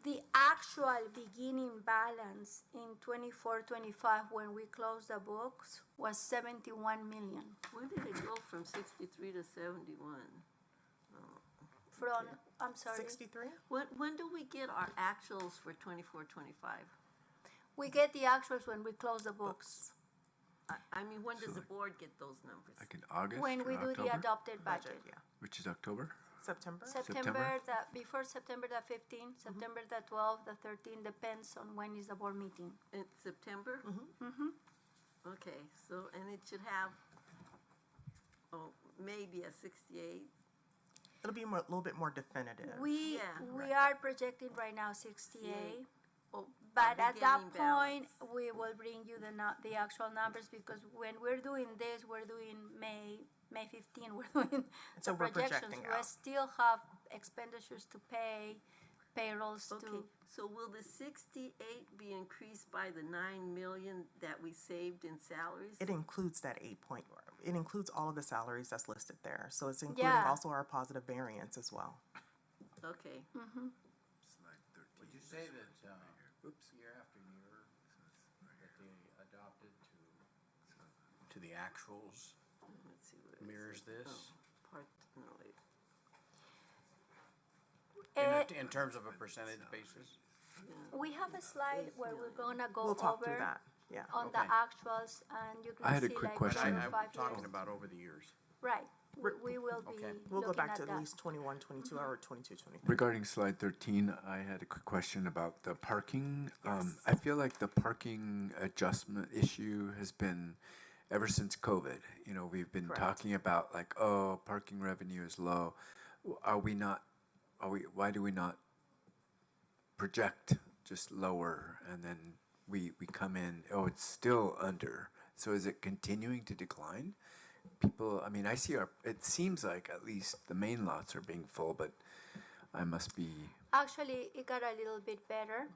The actual beginning balance in 24-25 when we closed the books was 71 million. When did it go from 63 to 71? I'm sorry. 63? When do we get our actuals for 24-25? We get the actuals when we close the books. I mean, when does the board get those numbers? Like in August When or we do October? the adopted budget. Which is October? September? Before September the 15th, September the 12th, the 13th, depends on when is the board meeting. In September? Mm-hmm. Okay, so, and it should have, maybe a 68. It'll be a little bit more definitive. We Yeah. are projecting right now 68. Oh, But a at that beginning point, balance. we will bring you the actual numbers, because when we're doing this, we're doing May 15, we're doing So the we're projections. projecting We out. still have expenditures to pay, payrolls Okay, to. so will the 68 be increased by the 9 million that we saved in salaries? It includes that 8 point, it includes all of the salaries that's listed there. So it's including Yeah. also our positive variance as well. Okay. Would you say that, year after year, that they adopted to the actuals Let's see what it mirrors says. this? Oh, no, wait. In terms of a percentage basis? We have a slide where we're gonna go We'll talk through over that, yeah. on the Okay. actuals, and you can I had a see quick like question. over I'm 5 talking years. about over the years. Right, we will be Okay. We'll go looking back to at that. least 21, 22, or 22, 23. Regarding slide 13, I had a quick question about the parking. I feel like the parking adjustment issue has been ever since COVID. You know, we've been Correct. talking about like, oh, parking revenue is low. Why do we not project just lower, and then we come in, oh, it's still under. So is it continuing to decline? People, I mean, it seems like at least the main lots are being full, but I must be, Actually, it got a little bit better,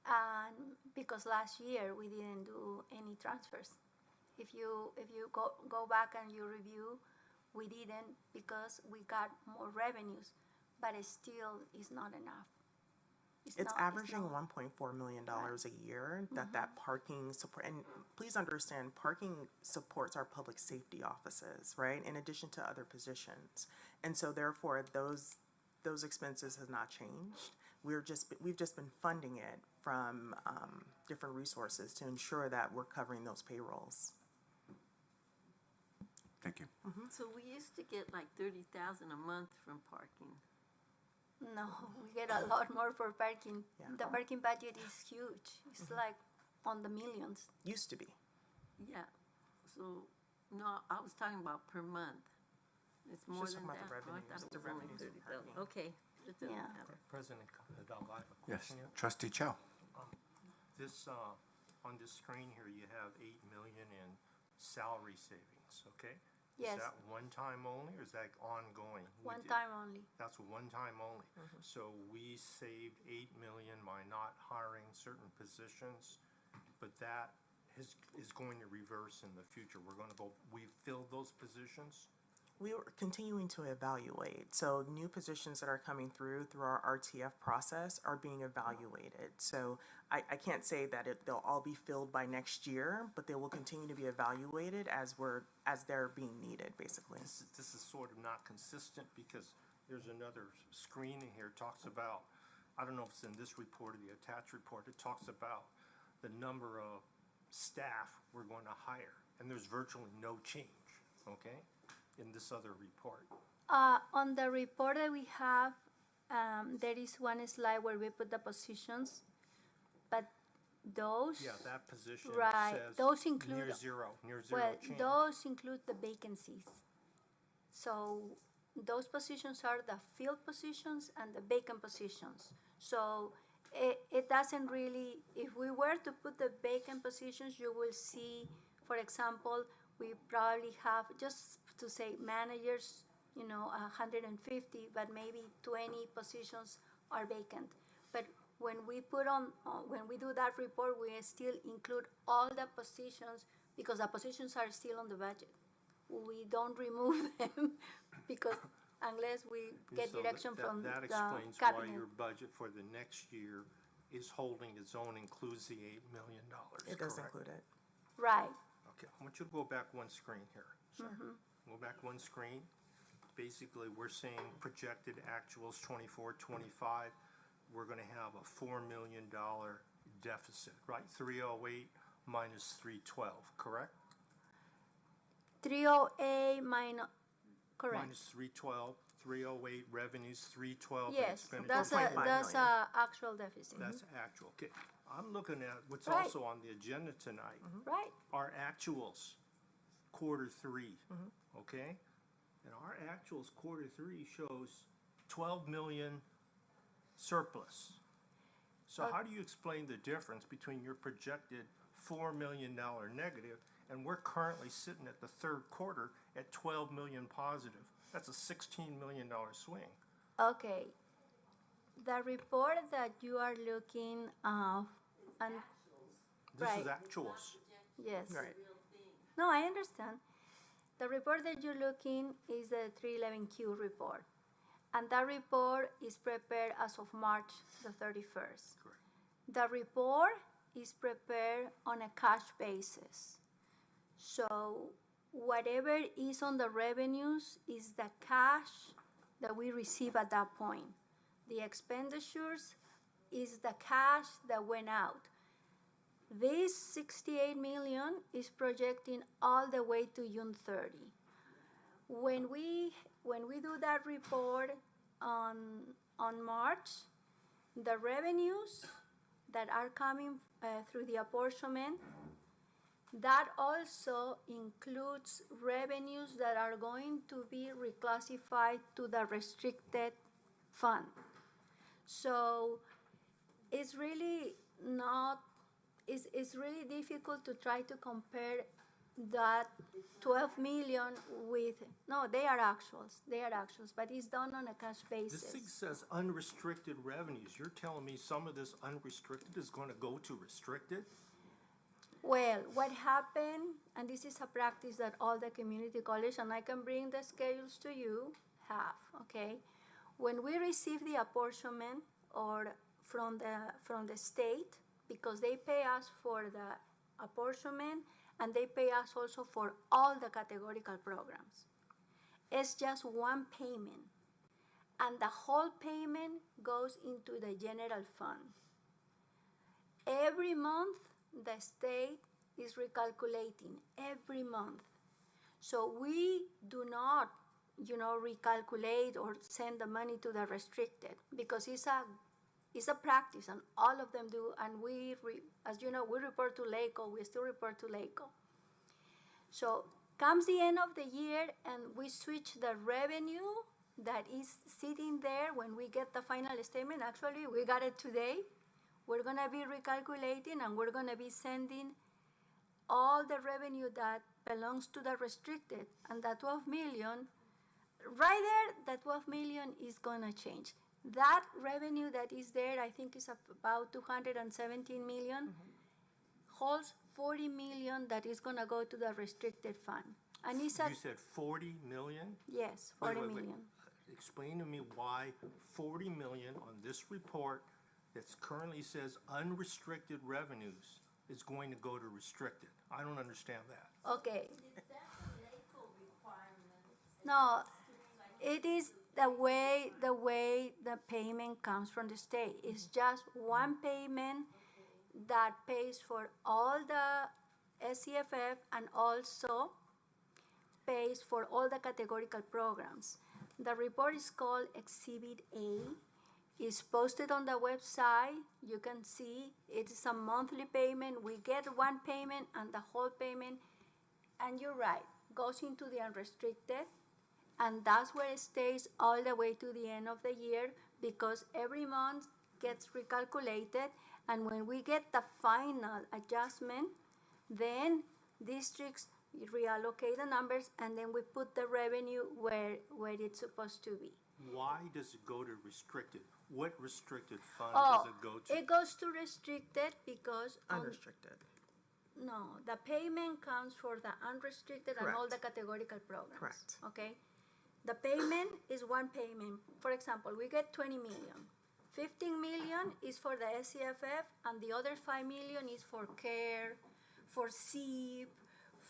and because last year we didn't do any transfers. If you go back and you review, we didn't, because we got more revenues, but it still is not enough. It's averaging $1.4 million a year that parking support, and please understand, parking supports our public safety offices, right? In addition to other positions. And so therefore, those expenses have not changed. We've just been funding it from different resources to ensure that we're covering those payrolls. thank you. So we used to get like 30,000 a month from parking. No, we get a lot more for parking. Yeah. The parking budget is huge. It's like on the millions. Used to be. Yeah, so, no, I was talking about per month. It's more was than talking that. about the Oh, I thought revenues, it was only 30,000. Okay. It doesn't Yeah. matter. President Hidalgo, I have a Yes, question here. Trustee Chow. This, on this screen here, you have 8 million in salary savings, okay? Yes. Is that one time only, or is that ongoing? One time only. That's one time only. So we saved 8 million by not hiring certain positions, but that is going to reverse in the future. We filled those positions? We are continuing to evaluate. So new positions that are coming through our RTF process are being evaluated. So I can't say that they'll all be filled by next year, but they will continue to be evaluated as they're being needed, basically. This is sort of not consistent, because there's another screen in here, talks about, I don't know if it's in this report or the attached report, it talks about the number of staff we're going to hire, and there's virtually no change, okay, in this other report. On the report that we have, there is one slide where we put the positions, but those. Yeah, that position Right, says those include. near zero Well, change. those include the vacancies. So those positions are the field positions and the vacant positions. So it doesn't really, if we were to put the vacant positions, you will see, for example, we probably have, just to say managers, 150, but maybe 20 positions are vacant. But when we when we do that report, we still include all the positions, because the positions are still on the budget. We don't remove them because unless we get So direction from that the explains why cabinet. your budget for the next year is holding its own, includes the $8 million, It does correct? include it. Right. Okay, I want you to go back one screen here. Sorry. Mhm. Go back one screen. Basically, we're saying projected actuals 24, 25. We're gonna have a $4 million deficit, right? 308 minus 312, correct? 308 minus, correct. Minus 312, 308 revenues, 312 Yes, expenditures. that's a actual deficit. That's actual. Okay, I'm looking at what's Right. also on the agenda tonight. Right. Our actuals, quarter 3, okay? and our actuals Q3 shows 12 million surplus. So how do you explain the difference between your projected $4 million negative and we're currently sitting at the third quarter at 12 million positive? That's a $16 million swing. Okay. The report that you are looking and This right. is actuals. Yes. Right. No, I understand. The report that you're looking is the 311Q report. And that report is prepared as of March the 31st. Correct. The report is prepared on a cash basis. So whatever is on the revenues is the cash that we receive at that point. The expenditures is the cash that went out. This 68 million is projecting all the way to June 30. When we do that report on March, the revenues that are coming through the apportionment, that also includes revenues that are going to be reclassified to the restricted fund. So it's really not, it's really difficult to try to compare that 12 million with, no, they are actuals, but it's done on a cash basis. This thing says unrestricted revenues. You're telling me some of this unrestricted is going to go to restricted? Well, what happened, and this is a practice that all the community college, and I can bring the schedules to you, have, okay? When we receive the apportionment or from the state, because they pay us for the apportionment and they pay us also for all the categorical programs. It's just one payment, and the whole payment goes into the general fund. Every month, the state is recalculating every month. So we do not, recalculate or send the money to the restricted because it's a practice, and all of them do. And as you know, we report to LACO. We still report to LACO. So comes the end of the year, and we switch the revenue that is sitting there when we get the final statement. Actually, we got it today. We're going to be recalculating, and we're going to be sending all the revenue that belongs to the restricted. And that 12 million, right there, that 12 million is going to change. That revenue that is there, I think is about 217 million, holds 40 million that is going to go to the restricted fund. And it's You said 40 million? Yes, Wait, 40 wait. million. Explain to me why 40 million on this report that currently says unrestricted revenues is going to go to restricted. I don't understand that. Okay. No, it is the way the payment comes from the state. It's just one payment that pays for all the SCFF and also pays for all the categorical programs. The report is called Exhibit A. It's posted on the website. You can see it is a monthly payment. We get one payment, and the whole payment, and you're right, goes into the unrestricted, and that's where it stays all the way to the end of the year, because every month gets recalculated, and when we get the final adjustment, then districts reallocate the numbers, and then we put the revenue where it's supposed to be. Why does it go to restricted? What restricted fund Oh, does it go to? it goes to restricted because Unrestricted. no, the payment comes for the unrestricted and all the categorical programs. Correct. Okay, the payment is one payment. For example, we get 20 million. 15 million is for the SCFF, and the other 5 million is for care, for SEEP,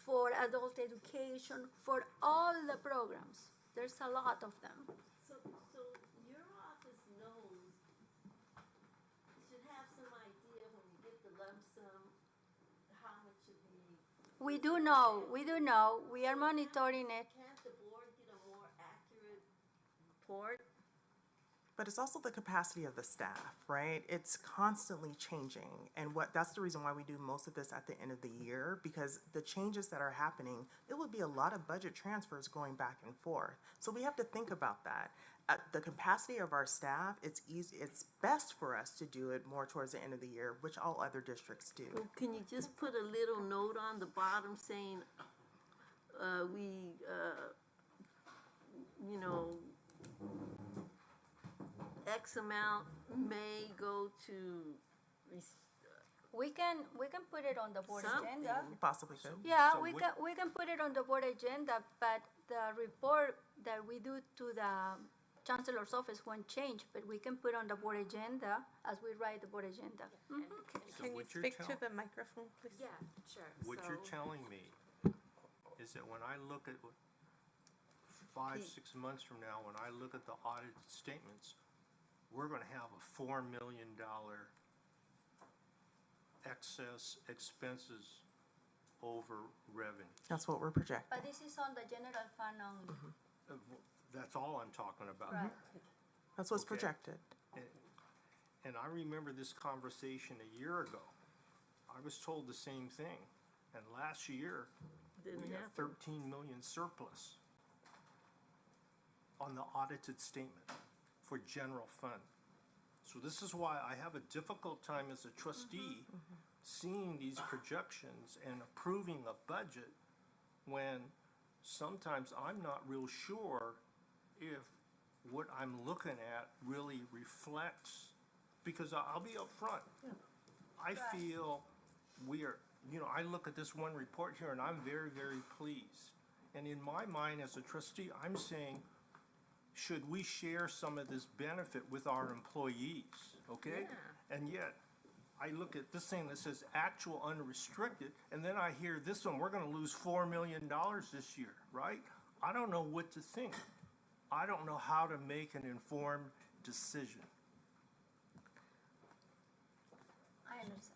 for adult education, for all the programs. There's a lot of them. So your office knows, should have some idea when you get the lump sum, how much should be. We do know. We are monitoring it. Can't the board get a more accurate report? But it's also the capacity of the staff, right? It's constantly changing. And that's the reason why we do most of this at the end of the year, because the changes that are happening, it would be a lot of budget transfers going back and forth. So we have to think about that. At the capacity of our staff, it's best for us to do it more towards the end of the year, which all other districts do. Well, can you just put a little note on the bottom saying, X amount may go to We can put it on the board agenda. You possibly could. Yeah, So we can put it on the board agenda, but the report that we do to the chancellor's office won't change, but we can put on the board agenda as we write the board agenda. Can you what you're speak to tell- the microphone, please? Yeah, sure. What you're So- telling me is that when I look at 5-6 months from now, when I look at the audited statements, we're gonna have a $4 million excess expenses over revenue. That's what we're projecting. But this is on the general fund only. That's all I'm talking about. Right. That's what's Okay. projected. And I remember this conversation a year ago. I was told the same thing. And last year, Didn't we had happen. 13 million surplus on the audited statement for general fund. So this is why I have a difficult time as a trustee seeing these projections and approving a budget when sometimes I'm not real sure if what I'm looking at really reflects, because I'll be upfront. I feel we are, I look at this one report here and I'm very, very pleased. And in my mind as a trustee, I'm saying, should we share some of this benefit with our employees, okay? And yet, I look at this thing that says actual unrestricted, and then I hear this one, we're gonna lose $4 million this year, right? I don't know what to think. I don't know how to make an informed decision. I understand.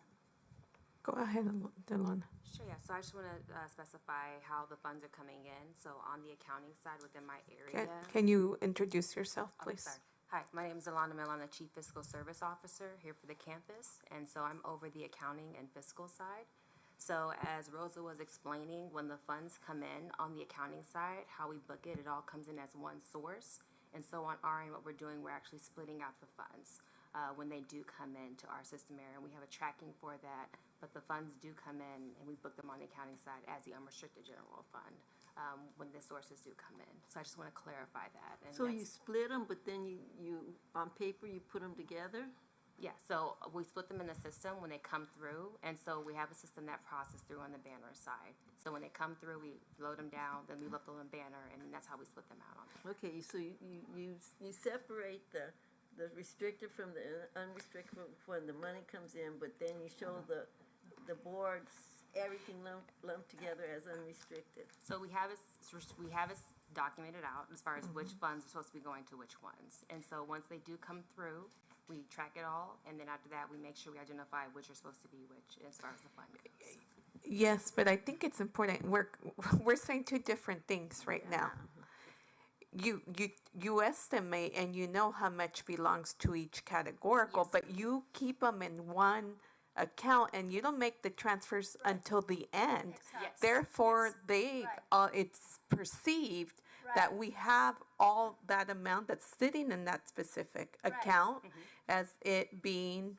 Go ahead, Delana. Sure, yeah, so I just want to specify how the funds are coming in. So on the accounting side within my area. Can you introduce yourself, Oh, please? sorry. Hi, my name is Alana Mill. I'm the Chief Fiscal Service Officer here for the campus. And so I'm over the accounting and fiscal side. So as Rosa was explaining, when the funds come in on the accounting side, how we book it, it all comes in as one source. And so on our end, what we're doing, we're actually splitting out the funds when they do come into our system area. And we have a tracking for that, but the funds do come in and we book them on the accounting side as the unrestricted general fund when the sources do come in. So I just want to clarify that. And So you that's- split them, but then you on paper, you put them together? Yeah, so we split them in the system when they come through, and so we have a system that processes through on the banner side. So when they come through, we load them down, then we upload them banner, and that's how we split them out on it. Okay, so you separate the restricted from the unrestricted when the money comes in, but then you show the boards, everything lumped together as unrestricted. So we have it documented out as far as which funds are supposed to be going to which ones. And so once they do come through, we track it all, and then after that, we make sure we identify which are supposed to be which as far as the fund goes. Yes, but I think it's important. We're saying two different things right now. You estimate and you know how much belongs to each categorical, but you keep them in one account and you don't make the transfers until the end. Yes. Therefore, it's perceived that we have all that amount that's sitting in that specific account as it being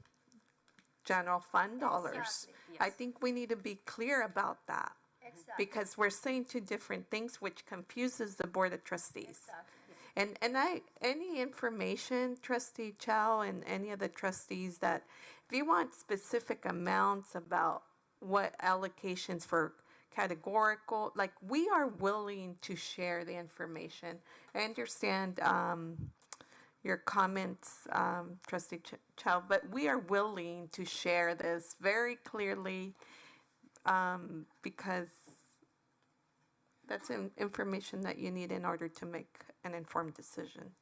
general fund dollars. Exactly. I think we need to be clear about that. Exactly. Because we're saying two different things, which confuses the Board of Trustees. Exactly. And any information, Trustee Chow and any of the trustees, that if you want specific amounts about what allocations for categorical, like, we are willing to share the information. I understand your comments, Trustee Chow, but we are willing to share this very clearly because that's information that you need in order to make an informed decision.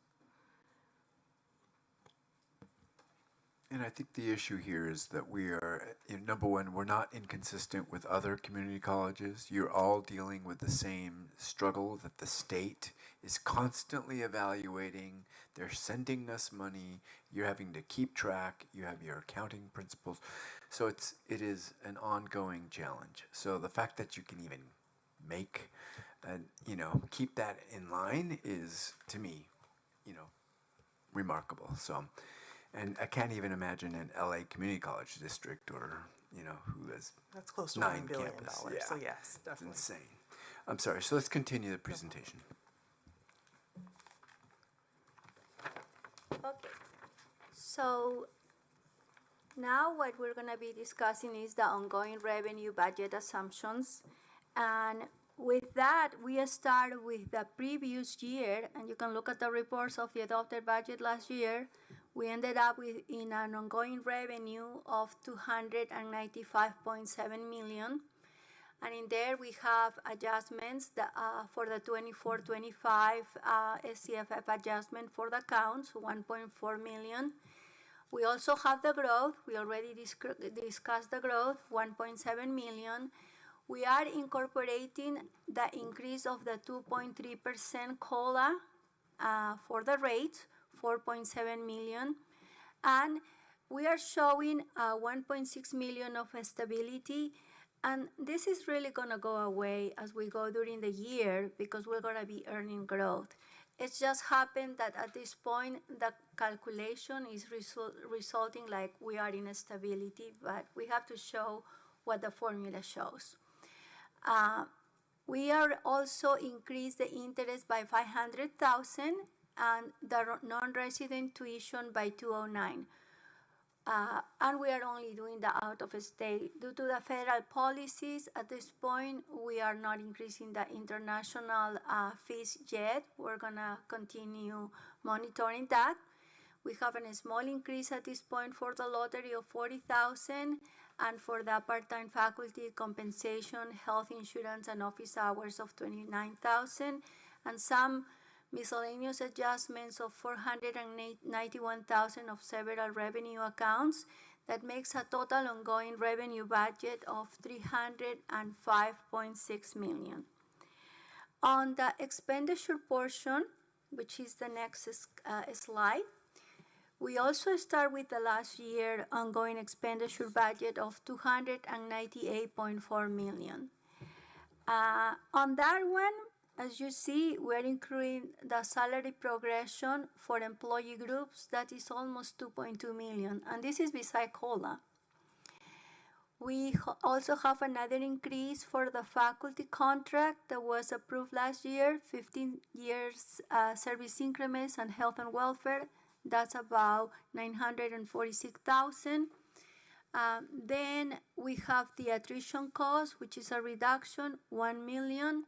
And I think the issue here is that we are, number one, we're not inconsistent with other community colleges. You're all dealing with the same struggle that the state is constantly evaluating. They're sending us money. You're having to keep track. You have your accounting principles. So it is an ongoing challenge. So the fact that you can even make and, keep that in line is, to me, remarkable. So, and I can't even imagine an LA Community College district or, who has That's close to nine $1 billion. campuses. So yes, definitely. It's insane. I'm sorry. So let's continue the presentation. Okay. So now what we're going to be discussing is the ongoing revenue budget assumptions. And with that, we start with the previous year, and you can look at the reports of the adopted budget last year. We ended up in an ongoing revenue of 295.7 million. And in there we have adjustments for the 24-25 SCFF adjustment for the accounts, 1.4 million. We also have the growth. We already discussed the growth, 1.7 million. We are incorporating the increase of the 2.3% COLA for the rate, 4.7 million. And we are showing 1.6 million of stability. And this is really going to go away as we go during the year because we're going to be earning growth. It's just happened that at this point, the calculation is resulting like we are in stability, but we have to show what the formula shows. We are also increased the interest by 500,000 and the non-resident tuition by 209. And we are only doing the out of state. Due to the federal policies, at this point, we are not increasing the international fees yet. We're gonna continue monitoring that. We have a small increase at this point for the lottery of 40,000 and for the part-time faculty compensation, health insurance, and office hours of 29,000 and some miscellaneous adjustments of 491,000 of several revenue accounts. That makes a total ongoing revenue budget of 305.6 million. On the expenditure portion, which is the next slide, we also start with the last year ongoing expenditure budget of 298.4 million. On that one, as you see, we're including the salary progression for employee groups. That is almost 2.2 million, and this is beside COLA. We also have another increase for the faculty contract that was approved last year, 15 years service increments and health and welfare. That's about 946,000. Then we have the attrition cost, which is a reduction, 1 million.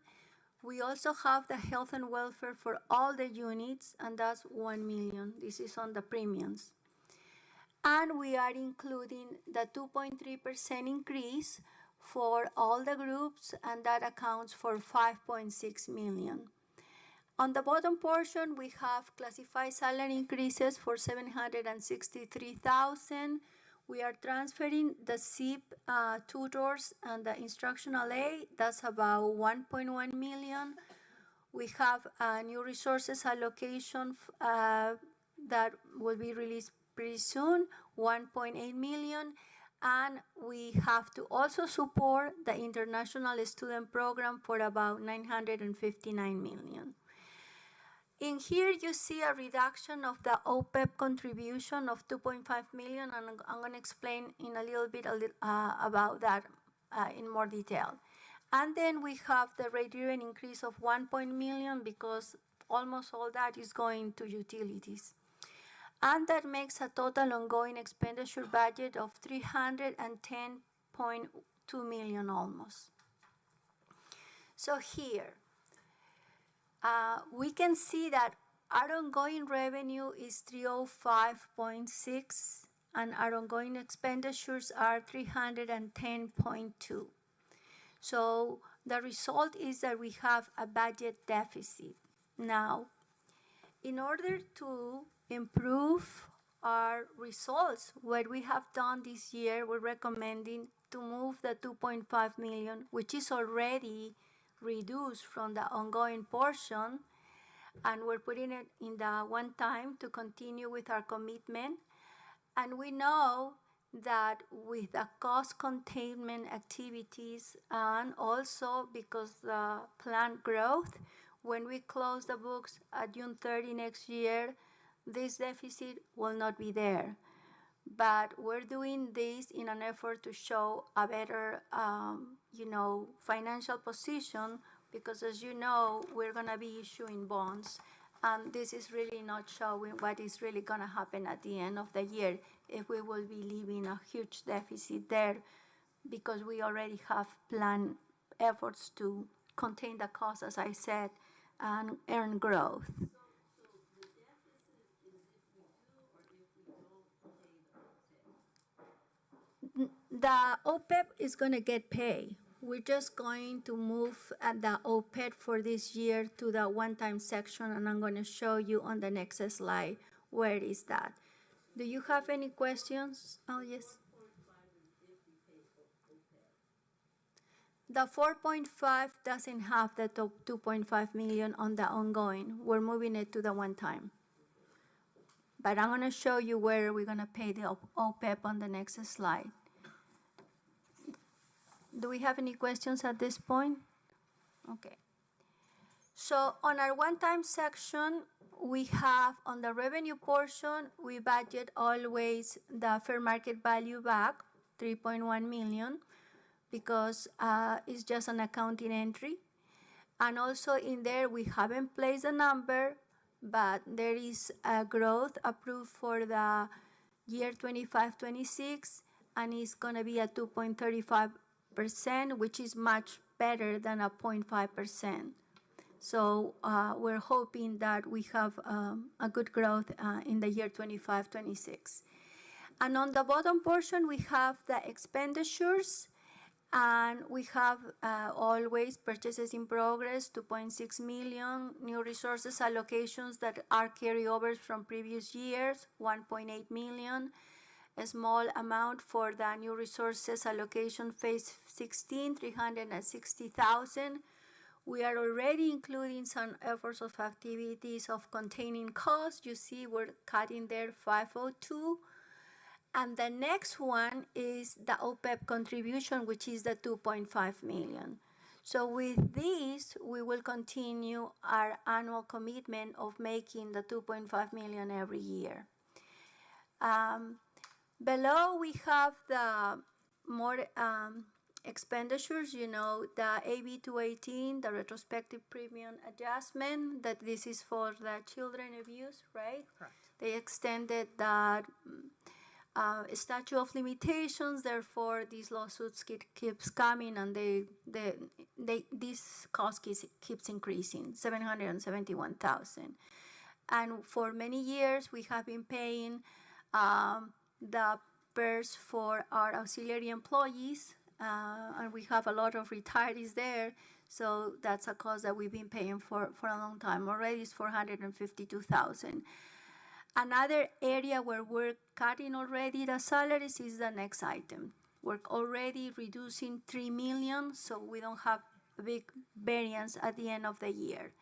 We also have the health and welfare for all the units, and that's 1 million. This is on the premiums. And we are including the 2.3% increase for all the groups, and that accounts for 5.6 million. On the bottom portion, we have classified salary increases for 763,000. We are transferring the SIP tutors and the instructional aid. That's about 1.1 million. We have new resources allocation that will be released pretty soon, 1.8 million. And we have to also support the international student program for about 959 million. In here, you see a reduction of the OPEB contribution of 2.5 million, and I'm going to explain in a little bit about that in more detail. And then we have the rate-driven increase of 1 million because almost all that is going to utilities. And that makes a total ongoing expenditure budget of 310.2 million almost. So here, we can see that our ongoing revenue is 305.6 and our ongoing expenditures are 310.2. So the result is that we have a budget deficit. Now, in order to improve our results. What we have done this year, we're recommending to move the 2.5 million, which is already reduced from the ongoing portion, and we're putting it in the one time to continue with our commitment. And we know that with the cost containment activities and also because the planned growth, when we close the books at June 30 next year, this deficit will not be there. But we're doing this in an effort to show a better, financial position because, as you know, we're going to be issuing bonds. And this is really not showing what is really going to happen at the end of the year if we will be leaving a huge deficit there because we already have planned efforts to contain the cost, as I said, and earn growth. The OPEB is going to get paid. We're just going to move the OPEB for this year to the one-time section, and I'm going to show you on the next slide where is that. Do you have any questions? Oh, yes. The 4.5 doesn't have the 2.5 million on the ongoing. We're moving it to the one-time. But I'm going to show you where we're going to pay the OPEB on the next slide. Do we have any questions at this point? Okay. So on our one-time section, we have on the revenue portion, we budget always the fair market value back, 3.1 million, because it's just an accounting entry. And also in there, we haven't placed a number, but there is a growth approved for the year 25-26, and it's going to be a 2.35%, which is much better than a 0.5%. So we're hoping that we have a good growth in the year 25-26. And on the bottom portion, we have the expenditures, and we have always purchases in progress, 2.6 million, new resources allocations that are carryovers from previous years, 1.8 million, a small amount for the new resources allocation phase 16, 360,000. We are already including some efforts of activities of containing costs. You see we're cutting there 502. And the next one is the OPEB contribution, which is the 2.5 million. So with this, we will continue our annual commitment of making the 2.5 million every year. Below, we have the more expenditures, the AB 218, the retrospective premium adjustment, that this is for the children abuse, right? Correct. They extended the statute of limitations, therefore these lawsuits keeps coming, and this cost keeps increasing, 771,000. And for many years, we have been paying the PERS for our auxiliary employees, and we have a lot of retirees there, so that's a cost that we've been paying for a long time. Already it's 452,000. Another area where we're cutting already the salaries is the next item. We're already reducing 3 million, so we don't have a big variance at the end of the year.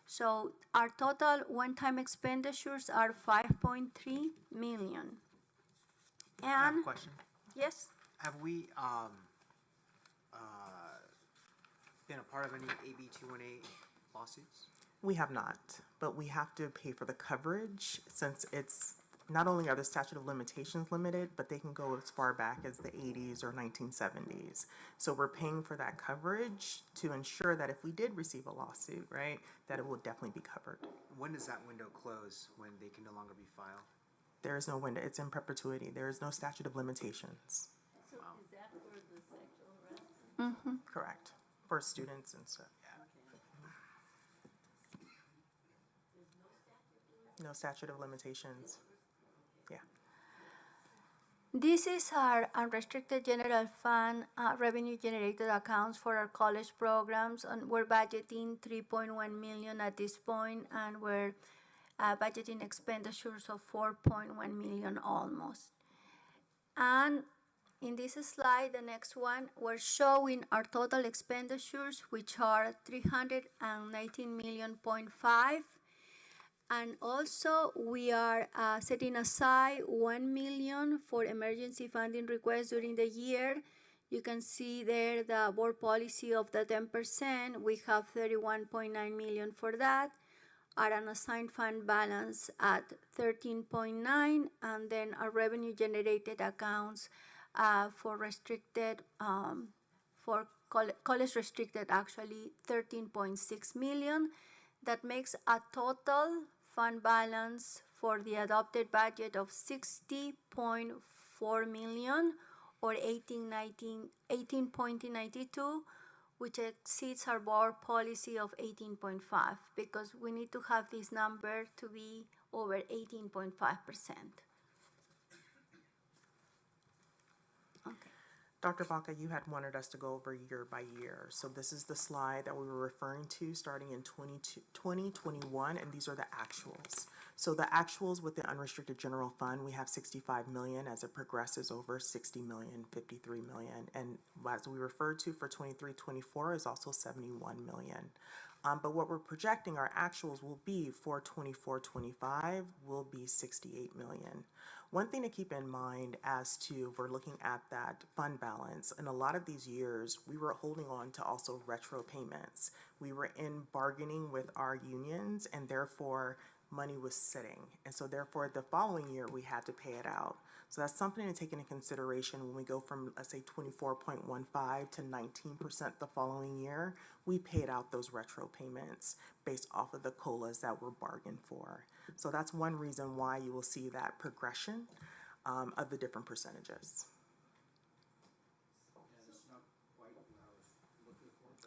So our total one-time expenditures are 5.3 million. I have a question. Yes? Have we been a part of any AB 218 lawsuits? We have not, but we have to pay for the coverage since it's not only are the statute of limitations limited, but they can go as far back as the 80s or 1970s. So we're paying for that coverage to ensure that if we did receive a lawsuit, right, that it will definitely be covered. When does that window close when they can no longer be filed? There is no window. It's in perpetuity. There is no statute of limitations. So is that for the sexual harassment? Mm-hmm. Correct. For students and stuff. No statute of limitations. Yeah. This is our unrestricted general fund revenue generated accounts for our college programs, and we're budgeting 3.1 million at this point, and we're budgeting expenditures of 4.1 million almost. And in this slide, the next one, we're showing our total expenditures, which are 319 million point five. And also, we are setting aside 1 million for emergency funding requests during the year. You can see there the board policy of the 10%. We have 31.9 million for that, at an assigned fund balance at 13.9, and then our revenue generated accounts for restricted, for college restricted, actually 13.6 million. That makes a total fund balance for the adopted budget of 60.4 million, or 18.92, which exceeds our board policy of 18.5, because we need to have this number to be over 18.5%. Dr. Baca, you had wanted us to go over year by year. So this is the slide that we were referring to starting in 2021, and these are the actuals. So the actuals with the unrestricted general fund, we have 65 million. As it progresses over 60 million, 53 million. And as we referred to for 23-24 is also 71 million. But what we're projecting our actuals will be for 24-25 will be 68 million. One thing to keep in mind as to if we're looking at that fund balance, in a lot of these years, we were holding on to also retro payments. We were in bargaining with our unions, and therefore money was sitting. And so therefore the following year we had to pay it out. So that's something to take into consideration when we go from, let's say, 24.15 to 19% the following year. We paid out those retro payments based off of the COLAs that were bargained for. So that's one reason why you will see that progression of the different percentages.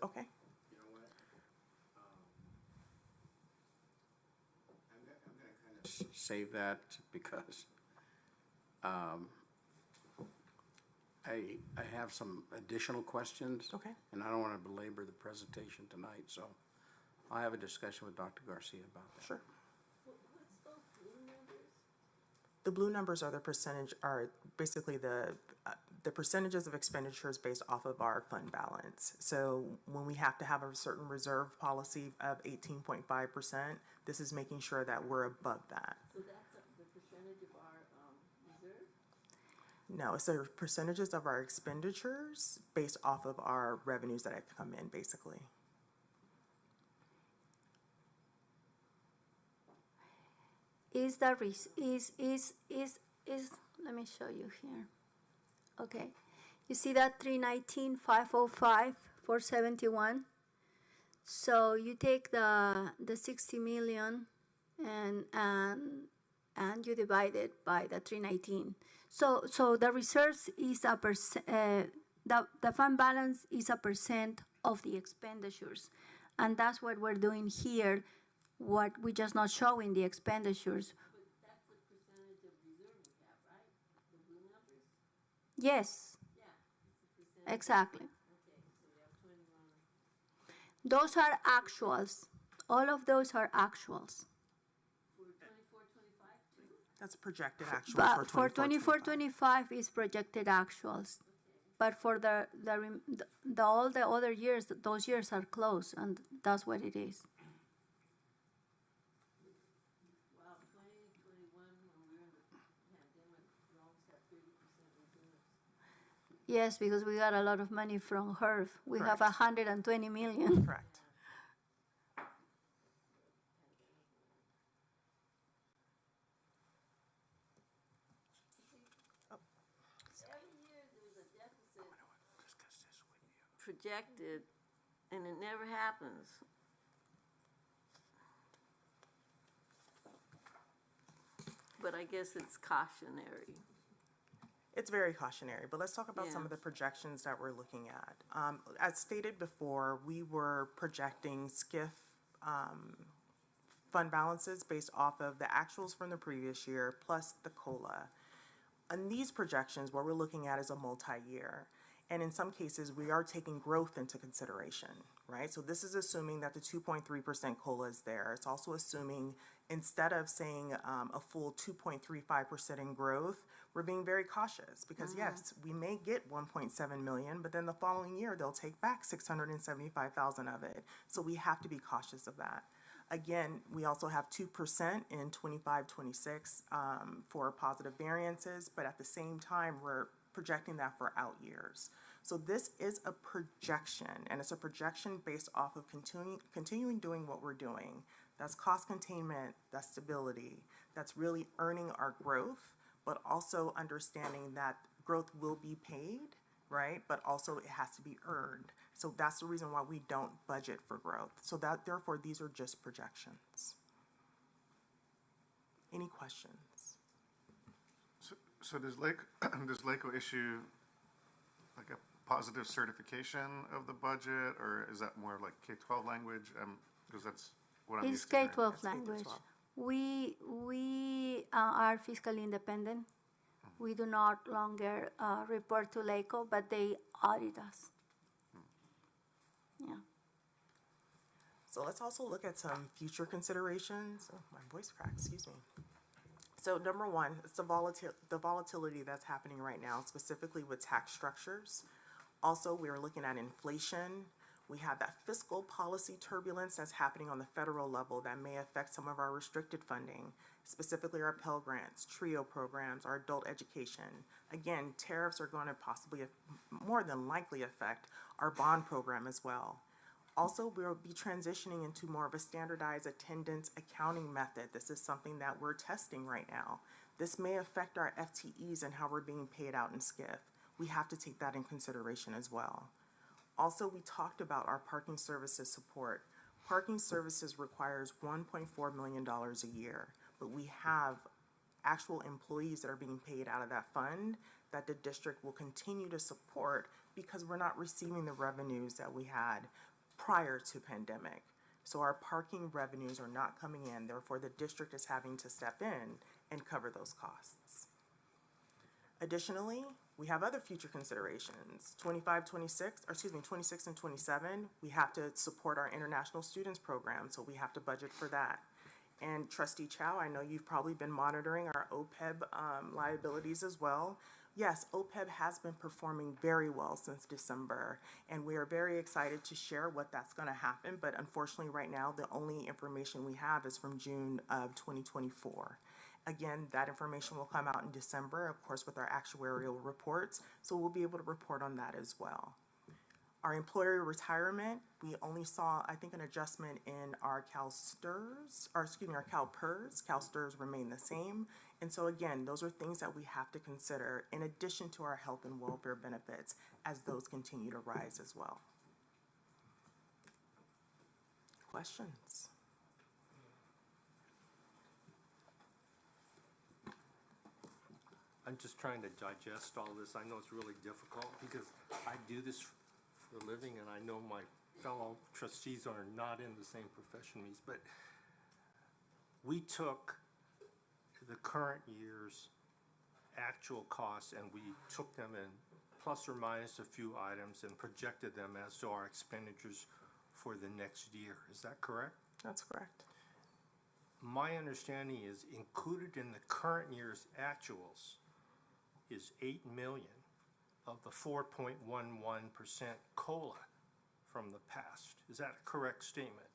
Okay. You know what? I'm gonna kind of save that because I have some additional questions. Okay. And I don't want to belabor the presentation tonight, so I'll have a discussion with Dr. Garcia about that. Sure. The blue numbers are the percentage, are basically the percentages of expenditures based off of our fund balance. So when we have to have a certain reserve policy of 18.5%, this is making sure that we're above that. So that's the percentage of our reserve? No, it's the percentages of our expenditures based off of our revenues that have come in, basically. Let me show you here. Okay, you see that 319, 505, 471. So you take the 60 million and you divide it by the 319. So the reserves is a percent. The fund balance is a percent of the expenditures, and that's what we're doing here. What we just not showing the expenditures. But that's the percentage of reserve we have, right? The blue numbers? Yes. Yeah, it's the percentage. Exactly. Okay, so we have 21. Those are actuals. All of those are actuals. For 24-25 too? That's projected actuals But for 24-25 is projected actuals. But for all the other years, those years are closed, and that's what it is. Wow, 2021, when we were in the pandemic, we almost had 30% reserves. Yes, because we got a lot of money from HERF. We have Correct. 120 million. Correct. Every year there's a deficit projected, and it never happens. But I guess it's cautionary. It's very cautionary, but let's talk about some Yeah. of the projections that we're looking at. As stated before, we were projecting SCIF fund balances based off of the actuals from the previous year plus the COLA. On these projections, what we're looking at is a multi-year. And in some cases, we are taking growth into consideration. right? So this is assuming that the 2.3% COLA is there. It's also assuming, instead of saying a full 2.35% in growth, we're being very cautious because yes, we may get 1.7 million, but then the following year they'll take back 675,000 of it. So we have to be cautious of that. Again, we also have 2% in 25-26 for positive variances, but at the same time, we're projecting that for out years. So this is a projection, and it's a projection based off of continuing doing what we're doing. That's cost containment, that's stability, that's really earning our growth, but also understanding that growth will be paid, right? But also it has to be earned. So that's the reason why we don't budget for growth. So that, therefore, these are just projections. Any questions? So does LACO issue like a positive certification of the budget, or is that more like K-12 language? Because that's what I'm It's used to hearing. K-12 language. We are fiscally independent. We do not longer report to LACO, but they audit us. Yeah. So let's also look at some future considerations. Oh, my voice cracked, excuse me. So number one, it's the volatility that's happening right now, specifically with tax structures. Also, we're looking at inflation. We have that fiscal policy turbulence that's happening on the federal level that may affect some of our restricted funding, specifically our Pell Grants, TRIO programs, our adult education. Again, tariffs are going to possibly, more than likely, affect our bond program as well. Also, we'll be transitioning into more of a standardized attendance accounting method. This is something that we're testing right now. This may affect our FTEs and how we're being paid out in SCIF. We have to take that in consideration as well. Also, we talked about our parking services support. Parking services requires $1.4 million a year, but we have actual employees that are being paid out of that fund that the district will continue to support because we're not receiving the revenues that we had prior to pandemic. So our parking revenues are not coming in, therefore the district is having to step in and cover those costs. Additionally, we have other future considerations. 26 and 27, we have to support our international students program, so we have to budget for that. And Trustee Chow, I know you've probably been monitoring our OPEB liabilities as well. Yes, OPEB has been performing very well since December, and we are very excited to share what that's going to happen, but unfortunately right now the only information we have is from June of 2024. Again, that information will come out in December, of course, with our actuarial reports, so we'll be able to report on that as well. Our employee retirement, we only saw, I think, an adjustment in our our CalPERS. CalSTRS remain the same. And so again, those are things that we have to consider in addition to our health and welfare benefits as those continue to rise as well. Questions? I'm just trying to digest all this. I know it's really difficult because I do this for a living and I know my fellow trustees are not in the same profession as me, but we took the current year's actual costs and we took them in plus or minus a few items and projected them as to our expenditures for the next year. Is that correct? That's correct. My understanding is included in the current year's actuals is 8 million of the 4.11% COLA from the past. Is that a correct statement?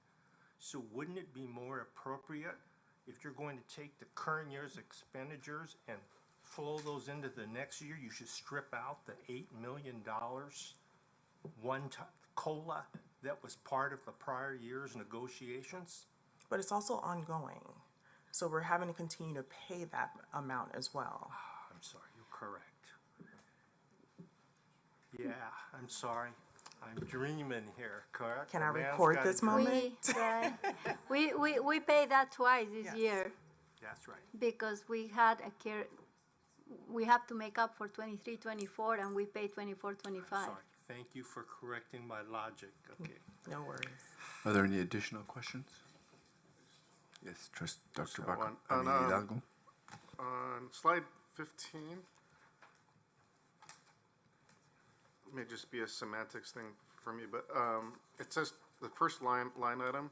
So wouldn't it be more appropriate if you're going to take the current year's expenditures and flow those into the next year, you should strip out the $8 million one-time COLA that was part of the prior year's negotiations? But it's also ongoing. So we're having to continue to pay that amount as well. I'm sorry, you're correct. Yeah, I'm sorry. I'm dreaming here, correct? Can I record this moment? We pay that twice this year. That's right. Because we had we have to make up for 23, 24, and we pay 24, 25. Sorry. Thank you for correcting my logic. Okay. No worries. Are there any additional questions? Yes, Dr. Hidalgo. On slide 15, may just be a semantics thing for me, but it says the first line item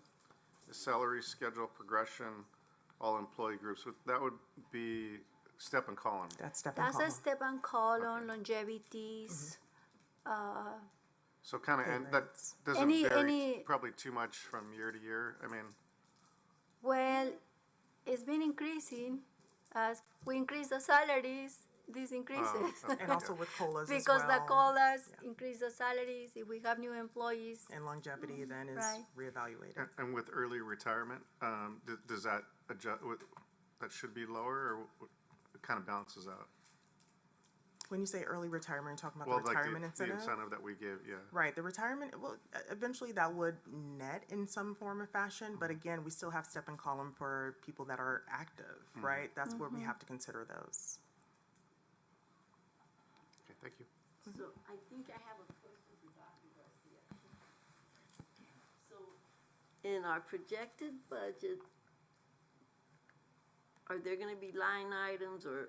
is salary schedule progression, all employee groups. So that would be step and column. That's step and That's column. a step and column, longevities. So kind of, and that doesn't Any- vary any- probably too much from year to year. I mean, Well, it's been increasing as we increase the salaries. This increases. okay. And also with COLAs as because the well. COLAs increase the salaries. If we have new employees, And longevity then is Right. reevaluated. and with early retirement, does that adjust? That should be lower, or it kind of balances out? When you say early retirement, you're talking about Well, the like retirement the incentive? incentive that we give, yeah. Right, the retirement, well, eventually that would net in some form or fashion, but again, we still have step and column for people that are active, right? That's where we have to consider those. Okay, thank you. So I think I have a question for Dr. Garcia. So in our projected budget, are there gonna be line items or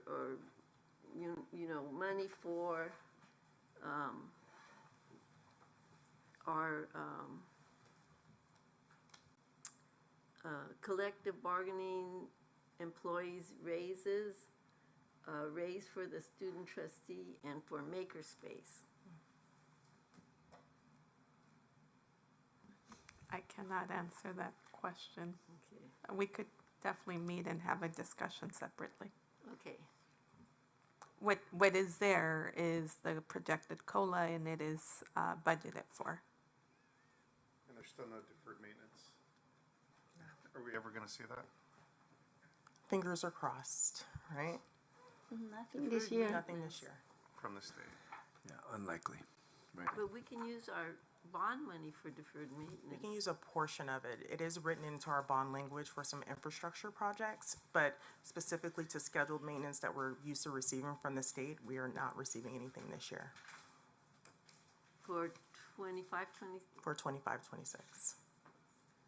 you know, money for, our, collective bargaining employees raises, raise for the student trustee and for makerspace? I cannot answer that question. Okay, We could definitely meet and have a discussion separately. okay. What is there is the projected COLA, and it is budgeted for. And there's still no deferred maintenance. Are we ever going to see that? Fingers are crossed, right? nothing this year. Nothing this year. From the state? Yeah, unlikely. Right. But we can use our bond money for deferred We maintenance. can use a portion of it. It is written into our bond language for some infrastructure projects, but specifically to scheduled maintenance that we're used to receiving from the state, we are not receiving anything this year For 25, 20, for 25, 26.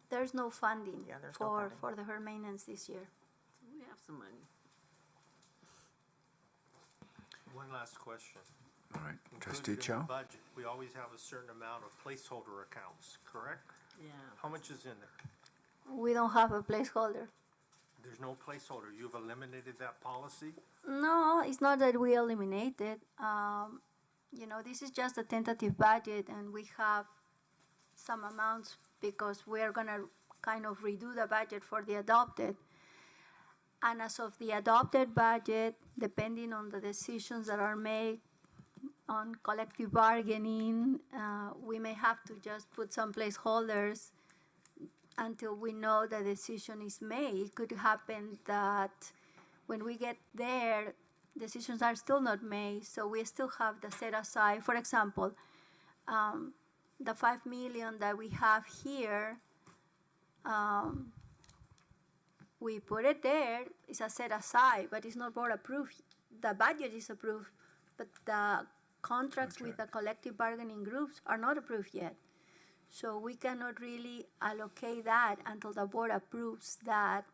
There's no funding Yeah, there's no for funding. for the her maintenance this year. so we have some money. One last question. All right, Included Trustee in the Cho? budget, we always have a certain amount of placeholder accounts, correct? Yeah. How much is in there? We don't have a placeholder. There's no placeholder. You've eliminated that policy? No, it's not that we eliminate it. You know, this is just a tentative budget, and we have some amounts because we are gonna kind of redo the budget for the adopted. And as of the adopted budget, depending on the decisions that are made on collective bargaining, we may have to just put some placeholders until we know the decision is made. It could happen that when we get there, decisions are still not made, so we still have the set aside. For example, the 5 million that we have here, we put it there, it's a set aside, but it's not board approved. The budget is approved, but the contracts with the collective bargaining groups are not approved yet. So we cannot really allocate that until the board approves that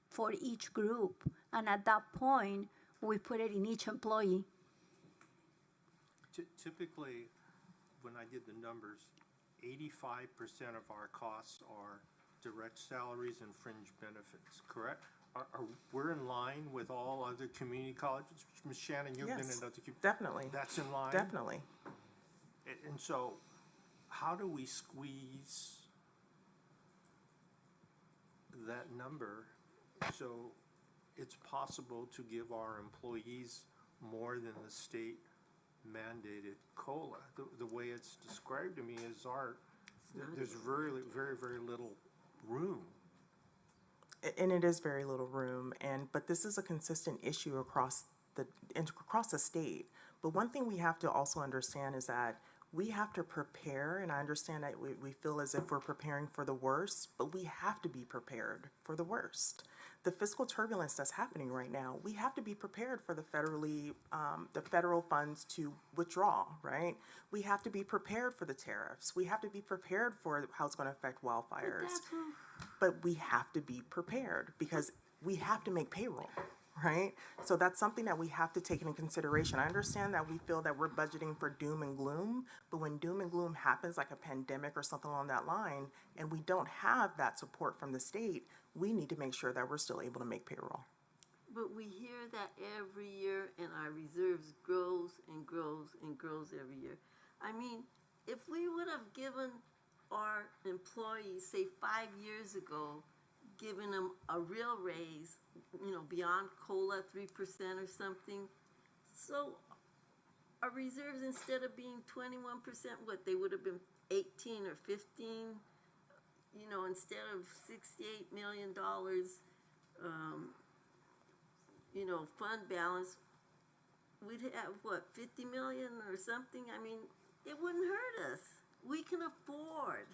for each group. And at that point, we put it in each employee. Typically, when I did the numbers, 85% of our costs are direct salaries and fringe benefits, correct? We're in line with all other community colleges? Ms. Shannon, you've been in Yes, other. definitely. That's in line? Definitely. And so, how do we squeeze that number so it's possible to give our employees more than the state mandated COLA? The way it's described to me is there's very, very, very little room. And it is very little room, but this is a consistent issue across the state. But one thing we have to also understand is that we have to prepare, and I understand that we feel as if we're preparing for the worst, but we have to be prepared for the worst. The fiscal turbulence that's happening right now, we have to be prepared for the federal funds to withdraw, right? We have to be prepared for the tariffs. We have to be prepared for how it's going to affect wildfires. But we have to be prepared because we have to make payroll. right? So that's something that we have to take into consideration. I understand that we feel that we're budgeting for doom and gloom, but when doom and gloom happens, like a pandemic or something along that line, and we don't have that support from the state, we need to make sure that we're still able to make payroll. But we hear that every year, and our reserves grows and grows and grows every year. I mean, if we would have given our employees, say 5 years ago, given them a real raise, beyond COLA 3% or something, so our reserves, instead of being 21%, what, they would have been 18 or 15, instead of $68 million, fund balance, we'd have, what, 50 million or something? I mean, it wouldn't hurt us. We can afford.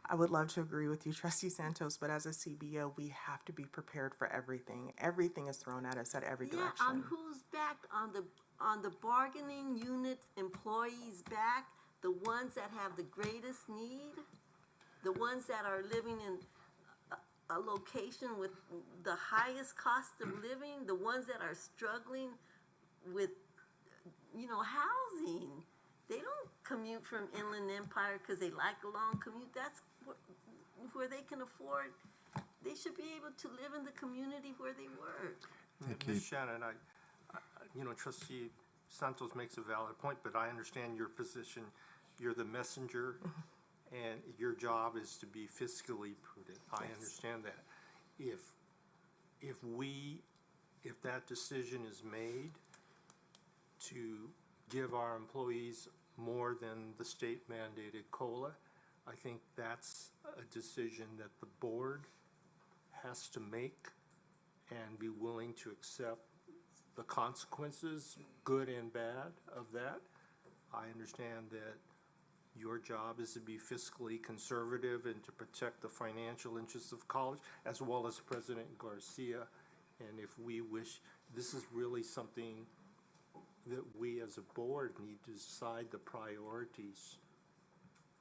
I would love to agree with you, Trustee Santos, but as a CBO, we have to be prepared for everything. Everything is thrown at us at every direction. Yeah, on whose back? On the bargaining unit employees' back? The ones that have the greatest need? The ones that are living in a location with the highest cost of living? The ones that are struggling with, housing? They don't commute from Inland Empire because they like a long commute. That's where they can afford. They should be able to live in the community where they work. Ms. Shannon, Trustee Santos makes a valid point, but I understand your position. You're the messenger, and your job is to be fiscally prudent. I understand that. If that decision is made to give our employees more than the state mandated COLA, I think that's a decision that the board has to make and be willing to accept the consequences, good and bad, of that. I understand that your job is to be fiscally conservative and to protect the financial interests of college, as well as President Garcia. And if we wish, this is really something that we as a board need to decide the priorities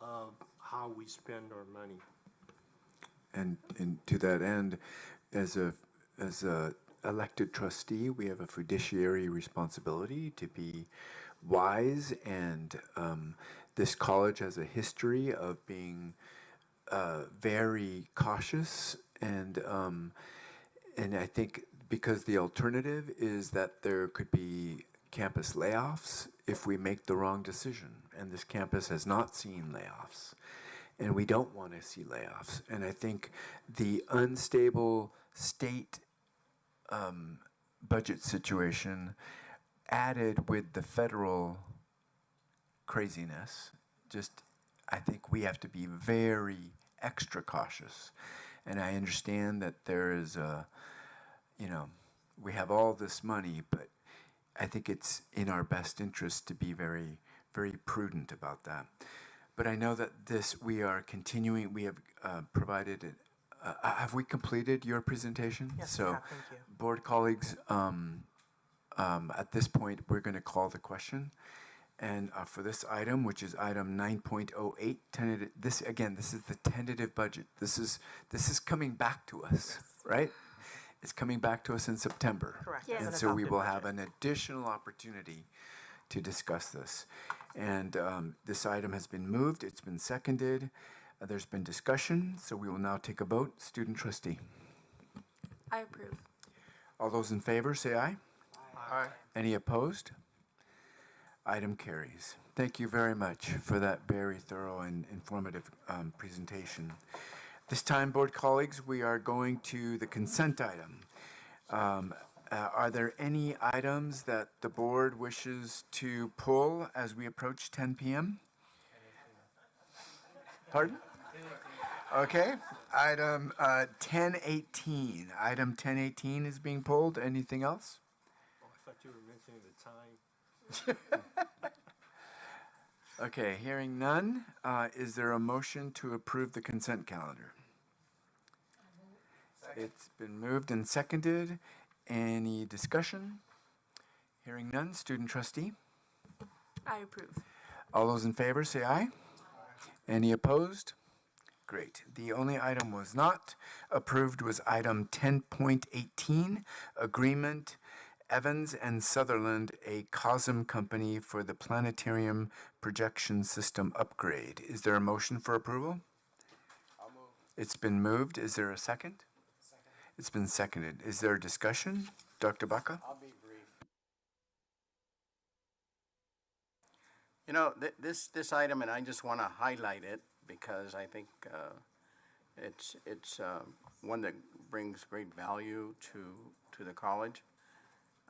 of how we spend our money. And to that end, as a elected trustee, we have a fiduciary responsibility to be wise, and this college has a history of being very cautious, and I think because the alternative is that there could be campus layoffs if we make the wrong decision, and this campus has not seen layoffs, and we don't want to see layoffs. And I think the unstable state budget situation added with the federal craziness, I think we have to be very extra cautious. And I understand that there is we have all this money, but I think it's in our best interest to be very, very prudent about that. But I know that we are continuing, we have provided it. Have we completed your presentation? Yes, so, we have, thank you. Board colleagues, at this point, we're going to call the question. And for this item, which is item 9.08, tentative. This is the tentative budget. This is coming back to us, right? It's coming back to us in September. Correct. Yes. And so we will have an additional opportunity to discuss this. And this item has been moved. It's been seconded. There's been discussion. So we will now take a vote. Student trustee. I approve. All those in favor, say aye. Aye. Any opposed? Item carries. Thank you very much for that very thorough and informative presentation. This time, board colleagues, we are going to the consent item. Are there any items that the board wishes to pull as we approach 10 p.m.? Pardon? Okay. Item 1018. Item 1018 is being pulled. Anything else? Oh, I thought you were mentioning the time. Okay, hearing none, is there a motion to approve the consent calendar? It's been moved and seconded. Any discussion? Hearing none, student trustee. I approve. All those in favor say aye. Any opposed? Great. The only item was not approved was item 10.18, agreement Evans and Sutherland, a COSM company for the planetarium projection system upgrade. Is there a motion for approval? I'll move. It's been moved. Is there a second? Second. It's been seconded. Is there a discussion? Dr. Baca? I'll be brief. You know, this item, and I just want to highlight it because I think it's one that brings great value to the college.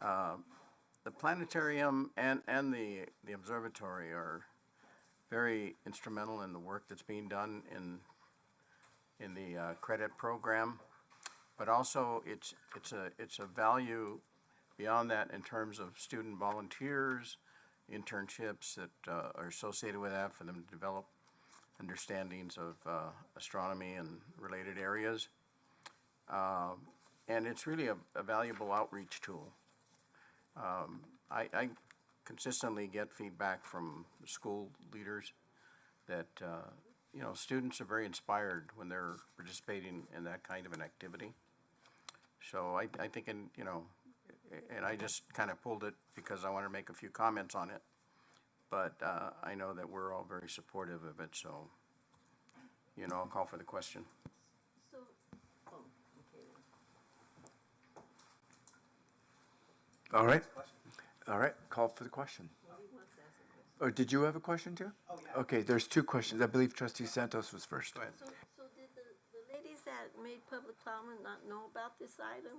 The planetarium and the observatory are very instrumental in the work that's being done in the credit program, but also it's a value beyond that in terms of student volunteers, internships that are associated with that for them to develop understandings of astronomy and related areas. And it's really a valuable outreach tool. I consistently get feedback from school leaders that students are very inspired when they're participating in that kind of an activity. So I think, and I just kind of pulled it because I wanted to make a few comments on it. But I know that we're all very supportive of it, so, I'll call for the question. So, All right. All right. Call for the question. Or did you have a question too? Oh, yeah. Okay, there's two questions. I believe Trustee Santos was first. So did the ladies that made public comment not know about this item?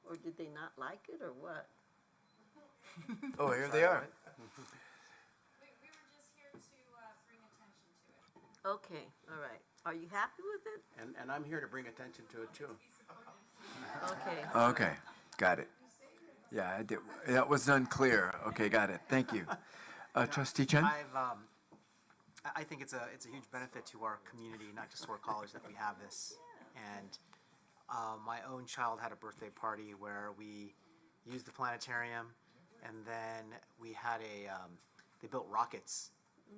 Or did they not like it, or what? Oh, here they are. Okay, all right. Are you happy with it? And I'm here to bring attention to it too. Okay. Okay, got it. Yeah, I did. That was unclear. Okay, got it. Thank you. Trustee Chen? I think it's a huge benefit to our community, not just to our college, that we have this. And my own child had a birthday party where we used the planetarium, and then we had they built rockets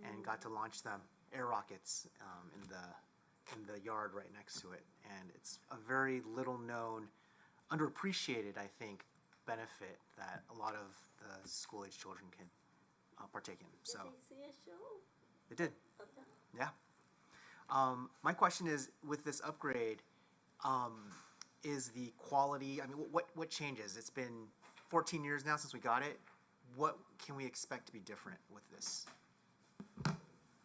and got to launch them, air rockets, in the yard right next to it. And it's a very little known, underappreciated, I think, benefit that a lot of the school-age children can partake in. So Did they see a show? they did. Okay. Yeah. My question is, with this upgrade, is the quality, what changes? It's been 14 years now since we got it. What can we expect to be different with this?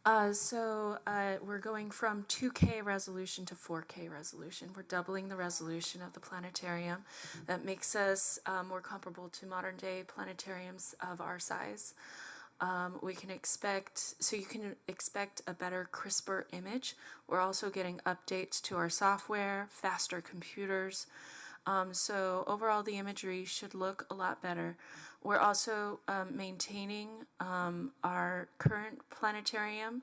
We're going from 2K resolution to 4K resolution. We're doubling the resolution of the planetarium. That makes us more comparable to modern day planetariums of our size. You can expect a better, crisper image. We're also getting updates to our software, faster computers. So overall, the imagery should look a lot better. We're also maintaining our current planetarium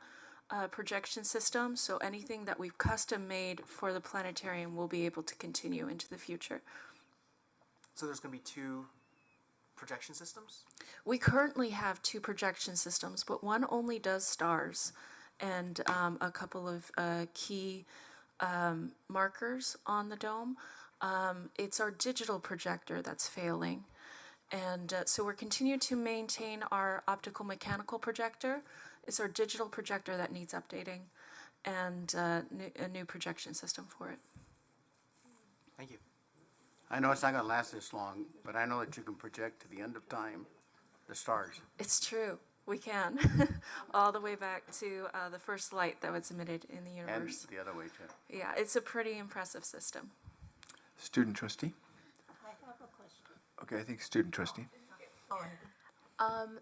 projection system. So anything that we've custom made for the planetarium will be able to continue into the future. So there's going to be two projection systems? We currently have two projection systems, but one only does stars and a couple of key markers on the dome. It's our digital projector that's failing. And so we're continuing to maintain our optical mechanical projector. It's our digital projector that needs updating and a new projection system for it. Thank you. I know it's not going to last this long, but I know that you can project to the end of time the stars. It's true. We can. All the way back to the first light that was emitted in the universe. And the other way too. Yeah, it's a pretty impressive system. Student trustee? I have a question. Okay, I think student trustee.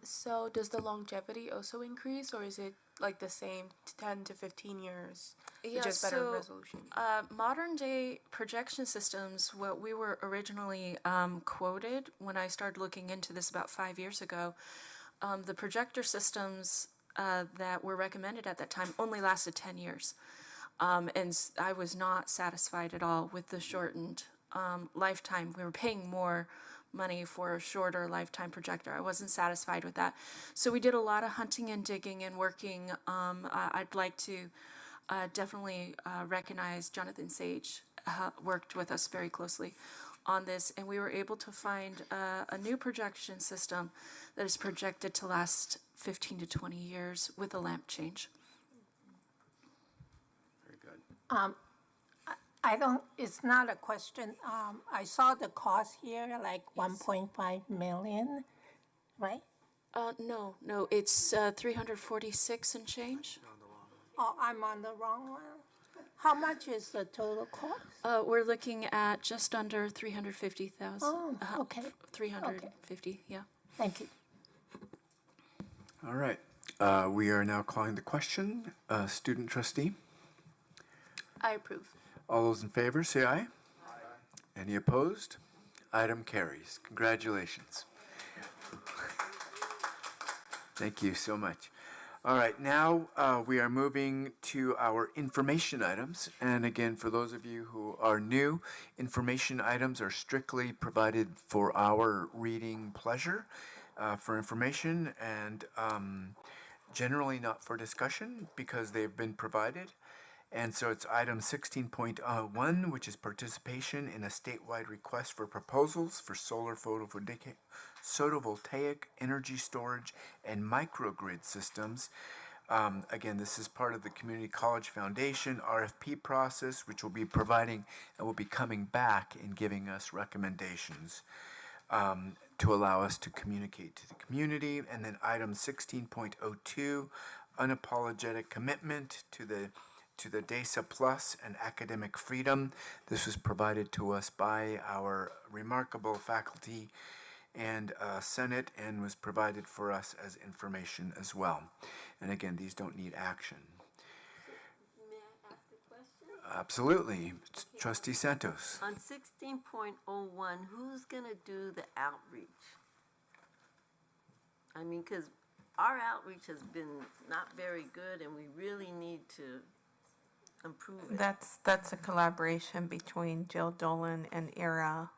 So does the longevity also increase, or is it like the same 10 to 15 years? Just better resolution. Modern day projection systems, what we were originally quoted when I started looking into this about 5 years ago, the projector systems that were recommended at that time only lasted 10 years. And I was not satisfied at all with the shortened lifetime. We were paying more money for a shorter lifetime projector. I wasn't satisfied with that. So we did a lot of hunting and digging and working. I'd like to definitely recognize Jonathan Sage worked with us very closely on this, and we were able to find a new projection system that is projected to last 15 to 20 years with a lamp change. Very good. I don't, it's not a question. I saw the cost here, like 1.5 million, right? No, it's 346 and change. Oh, I'm on the wrong one. How much is the total cost? We're looking at just under 350,000. Oh, okay. 350, yeah. Thank you. All right. We are now calling the question. Student trustee. I approve. All those in favor, say aye. Aye. Any opposed? Item carries. Congratulations. Thank you so much. All right, now we are moving to our information items. And again, for those of you who are new, information items are strictly provided for our reading pleasure, for information, and generally not for discussion because they've been provided. And so it's item 16.1, which is participation in a statewide request for proposals for solar photovoltaic energy storage and microgrid systems. Again, this is part of the Community College Foundation RFP process, which will be providing and will be coming back and giving us recommendations to allow us to communicate to the community. And then item 16.02, unapologetic commitment to the DESA Plus and academic freedom. This was provided to us by our remarkable faculty and Senate and was provided for us as information as well. And again, these don't need action. May I ask a question? Absolutely. Trustee Santos. On 16.01, who's going to do the outreach? I mean, because our outreach has been not very good and we really need to improve it. That's a collaboration between Jill Dolan and ERA.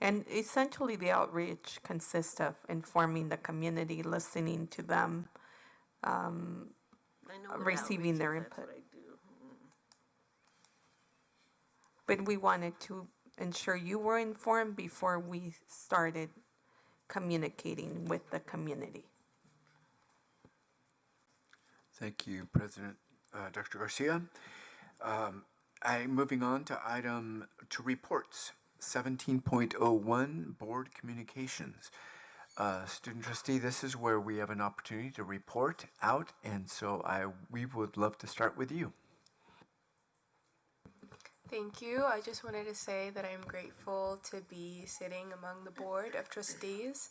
And essentially the outreach consists of informing the community, listening to them, I know what receiving outreach their is, that's input. what I do. But we wanted to ensure you were informed before we started communicating with the community. Thank you, President Dr. Garcia. Moving on to reports. 17.01, Board Communications. Student trustee, this is where we have an opportunity to report out, and so we would love to start with you. Thank you. I just wanted to say that I'm grateful to be sitting among the Board of Trustees.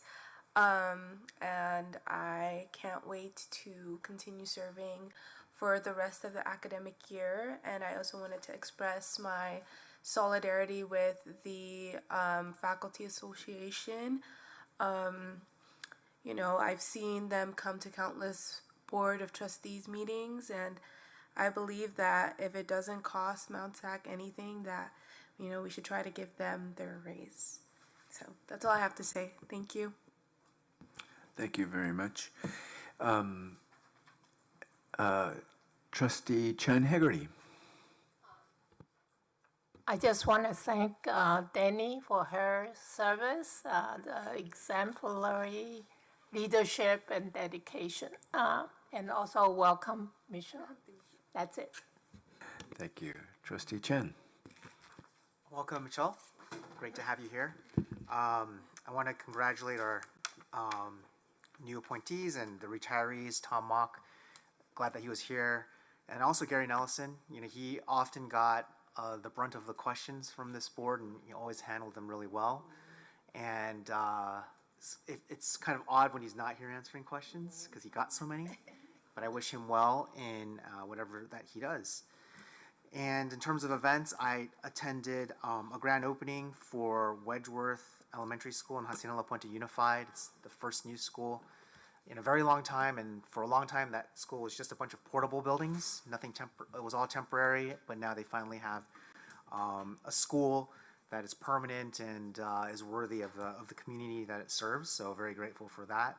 And I can't wait to continue serving for the rest of the academic year. And I also wanted to express my solidarity with the Faculty Association. You know, I've seen them come to countless Board of Trustees meetings, and I believe that if it doesn't cost Mount SAC anything, that, you know, we should try to give them their raise. So that's all I have to say. Thank you. Thank you very much. Trustee Chen Hegarty. I just want to thank Danny for her service, the exemplary leadership and dedication, and also welcome Michelle. That's it. Thank you. Trustee Chen. Welcome, Michelle. Great to have you here. I want to congratulate our new appointees and the retirees, Tom Mock. Glad that he was here. And also Gary Nellison. You know, he often got the brunt of the questions from this board, and he always handled them really well. And it's kind of odd when he's not here answering questions because he got so many. But I wish him well in whatever that he does. And in terms of events, I attended a grand opening for Wedgeworth Elementary School and Hacienda La Puente Unified. It's the first new school in a very long time, and for a long time that school was just a bunch of portable buildings. It was all temporary, but now they finally have a school that is permanent and is worthy of the community that it serves. So very grateful for that.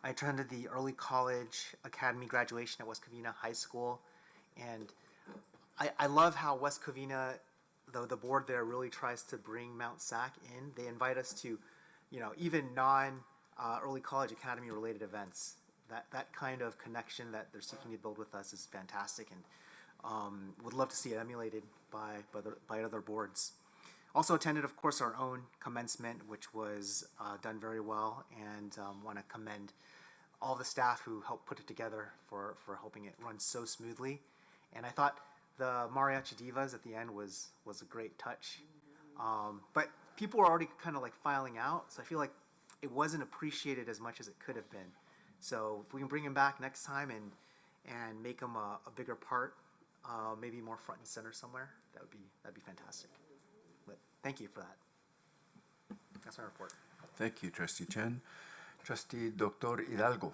I attended the early college academy graduation at West Covina High School, and I love how West Covina, the board there really tries to bring Mount SAC in. They invite us to, even early college academy related events. That kind of connection that they're seeking to build with us is fantastic, and would love to see it emulated by other boards. Also attended, of course, our own commencement, which was done very well, and want to commend all the staff who helped put it together for helping it run so smoothly. And I thought the Mariachi Divas at the end was a great touch. But people were already kind of like filing out, so I feel like it wasn't appreciated as much as it could have been. So if we can bring them back next time and make them a bigger part, maybe more front and center somewhere, that'd be fantastic. But thank you for that. That's my report. Thank you, Trustee Chen. Trustee Dr. Hidalgo.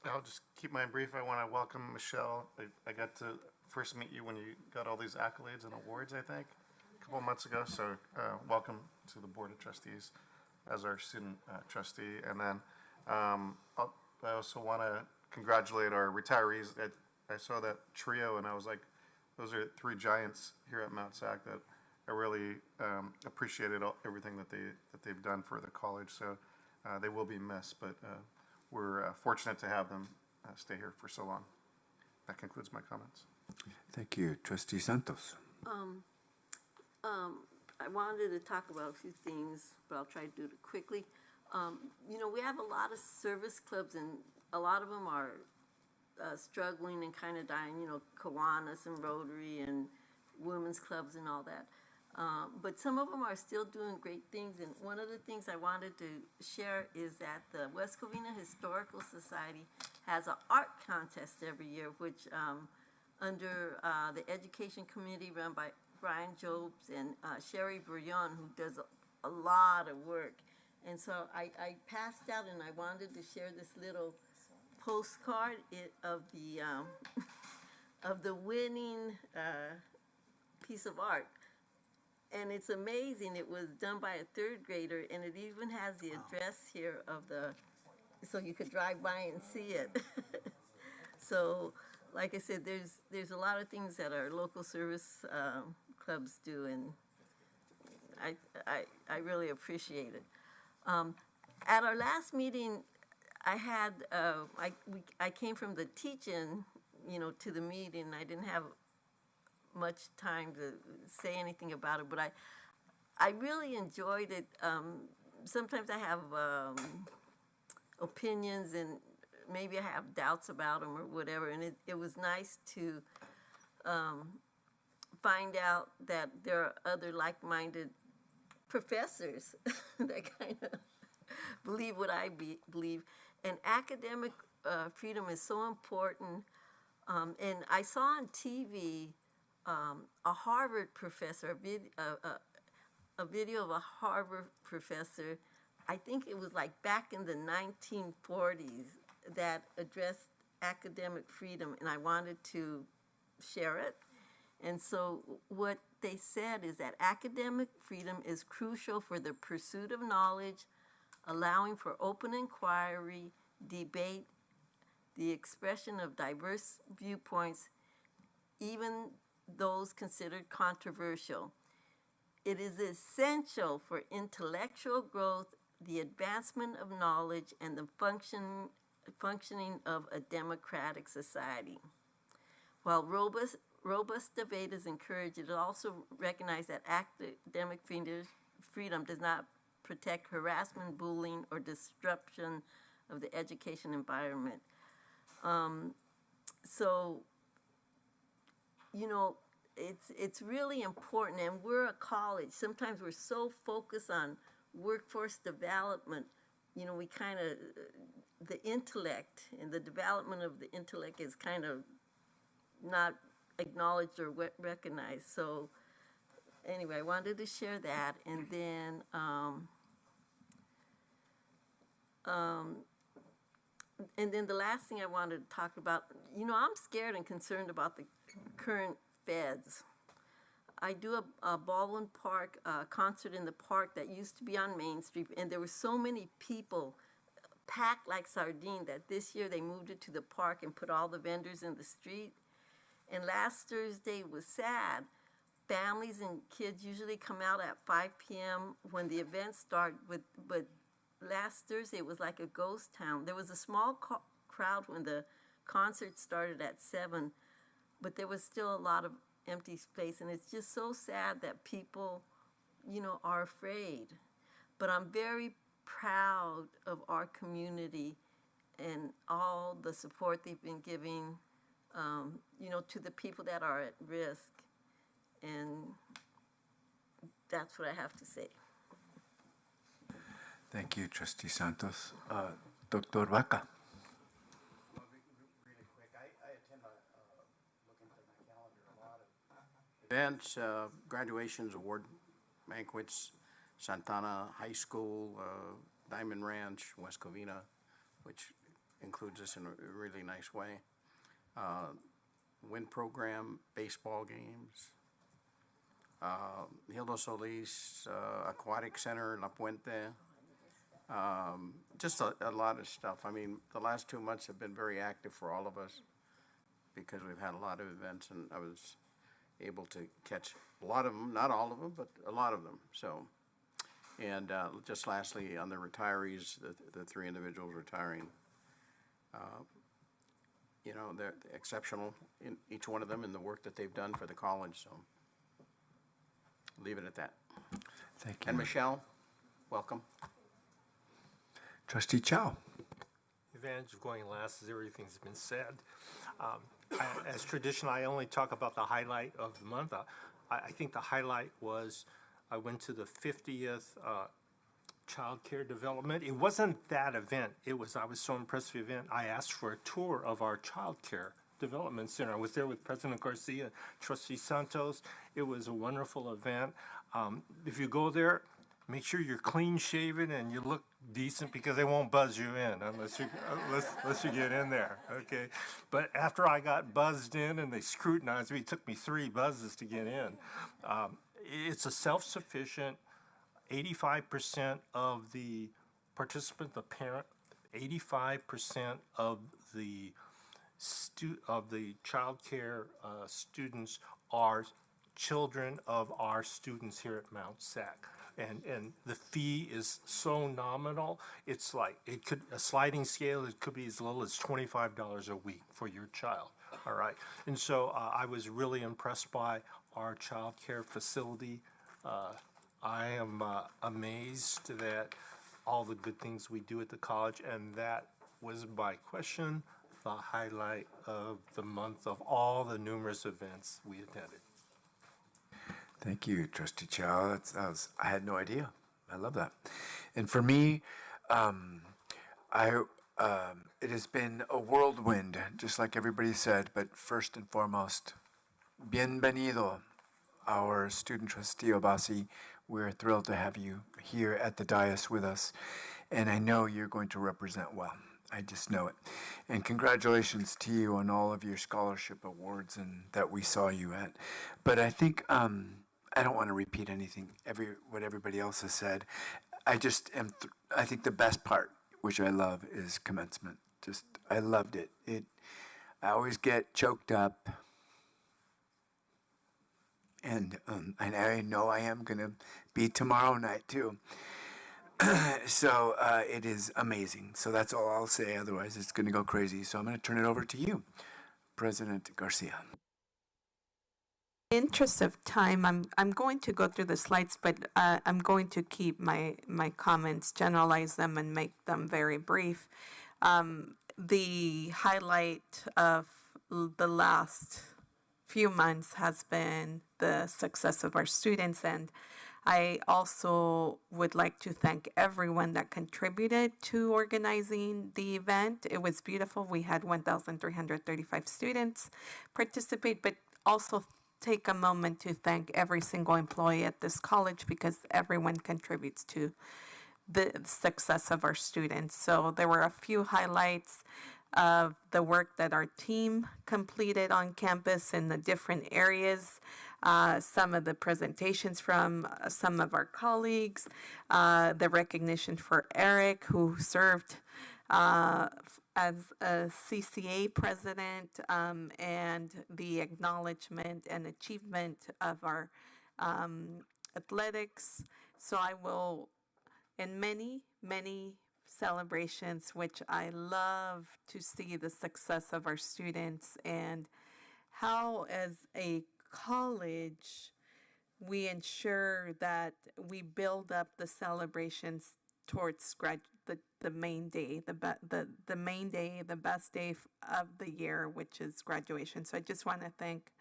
I'll just keep mine brief. I want to welcome Michelle. I got to first meet you when you got all these accolades and awards, I think, a couple months ago. So welcome to the Board of Trustees as our student trustee. And then I also want to congratulate our retirees. I saw that trio and I was like, those are three giants here at Mount SAC that I really appreciated everything that they've done for the college. So they will be missed, but we're fortunate to have them stay here for so long. That concludes my comments. Thank you. Trustee Santos. I wanted to talk about a few things, but I'll try to do it quickly. We have a lot of service clubs, and a lot of them are struggling and kind of dying, Kiwanis and Rotary and women's clubs and all that. But some of them are still doing great things, and one of the things I wanted to share is that the West Covina Historical Society has an art contest every year, which under the Education Committee run by Brian Jobs and Sherry Brouillon, who does a lot of work. And so I passed out, and I wanted to share this little postcard of the winning piece of art. And it's amazing. It was done by a third grader, and it even has the address here so you could drive by and see it. So, like I said, there's a lot of things that our local service clubs do, and I really appreciate it. At our last meeting, I came from the teach-in, to the meeting. I didn't have much time to say anything about it, but I really enjoyed it. Sometimes I have opinions, and maybe I have doubts about them or whatever, and it was nice to find out that there are other like-minded professors that kind of believe what I believe. And academic freedom is so important. And I saw on TV a Harvard professor, a video of a Harvard professor, I think it was like back in the 1940s, that addressed academic freedom, and I wanted to share it. And so what they said is that academic freedom is crucial for the pursuit of knowledge, allowing for open inquiry, debate, the expression of diverse viewpoints, even those considered controversial. It is essential for intellectual growth, the advancement of knowledge, and the functioning of a democratic society. While robust debate is encouraged, it also recognizes that academic freedom does not protect harassment, bullying, or disruption of the education environment. So, it's really important, and we're a college. Sometimes we're so focused on workforce development, we kind of, the intellect and the development of the intellect is kind of not acknowledged or recognized. So anyway, I wanted to share that. And then the last thing I wanted to talk about, I'm scared and concerned about the current feds. I do a Baldwin Park concert in the park that used to be on Main Street, and there were so many people packed like sardine that this year they moved it to the park and put all the vendors in the street. And last Thursday was sad. Families and kids usually come out at 5 p.m. when the events start, but last Thursday it was like a ghost town. There was a small crowd when the concert started at 7, but there was still a lot of empty space, and it's just so sad that people, are afraid. But I'm very proud of our community and all the support they've been giving, to the people that are at risk. And that's what I have to say. Thank you, Trustee Santos. Dr. Vaca. Events, graduations, award banquets, Santana High School, Diamond Ranch, West Covina, which includes us in a really nice way. Wind program, baseball games, Hildo Solis, Aquatic Center, La Puente, just a lot of stuff. I mean, the last 2 months have been very active for all of us because we've had a lot of events, and I was able to catch a lot of them, not all of them, but a lot of them. So, and just lastly, on the retirees, the 3 individuals retiring, they're exceptional in each one of them in the work that they've done for the college. So, leave it at that. Thank you. And Michelle, welcome. Trustee Chow. The advantage of going last is everything's been said. As traditional, I only talk about the highlight of the month. I think the highlight was I went to the 50th child care development. It wasn't that event. I was so impressed with the event. I asked for a tour of our child care development center. I was there with President Garcia, Trustee Santos. It was a wonderful event. If you go there, make sure you're clean shaven and you look decent because they won't buzz you in unless you get in there, okay? But after I got buzzed in and they scrutinized me, it took me 3 buzzes to get in. It's a self-sufficient, 85% of the participant, the parent, 85% of the child care students are children of our students here at Mount SAC. And the fee is so nominal. It's like a sliding scale. It could be as little as $25 a week for your child. All right. And so I was really impressed by our child care facility. I am amazed at all the good things we do at the college, and that was by question the highlight of the month of all the numerous events we attended. Thank you, Trustee Chow. I had no idea. I love that. And for me, it has been a whirlwind, just like everybody said. But first and foremost, bienvenido, our student trustee Obasi. We're thrilled to have you here at the dais with us, and I know you're going to represent well. I just know it. And congratulations to you on all of your scholarship awards and that we saw you at. But I think I don't want to repeat anything, what everybody else has said. I think the best part, which I love, is commencement. I loved it. I always get choked up. And I know I am going to be tomorrow night too. So it is amazing. So that's all I'll say. Otherwise, it's going to go crazy. So I'm going to turn it over to you, President Garcia. In the interest of time, I'm going to go through the slides, but I'm going to keep my comments, generalize them, and make them very brief. The highlight of the last few months has been the success of our students, and I also would like to thank everyone that contributed to organizing the event. It was beautiful. We had 1,335 students participate, but also take a moment to thank every single employee at this college because everyone contributes to the success of our students. So there were a few highlights of the work that our team completed on campus in the different areas, some of the presentations from some of our colleagues, the recognition for Eric, who served as a CCA president, and the acknowledgement and achievement of our athletics. So I will, in many celebrations, which I love to see the success of our students and how, as a college, we ensure that we build up the celebrations towards the main day, the main day, the best day of the year, which is graduation. So I just want to thank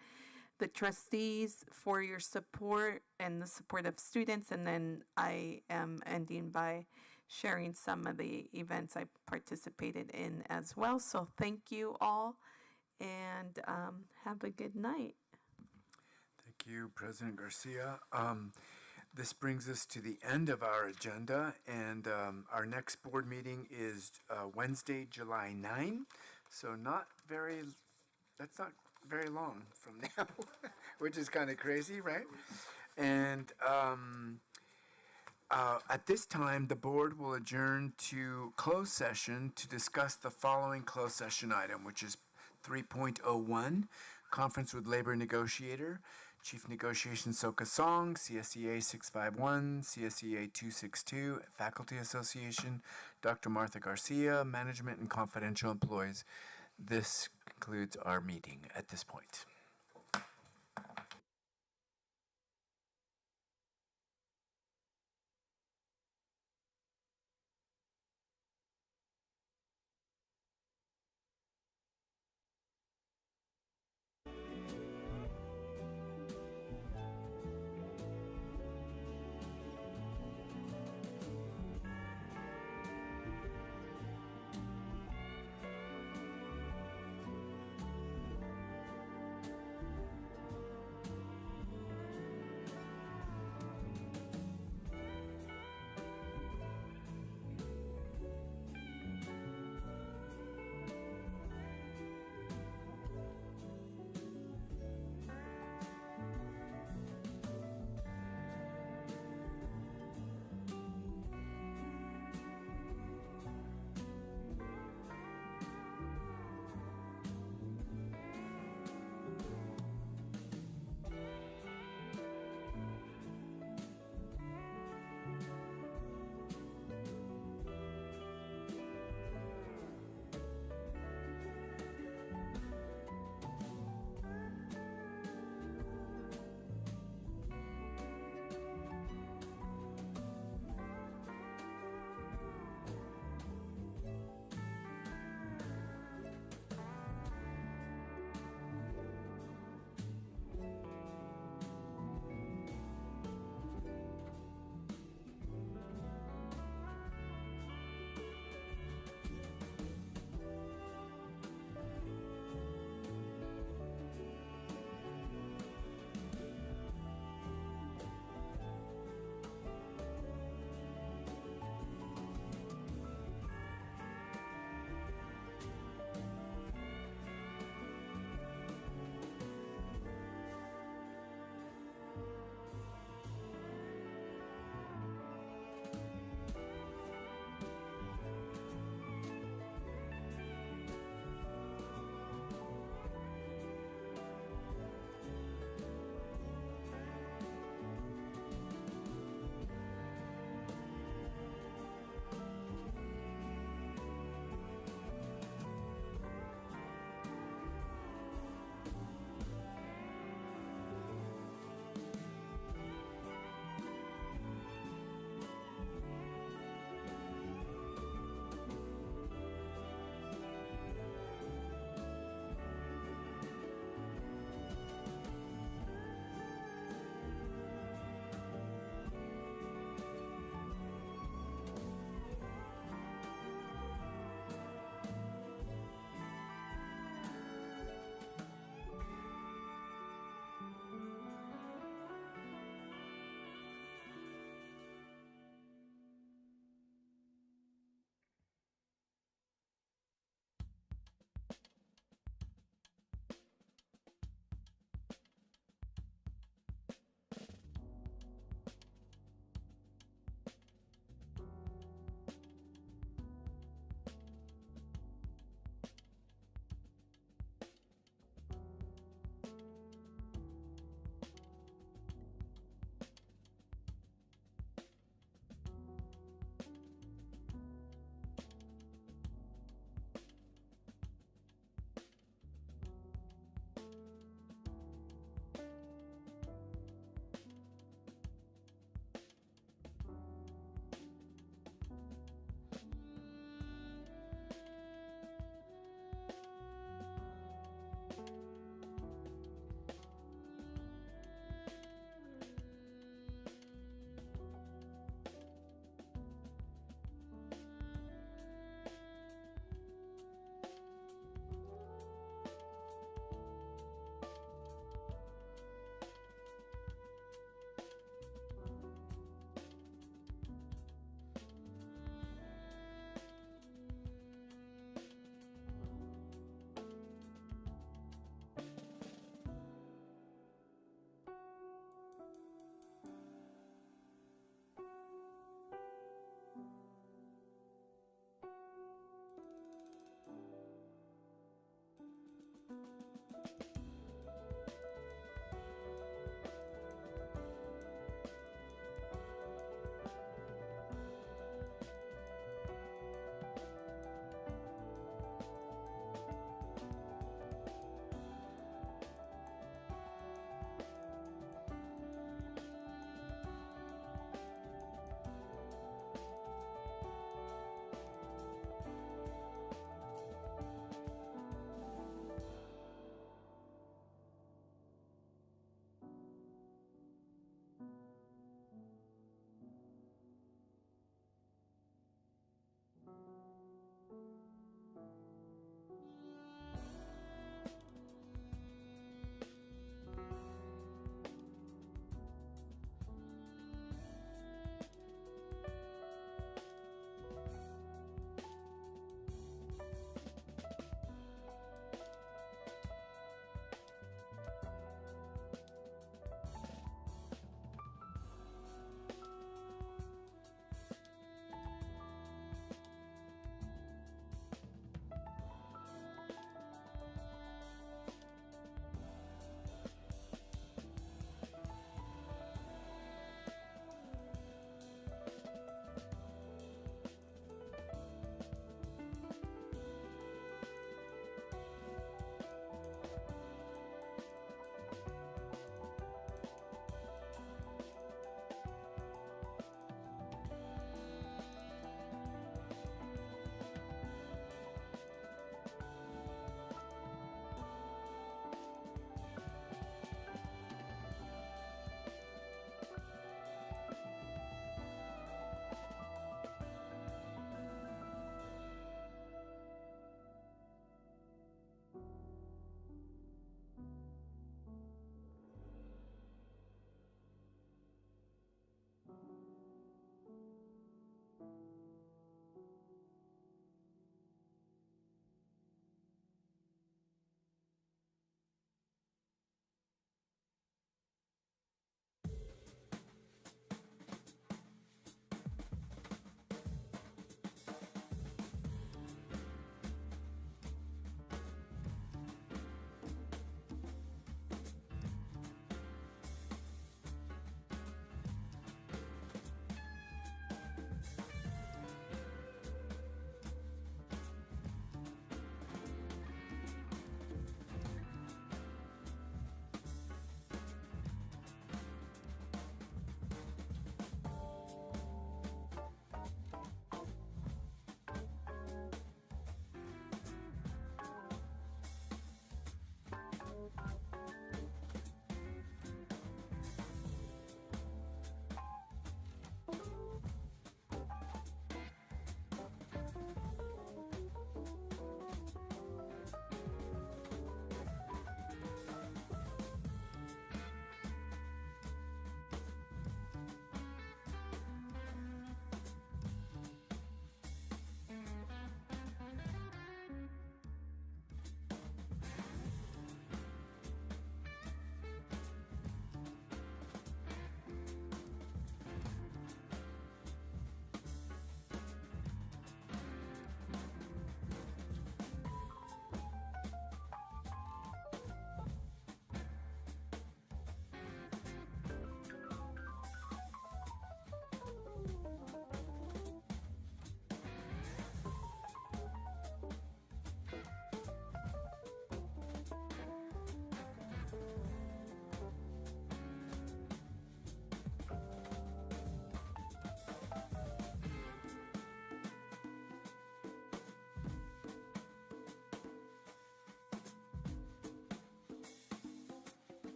the trustees for your support and the support of students. And then I am ending by sharing some of the events I participated in as well. So thank you all, and have a good night. Thank you, President Garcia. This brings us to the end of our agenda, and our next board meeting is Wednesday, July 9. So that's not very long from now, which is kind of crazy, right? And at this time, the board will adjourn to closed session to discuss the following closed session item, which is 3.01, Conference with Labor Negotiator, Chief Negotiation Soka Song, CSEA 651, CSEA 262, Faculty Association, Dr. Martha Garcia, Management and Confidential Employees. This concludes our meeting at this point.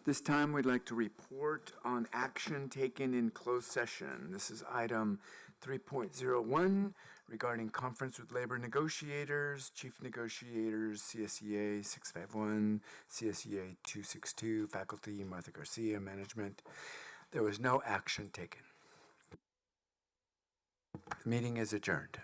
This time, we'd like to report on action taken in closed session. This is item 3.01 regarding conference with labor negotiators, chief negotiators, CSEA 651, CSEA 262, faculty, Martha Garcia, management. There was no action taken. The meeting is adjourned.